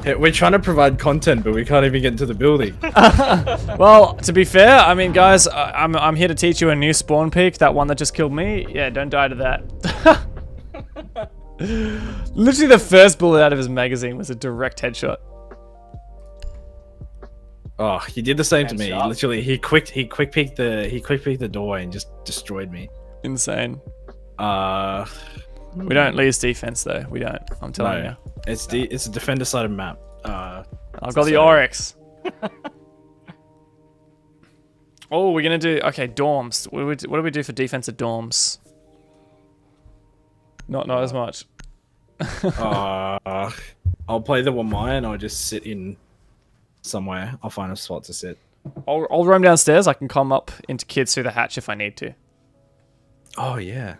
Hey, we're trying to provide content, but we can't even get into the building. Well, to be fair, I mean, guys, I'm here to teach you a new spawn peak. That one that just killed me. Yeah, don't die to that. Literally, the first bullet out of his magazine was a direct headshot. Oh, he did the same to me. Headshot. Literally, he quick peeked the doorway and just destroyed me. Insane. Uh, We don't lose defense though. We don't. I'm telling no, you. it's a defender sided map. I've got the so- Oryx. Oh, we're gonna do dorms. What do we do for defensive dorms? Not as much. I'll play the Wamai and I'll just sit in somewhere. I'll find a spot to sit. I'll roam downstairs. I can come up into kids through the hatch if I need to. Oh yeah,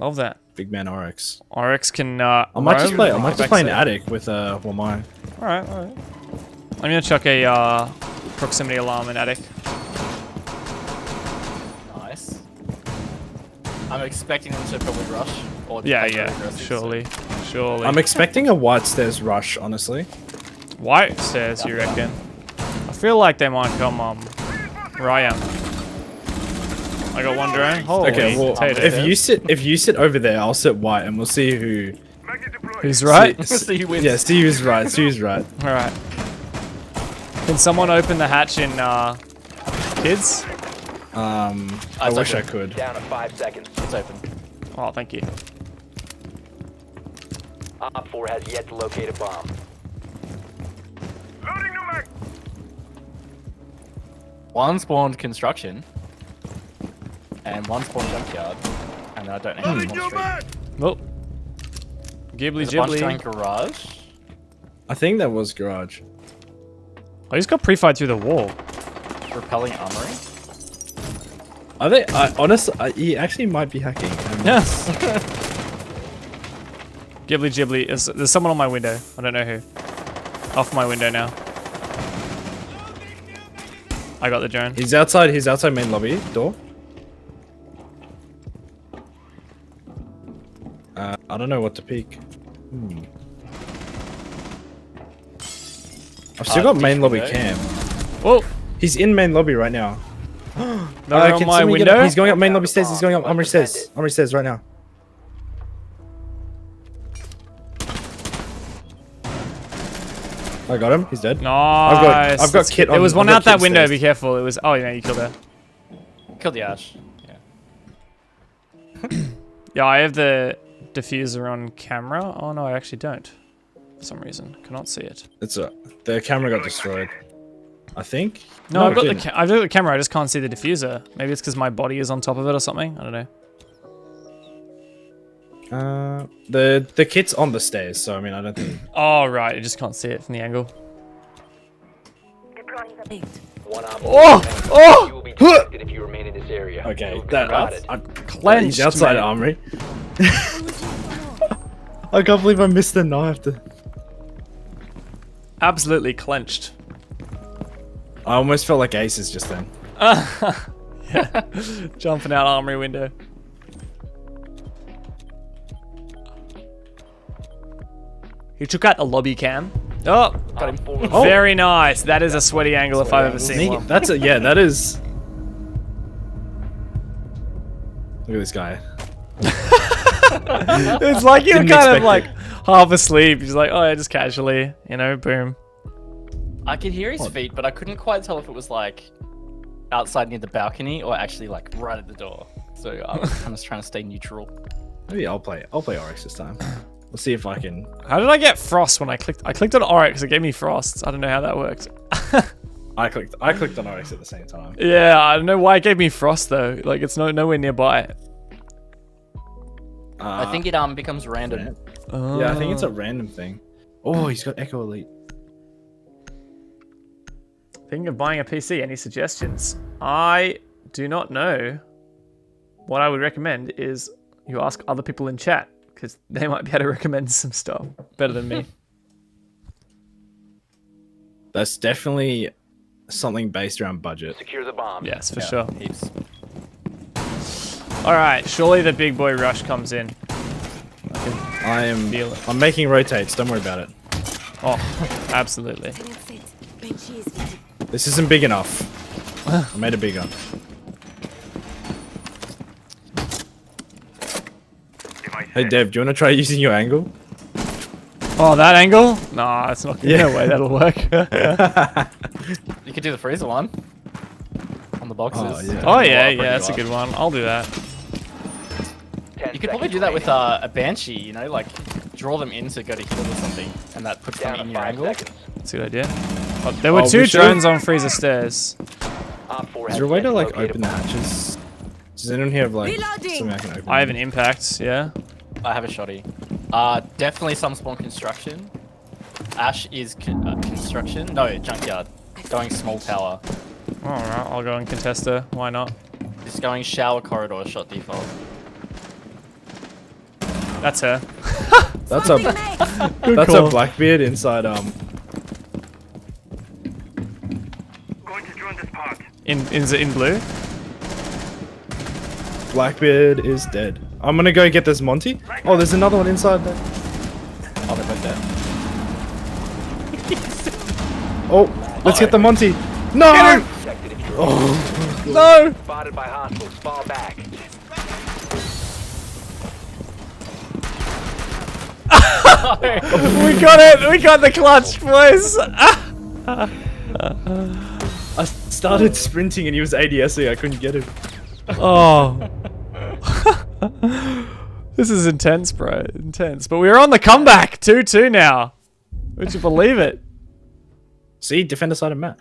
Love that. big man Oryx. Oryx can. I might just play. I might just play an backseat. attic with Wamai. All right. I'm gonna chuck a proximity alarm in attic. Nice. I'm expecting them to probably rush. Or Yeah, become very yeah. aggressive, Surely. I'm expecting a white stairs rush, honestly. White stairs, you reckon? I feel like they might come where I am. I got one drone. Holy Okay, well, potatoes. if you sit over there, I'll sit white, and we'll see who. Who's right? See who wins. Yeah, see who's right. See who's right. All right. Can someone open the hatch in kids? I wish I could. Down to 5 seconds. It's open. Oh, thank you. Op 4 has yet to locate a bomb. One spawned construction, and one spawned junkyard, and I don't know how spawned street. Oh. Ghibli There's a bunch going Ghibli. garage. I think that was garage. Oh, he's got pre-fired through the wall. Repelling armory. I think. Honestly, he actually might be hacking. Yes. Ghibli Ghibli. There's someone on my window. I don't know who. Off my window now. I got the drone. He's outside. He's outside main lobby door. I don't know what to peek. I've still got main lobby window. cam. Whoa. He's in main lobby right now. They're on Can my somebody get window. up? He's going up main lobby stairs. He's going up armory stairs. Armory stairs right now. I got him. He's dead. Nice. I've got kit There on- was one I've got out that kit window. stairs. Be careful. It was. Oh yeah, you killed her. Killed the Ash. Yeah. Yeah, I have the diffuser on camera. Oh no, I actually don't. For some reason, cannot see it. It's the camera got destroyed. I think. No, I've got it didn't. I've got the camera. I just can't see the diffuser. Maybe it's because my body is on top of it or something. I don't know. The kit's on the stairs, so I mean, I don't think. Oh right, I just can't see it from the angle. Deploying the bait. One op. Oh! You will be detected if you remain in this area. Okay, You will be that spotted. I Clenched, he's outside mate. armory. I can't believe I missed the knife. Absolutely clenched. I almost felt like aces just then. Yeah, jumping out armory window. He took out the lobby cam. Oh, got him. Oh. Very nice. That is a sweaty angle if I've ever seen one. That's a yeah. That is. Look at this guy. It's like you're Didn't kind of expect like it. half asleep. He's like, oh yeah, just casually, boom. I could hear his feet, but I couldn't quite tell if it was like outside near the balcony or actually like right at the door. So I was kind of trying to stay neutral. Maybe I'll play Oryx this time. We'll see if I can. How did I get frost when I clicked? I clicked on Oryx. It gave me frost. I don't know how that worked. I clicked on Oryx at the same time. Yeah, I don't know why it gave me frost though. Like it's nowhere nearby. I think it becomes random. Yeah, I think it's a random thing. Oh, he's got Echo Elite. Thinking of buying a PC. Any suggestions? I do not know. What I would recommend is you ask other people in chat because they might be able to recommend some stuff better than me. That's definitely something based around budget. Secure the bomb. Yes, for sure. Heaps. All right, surely the big boy rush comes in. Feel it. I'm making rotates. Don't worry about it. Oh, absolutely. This isn't big enough. I made it bigger. Hey Dev, do you want to try using your angle? Oh, that angle? Nah, it's not. No way that'll work. You could do the freezer one on the boxes. Oh, yeah. Oh yeah, that's a good one. I'll do that. You could probably do that with a banshee. Like draw them in to go to heal or something, and that puts them Down in to your 5 angle. seconds. That's a good idea. Oh, there were Oh, two we should've- drones on freezer stairs. Op 4 Is has there a way to like located open the bomb. hatches? Does anyone here have like Reloading. something I can open? I have an impact. Yeah. I have a shoddy. Definitely some spawn construction. Ash is construction. No, junkyard. Going small tower. All right, I'll go and contester. Why not? It's going shower corridor shot default. That's her. That's a that's call. a Blackbeard inside Going to drone this part. In blue. Blackbeard is dead. I'm gonna go get this Monty. Oh, there's another one inside there. Oh, they're both dead. Oh, let's get the Monty. No! Detected if you're Oh, No. spotted by hostiles. Fall back. We got it. We got the clutch, boys. I started sprinting and he was ADSing. I couldn't get him. Oh. This is intense, bro. Intense. But we're on the comeback. 2-2 now. Would you believe it? See, defender side of map.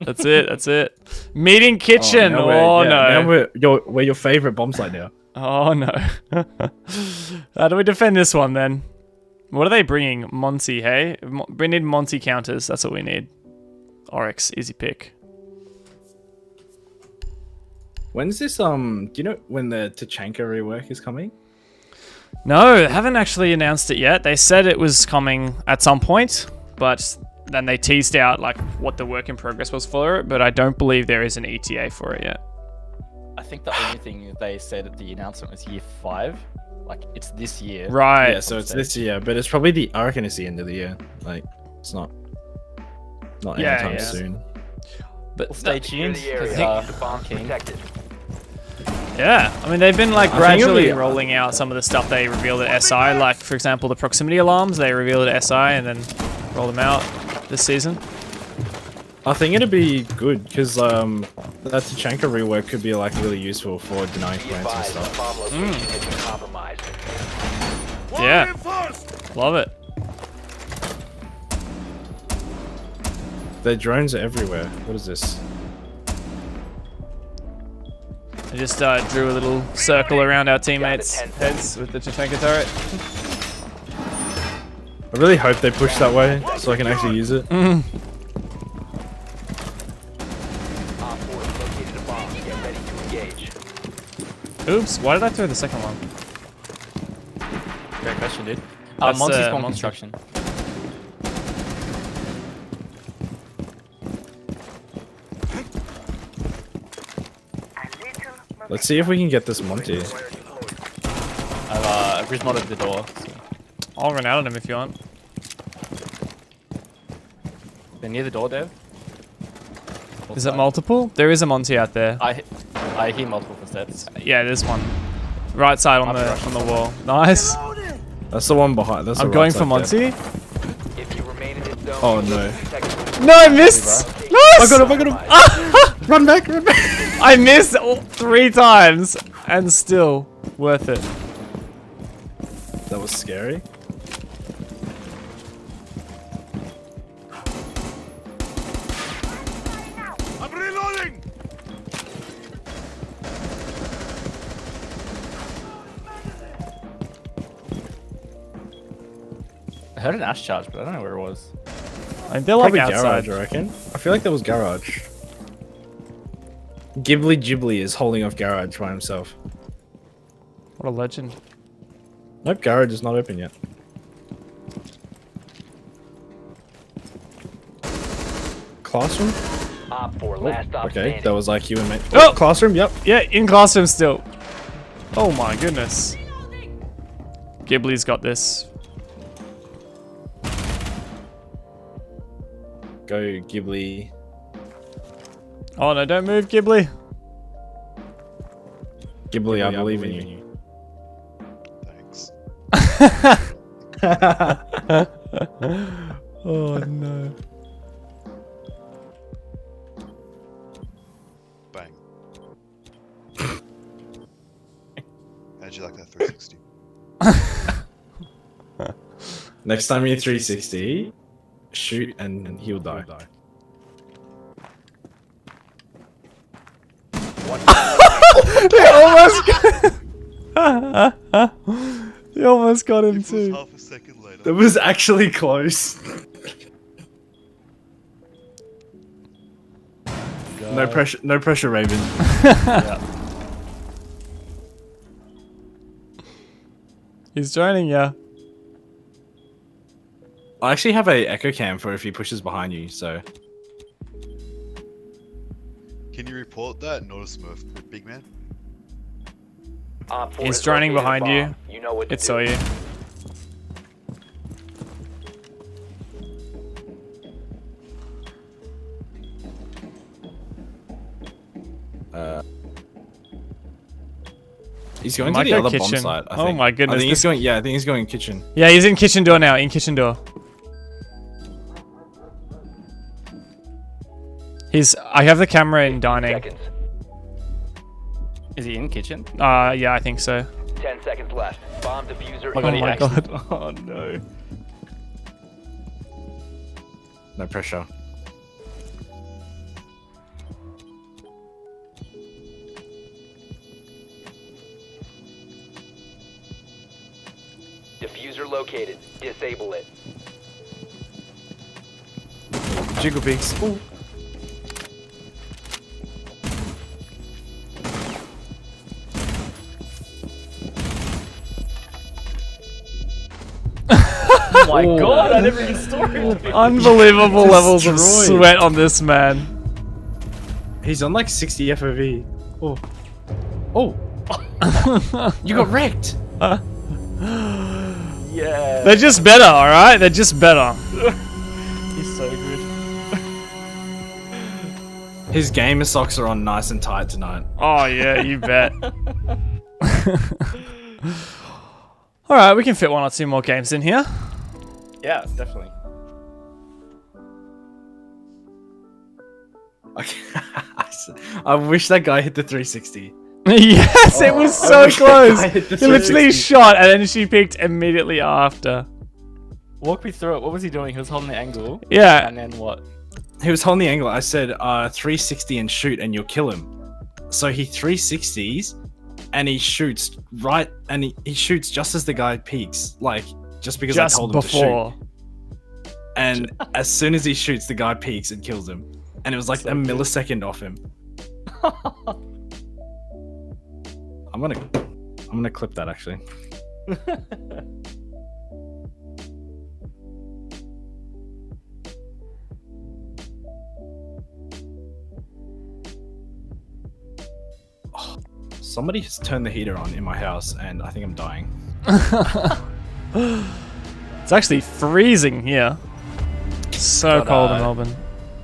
That's it. That's it. Meeting kitchen. now Oh, we're- yeah, no. Now we're your favorite bomb site now. Oh no. How do we defend this one then? What are they bringing? Monty, hey? We need Monty counters. That's what we need. Oryx, easy pick. When's this? Do you know when the Tachanka rework is coming? No, they haven't actually announced it yet. They said it was coming at some point, but then they teased out like what the work in progress was for it. But I don't believe there is an ETA for it yet. I think the only thing they said at the announcement was year 5. Like it's this year. Right. Yeah, so it's this year, but it's probably I reckon it's the end of the year. Like it's not Yeah, anytime yeah. soon. But Well, stay Secure tuned. the area. 'Cause, The bomb's keen. protected. yeah, I mean they've been like I think it'll gradually be- rolling out some of the stuff they revealed at SI. Like for example, the proximity alarms they revealed at SI and then roll them out this season. I think it'd be good because that Tachanka rework could be like really useful for denying Be plants and advised, stuff. bomb location has been compromised. Yeah, love it. Their drones are everywhere. What is this? I just drew a little circle around our teammates' heads with the Chichenko turret. I really hope they push that way so I can actually use it. Op 4 has located a bomb. Get ready to engage. Oops, why did I throw the second one? Great question, dude. That's, Monty's bomb Monty. construction. Let's see if we can get this Monty. I've grismodded the door. So. I'll run out of them if you want. They're near the door, Dev. Is it multiple? There is a Monty out there. I hear multiple footsteps. Yeah, there's one. Right side on the wall. Nice. That's the one behind. That's I'm the going right for side there. Monty. If you remain in this zone, Oh, you no. will be detected. No, I missed. Nice. I got him! I got him! Run back! Run back! I missed all 3 times and still worth it. That was scary. I'm reloading. I heard an ash charge, but I don't know where it was. They're like Probably outside. garage, I reckon. I feel like that was garage. Ghibli Ghibli is holding off garage by himself. What a legend. Nope, garage is not open yet. Classroom? Op 4, last stop Okay, standing. that was like you and me. Oh! Classroom, yep. Yeah, in classroom still. Oh my goodness. Ghibli's got this. Go Ghibli. Oh no, don't move, Ghibli. Ghibli, I believe in you. Thanks. Oh no. Bang. How'd you like that 360? Next time you're 360, shoot and he'll die. They almost got They almost got him If it was too. half a second later. That was actually close. No pressure, Raven. He's joining ya. I actually have a echo cam for if he pushes behind you, so Can you report that? Not a Smurf, big man. Op 4 He's has droning located a behind you. bomb. You know what to It do. saw you. he's going to Might the go other kitchen. bomb site. I Oh think. my goodness, I think he's this- going. Yeah, I think he's going kitchen. Yeah, he's in kitchen door now. In kitchen door. I have the camera in dining. Seconds. Is he in kitchen? Yeah, I think so. 10 seconds left. Bomb diffuser. Oh my actually- God. Oh no. No pressure. Diffuser located. Disable it. Jiggle pigs. Ooh. Oh my god, I never even saw him. Unbelievable levels of Destroyed. sweat on this man. He's on like 60 FOV. Oh. Oh. You got wrecked. Yeah. They're just better, alright? They're just better. He's so good. His gamer socks are on nice and tight tonight. Oh yeah, you bet. Alright, we can fit 1 or 2 more games in here. Yeah, definitely. I wish that guy hit the 360. Yes, it was I so wish that close. guy hit the He literally 360. shot and then she peeked immediately after. Walk me through it. What was he doing? He was holding the angle. Yeah, And then what? he was holding the angle. I said 360 and shoot and you'll kill him. So he 360s and he shoots right, and he shoots just as the guy peeks, like just because I told him to shoot. And as soon as he shoots, the guy peeks and kills him. And it was like a millisecond off him. I'm gonna clip that actually. Oh, somebody has turned the heater on in my house, and I think I'm dying. It's actually freezing here. So But, cold in Melbourne.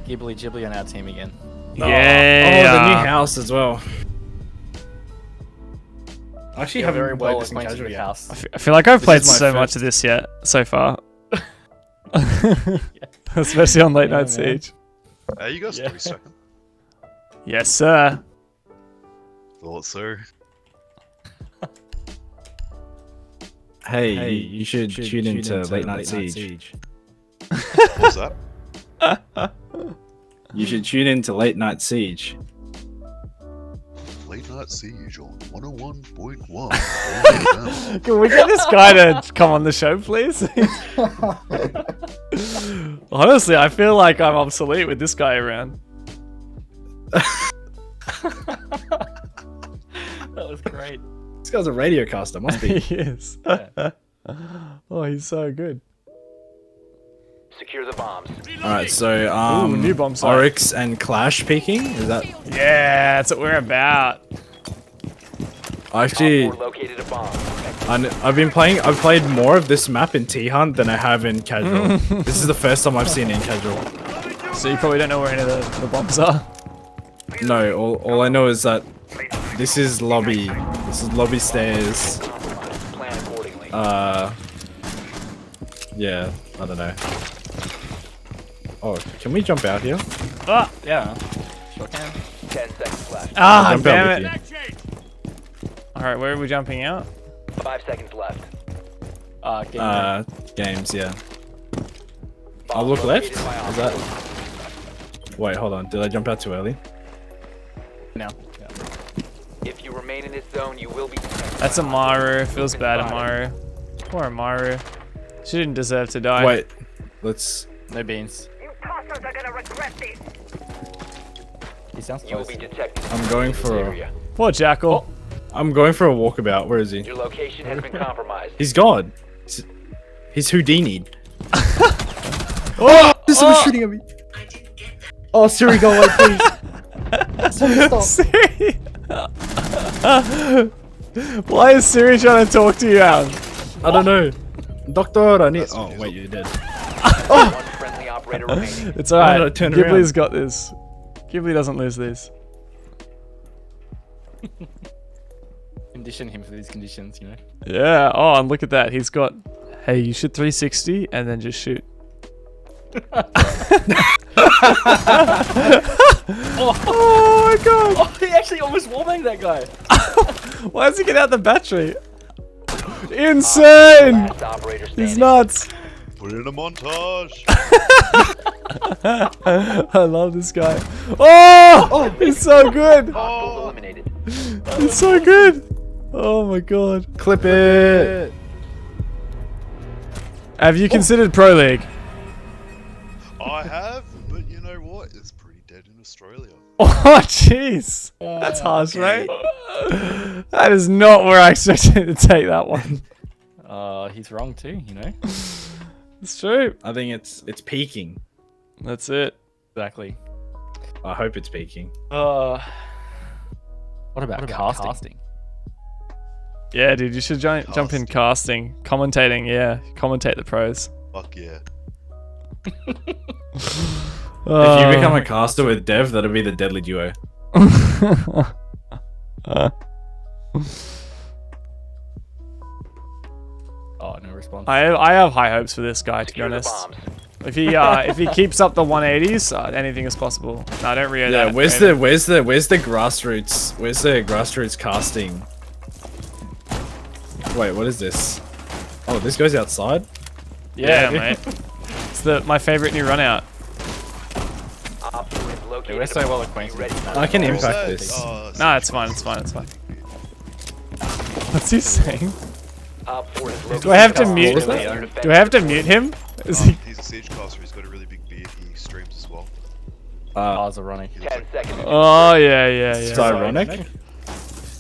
Ghibli Ghibli on our team again. Yeah. Oh, the new house as well. I actually haven't very played well this in acquainted casual with yet. house. I feel like I've played is my so much first- of this yet so far. Especially on late night man. siege. You guys Yeah. 3 seconds. Yes, sir. Thought so. Hey, you should tune into Late Night Siege. What's that? You should tune into Late Night Siege. Late Night Siege on 101.1. Can we get this guy to come on the show, please? Honestly, I feel like I'm obsolete with this guy around. That was great. This guy's a radio caster, must be. He is. Oh, he's so good. Secure the bombs. Alright, so Ooh, new bomb site. Oryx and Clash peeking? Is that Yeah, that's what we're about. actually Op 4 located a bomb. I've played more of this map in T-Hunt than I have in casual. This is the first time I've seen it in casual. So you probably don't know where any of the bombs are. No, all I know is that this is lobby. This is lobby stairs. Plan accordingly. Yeah, I don't know. Oh, can we jump out here? Ah, Yeah. Sure can. 10 seconds left. Jump damn out it. with you. Alright, where are we jumping out? 5 seconds left. Game Games, yeah. Bomb I'll look left? located by Op Is that... Wait, hold on. Did I jump out too early? now. Yeah. If you remain in this zone, you will be detected. That's Amaru. Feels bad, Amaru. Poor Amaru. She didn't deserve to die. Wait, let's... No beans. Imposters are gonna regret this. He sounds You will close. be detected. I'm going in this for a- area. Poor Jackal. I'm going for a walkabout. Where is he? Your location has been compromised. He's gone. He's Houdini. Oh! Someone's shooting at me. Oh, Siri, go away, please. Siri, stop. Siri. Why is Siri trying to talk to you, Alan? I don't know. Doctor, I need... Oh, wait, you're dead. One friendly operator remaining. It's alright. did I turn Ghibli's around? got this. Ghibli doesn't lose these. Condition him for these conditions, you know. Yeah. Oh, and look at that. He's got. Hey, you should 360 and then just shoot. Oh my god! Oh, he actually almost wallbanged that guy. Why does he get out the battery? Insane! Last operator He's standing. nuts. Put it in a montage. I love this guy. Oh! He's so good. Hostiles eliminated. He's so good. Oh my god. Clip it. Have you considered Pro League? I have, but you know what? It's pretty dead in Australia. Oh jeez. That's harsh, right? That is not where I expected to take that one. He's wrong too, you know. It's true. I think it's peaking. That's it. Exactly. I hope it's peaking. What about casting? Yeah, dude, you should jump in casting. Commentating, yeah. Commentate the pros. Fuck yeah. If you become a caster with Dev, that'll be the deadly duo. Oh, no response. I have high hopes for this guy, to be Secure the honest. bombs. If he keeps up the 180s, anything is possible. No, don't read Yeah, that. where's the grassroots? Where's the grassroots casting? Wait, what is this? Oh, this goes outside? Yeah, mate. It's my favorite new run out. located we're so a bomb. well Be acquainted. ready for I can What's impact that? this. Oh, No, it's fine. It's fine. It's fine. What's he saying? Op 4 is located. Do I have to What mute? was that? Do I have to mute him? Is he? he's a Siege caster. He's got a really big beard. He streams as well. Oh, it's ironic. 10 seconds. Oh yeah. It's ironic.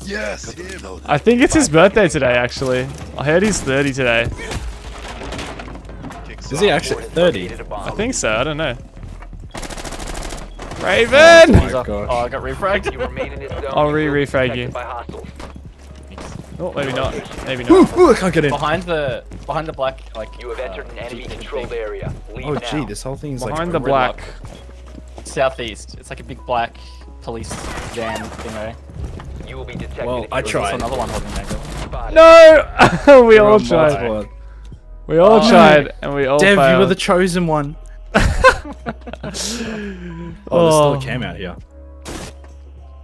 Yes, him. I think it's his birthday today. Actually, I heard he's 30 today. Kicks Is he off. actually 30? Located a bomb. I think so. I don't know. Raven. my He's up. gosh. Oh, I got refragged. You remain in this zone. I'll You will be refrag protected you. by hostiles. Oh, maybe not. Maybe Ooh, not. ooh, I can't get in. Behind the black, like. You have entered an enemy jeep controlled thing. area. Leave Oh now. gee, this whole thing's like Behind the red black. lock. Southeast. It's like a big black police van thingo. You will be detected. Well, if I you There's tried. also another one holding an angle. spotted. No! We all Multiple- tried. We all Oh. tried, and we all Dev, failed. you were the chosen one. There's still a cam out here.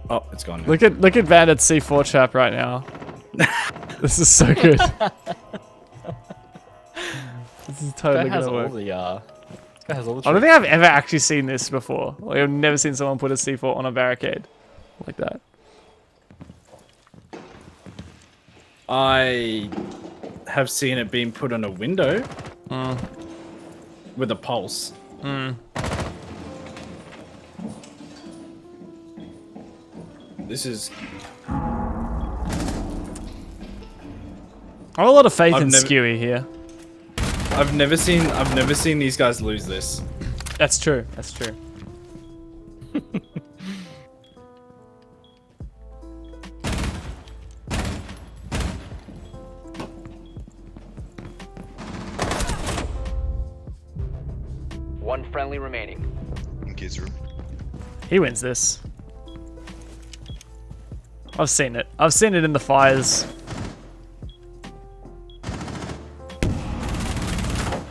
Oh, it's gone now. Look at Bandit's C4 trap right now. This is so good. This is This guy totally has gonna all work. the. This guy has all the. I don't tricks. think I've ever actually seen this before. Like, I've never seen someone put a C4 on a barricade like that. I have seen it being put on a window with a pulse. This is. I have a lot of faith I've in never- Skewy here. I've never seen these guys lose this. That's true. That's true. One friendly remaining. In kids' room. He wins this. I've seen it. I've seen it in the fires.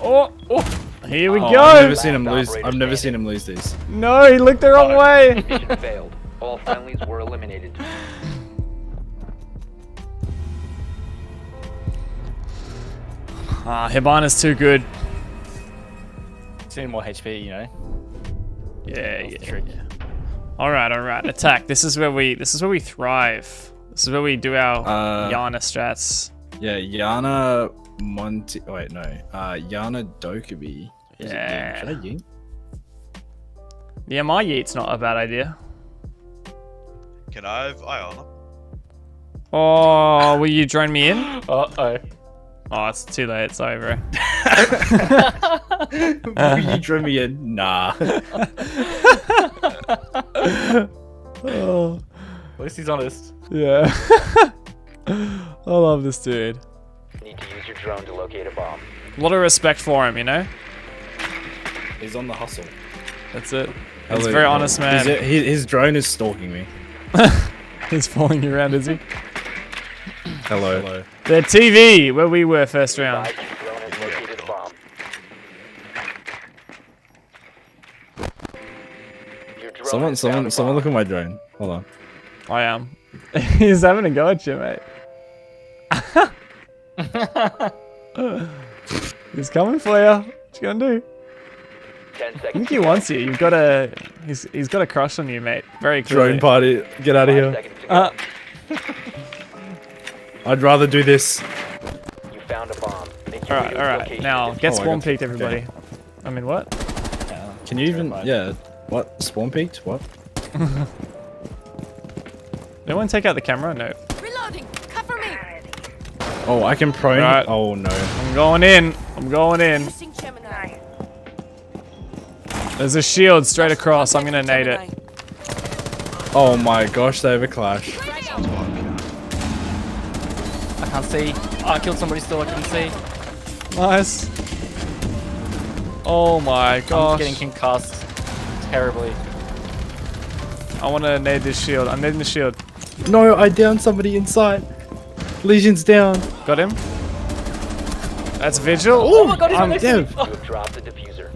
Oh, here we Oh, go. I've never seen him lose. Operator I've never seen standing. him lose these. No, he looked the wrong way. Mission failed. All friendlies were eliminated. Ah, Hibana's too good. Seen more HP, you know. Yeah, That's the yeah. trick. All right. Attack. This is where we thrive. This is where we do our Iana strats. Yeah, Iana Monty. Oh, wait, no. Iana Dokubi. Is it Yeah. Ying? Should I Ying? Yeah, my yeet's not a bad idea. Can I have Iana? Oh, will you drone me in? Uh-oh. Oh, it's too late. It's over. Will you draw me in? Nah. Oh, At least he's honest. yeah. I love this dude. Need to use your drone to locate a bomb. A lot of respect for him, you know? He's on the hustle. That's it. He's a very honest man. His drone is stalking me. He's following you around, is he? Hello. The TV, where we were first round. Advise your drone has located a bomb. Your drone Someone has found a look bomb. at my drone. Hold on. I am. He's having a go at you, mate. He's coming for you. What you gonna do? 10 I seconds. think he wants you. You've got a. He's got a crush on you, mate. Very clearly. Drone party. Get out of 5 here. seconds to go. I'd rather do this. You found a bomb. Make your way to its All right. location Now and get Oh, I spawn got- peeked, everybody. I mean, what? Can you even? Yeah. What? Spawn peaked? What? Anyone take out the camera? No. Reloading! Cover me! Oh, I can prone. Right. Oh no. I'm going in. I'm going in. Missing Gemini. There's a shield straight across. I'm gonna nade it. Oh my gosh, they have a clash. I can't see. Oh, I killed somebody still. I couldn't see. Nice. Oh my I'm gosh. getting concussed terribly. I want to nade this shield. I'm nading the shield. No, I downed somebody inside. Legion's down. Got him. That's Vigil. Oh my god, he's I'm next to me. Dev. you have dropped the diffuser.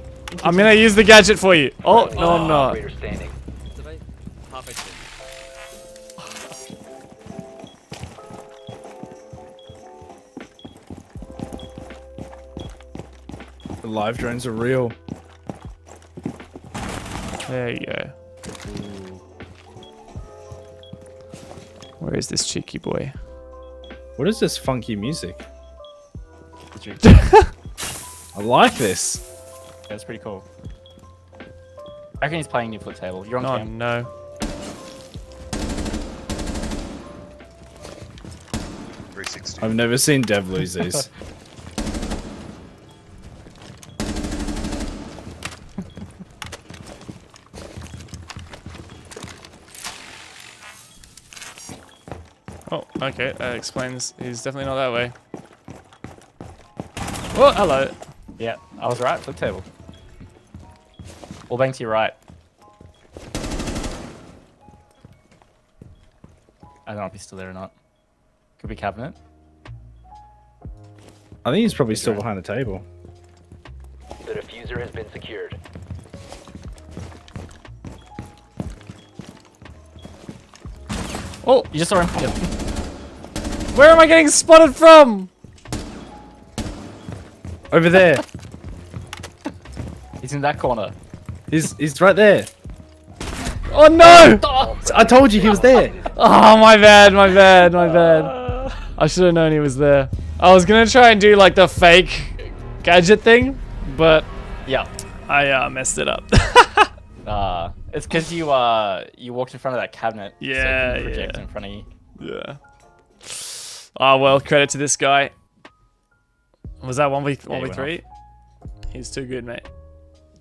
I'm gonna use the gadget for you. Oh, Friendly no, I'm not. operator standing. The live drones are real. There you go. Where is this cheeky boy? What is this funky music? It's I like this. pretty cool. I reckon he's playing your foot table. You're on Oh cam. no. I've never seen Dev lose these. Oh, okay. That explains. He's definitely not that way. Oh, hello. Yeah, I was right. Foot table. All bang to your right. I don't know if he's still there or not. Could be cabinet. I think he's probably still behind the table. The diffuser has been secured. Oh, You just saw him. Yep. where am I getting spotted from? Over there. He's in that corner. He's right there. Oh no! I told you he was there. Oh, my bad, my bad, my bad. I should have known he was there. I was gonna try and do like the fake gadget thing, but Yeah. I messed it up. It's because you walked in front of that cabinet. Yeah, so it can project yeah. in front of you. Yeah. Oh well, credit to this guy. Was that 1v3? He's too good, mate.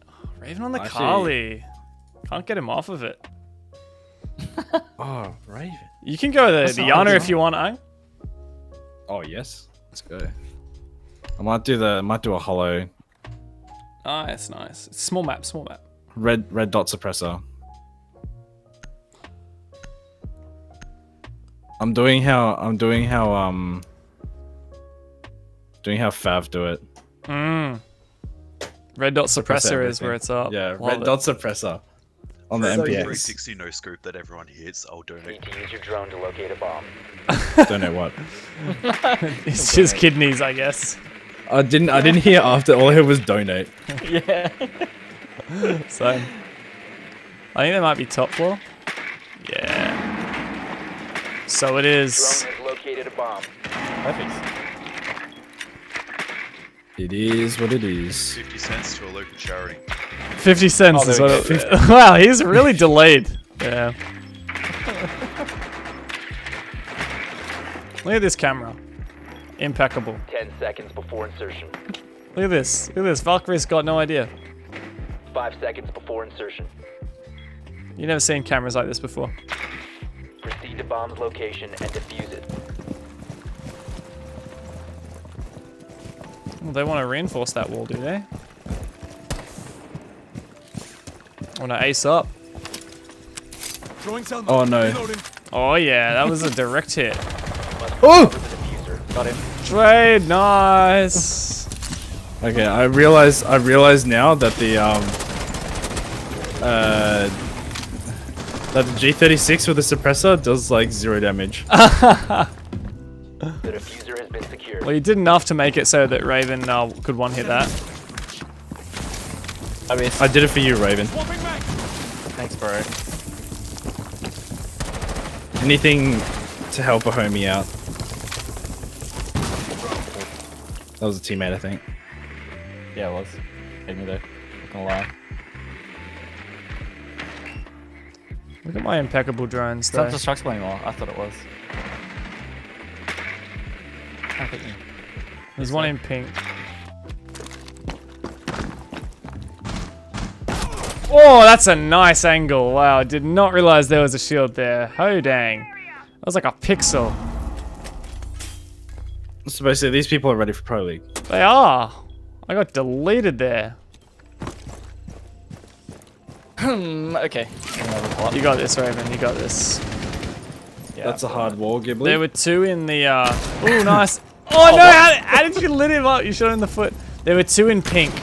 Oh, Raven on the Actually- Carly. Can't get him off of it. Oh, Raven. You can go the That's not Iana hard if you want, Ang. Oh yes. Let's go. I might do a hollow Nice, nice. It's small map, small map. red dot suppressor. I'm doing how Fav do it. Red dot Suppress suppressor is everything. where it's up. Yeah, Love red it. dot suppressor on the So MPX. 360 no scope that everyone hits. I'll donate. Need to use your drone to locate a bomb. Don't know what. It's just kidneys, I guess. I didn't hear after. All I heard was donate. Yeah. So, I think they might be top floor. Yeah. So it is. Drone has located a bomb. Perfect. It is what it is. 50 cents to a local charity. 50 cents Oh, is there what we it, wow, he's really delayed. Yeah. Look at this camera. Impeccable. 10 seconds before insertion. Look at this. Look at this. Valkyrie's got no idea. 5 seconds before insertion. You've never seen cameras like this before. Proceed to bomb's location and defuse it. Well, they want to reinforce that wall, do they? Want to ace up. Throwing some. Oh no. Reloading. Oh yeah, that was a direct hit. Oh! Cover the diffuser. Got him. Trade, nice. Okay, I realize now that that the G36 with the suppressor does like 0 damage. The diffuser has been secured. Well, you did enough to make it so that Raven could one hit that. I mean, I did it for you, Raven. Swapping back. thanks, bro. Anything to help a homie out. That was a teammate, I think. Yeah, it was. Hit me though. Not gonna lie. Look at my impeccable drones, It's not though. destructible anymore. I thought it was. I think you- There's one in pink. Oh, that's a nice angle. Wow, I did not realize there was a shield there. Oh, dang. That was like a pixel. So basically, these people are ready for Pro League. They are. I got deleted there. Okay. You got this, Raven. You got this. Yeah, That's a hard wall, Ghibli. There were two in the, oh, nice. Oh, no, how did you lit him up? You shot him in the foot. There were two in pink.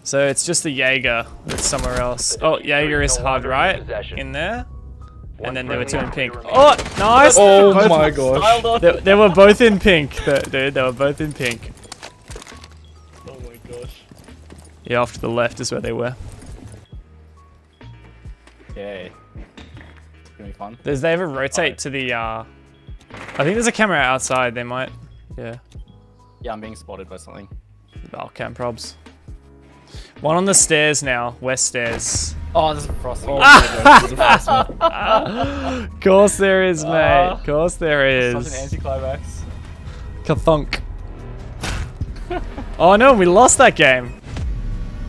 So it's just the Jaeger that's somewhere else. Oh, Jaeger is hard right in there. And then there were two in pink. Oh, nice. Oh my gosh. They were both in pink, dude. They were both in pink. Oh my gosh. Yeah, off to the left is where they were. Okay. It's gonna be fun. Does they ever rotate to the? I think there's a camera outside. They might. Yeah. Yeah, I'm being spotted by something. Oh, cam probs. One on the stairs now. West stairs. Oh, there's a frost. Oh, Of course there is, mate. Of course there is. such an anticlimax. Kathunk. Oh no, we lost that game.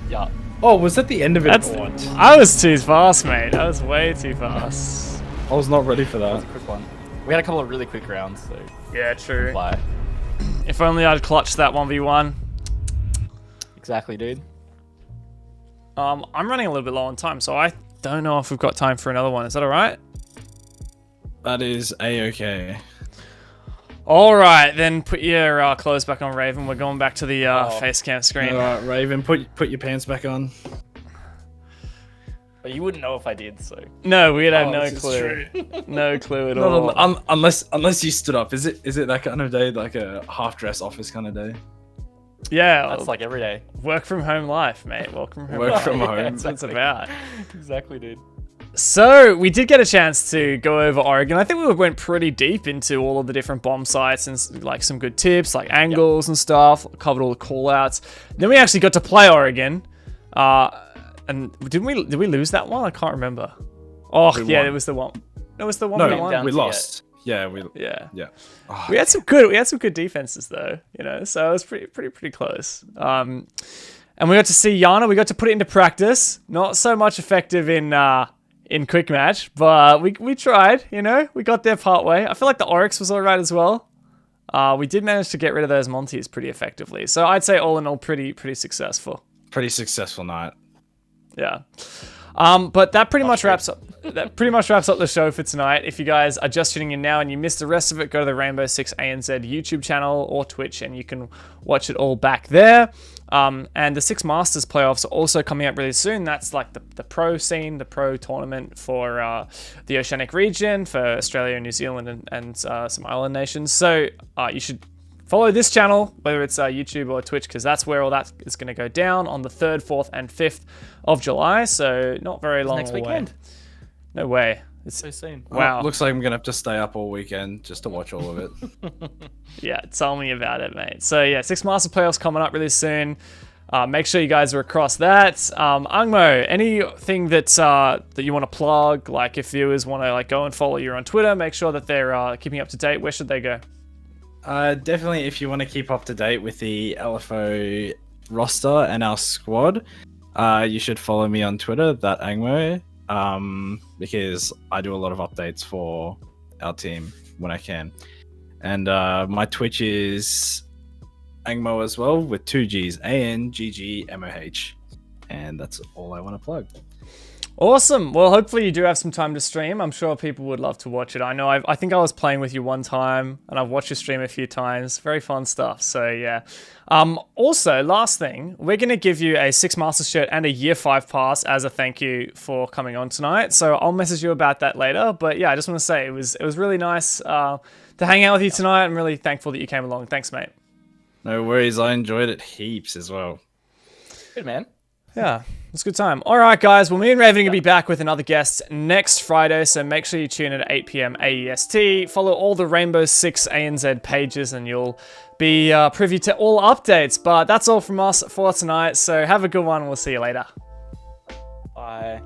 Yeah. Oh, was that the end of it? That's. or what? I was too fast, mate. I was way too fast. I was not ready for That was that. a quick one. We had a couple of really quick rounds, so Yeah, true. fly. If only I'd clutched that 1v1. Exactly, dude. I'm running a little bit low on time, so I don't know if we've got time for another one. Is that all right? That is a-okay. All right, then put your clothes back on, Raven. We're going back to the face cam screen. Alright, Raven, put your pants back on. But you wouldn't know if I did, so. No, we'd have no this is clue. true. No clue at Not all. unless you stood up. Is it that kind of day, like a half-dress office kind of day? Yeah, That's like every day. work from home life, mate. Welcome from home. Work life. from home. That's what it's about. Exactly, dude. So we did get a chance to go over Oregon. I think we went pretty deep into all of the different bomb sites and like some good tips, like angles and stuff. Covered all the callouts. Then we actually got to play Oregon. And did we lose that one? I can't remember. Oh yeah, won. it was the one. It was the one No, we won. down we to lost. Yeah, Yeah. yeah. Oh, We had some good defenses though, you know. So it was pretty close. And we got to see Iana. We got to put it into practice. Not so much effective in quick match, but we tried. You know, we got there part way. I feel like the Oryx was all right as well. We did manage to get rid of those Monties pretty effectively. So I'd say all in all, pretty successful. pretty successful night. Yeah. But that pretty much wraps up. That pretty much wraps up the show for tonight. If you guys are just tuning in now and you missed the rest of it, go to the Rainbow Six ANZ YouTube channel or Twitch, and you can watch it all back there. And the Six Masters playoffs are also coming up really soon. That's like the pro scene, the pro tournament for the Oceanic region, for Australia and New Zealand and some island nations. So you should follow this channel, whether it's YouTube or Twitch, because that's where all that is going to go down on the 3rd, 4th, and 5th of July. So not very long next away. weekend. No way. It's So soon. wow. Looks like I'm gonna have to stay up all weekend just to watch all of it. Yeah, tell me about it, mate. So yeah, Six Master playoffs coming up really soon. Make sure you guys are across that. AngMoh, anything that that you want to plug? Like if viewers want to like go and follow you on Twitter, make sure that they're keeping up to date. Where should they go? Definitely, if you want to keep up to date with the LFO roster and our squad, you should follow me on Twitter, that AngMoh, because I do a lot of updates for our team when I can. And my Twitch is AngMoh as well, with 2 G's, ANGGMOH. And that's all I want to plug. Awesome. Well, hopefully you do have some time to stream. I'm sure people would love to watch it. I know I think I was playing with you one time, and I've watched your stream a few times. Very fun stuff. So yeah. Also, last thing, we're going to give you a Six Masters shirt and a Year 5 pass as a thank you for coming on tonight. So I'll message you about that later. But yeah, I just want to say it was really nice to hang out with you tonight. I'm really thankful that you came along. Thanks, mate. No worries, I enjoyed it heaps as well. Good, man. Yeah, it was a good time. All right, guys. Well, me and Raven are going to be back with another guest next Friday, so make sure you tune in at 8 p.m. AEST. Follow all the Rainbow Six ANZ pages, and you'll be privy to all updates. But that's all from us for tonight, so have a good one. We'll see you later. Bye.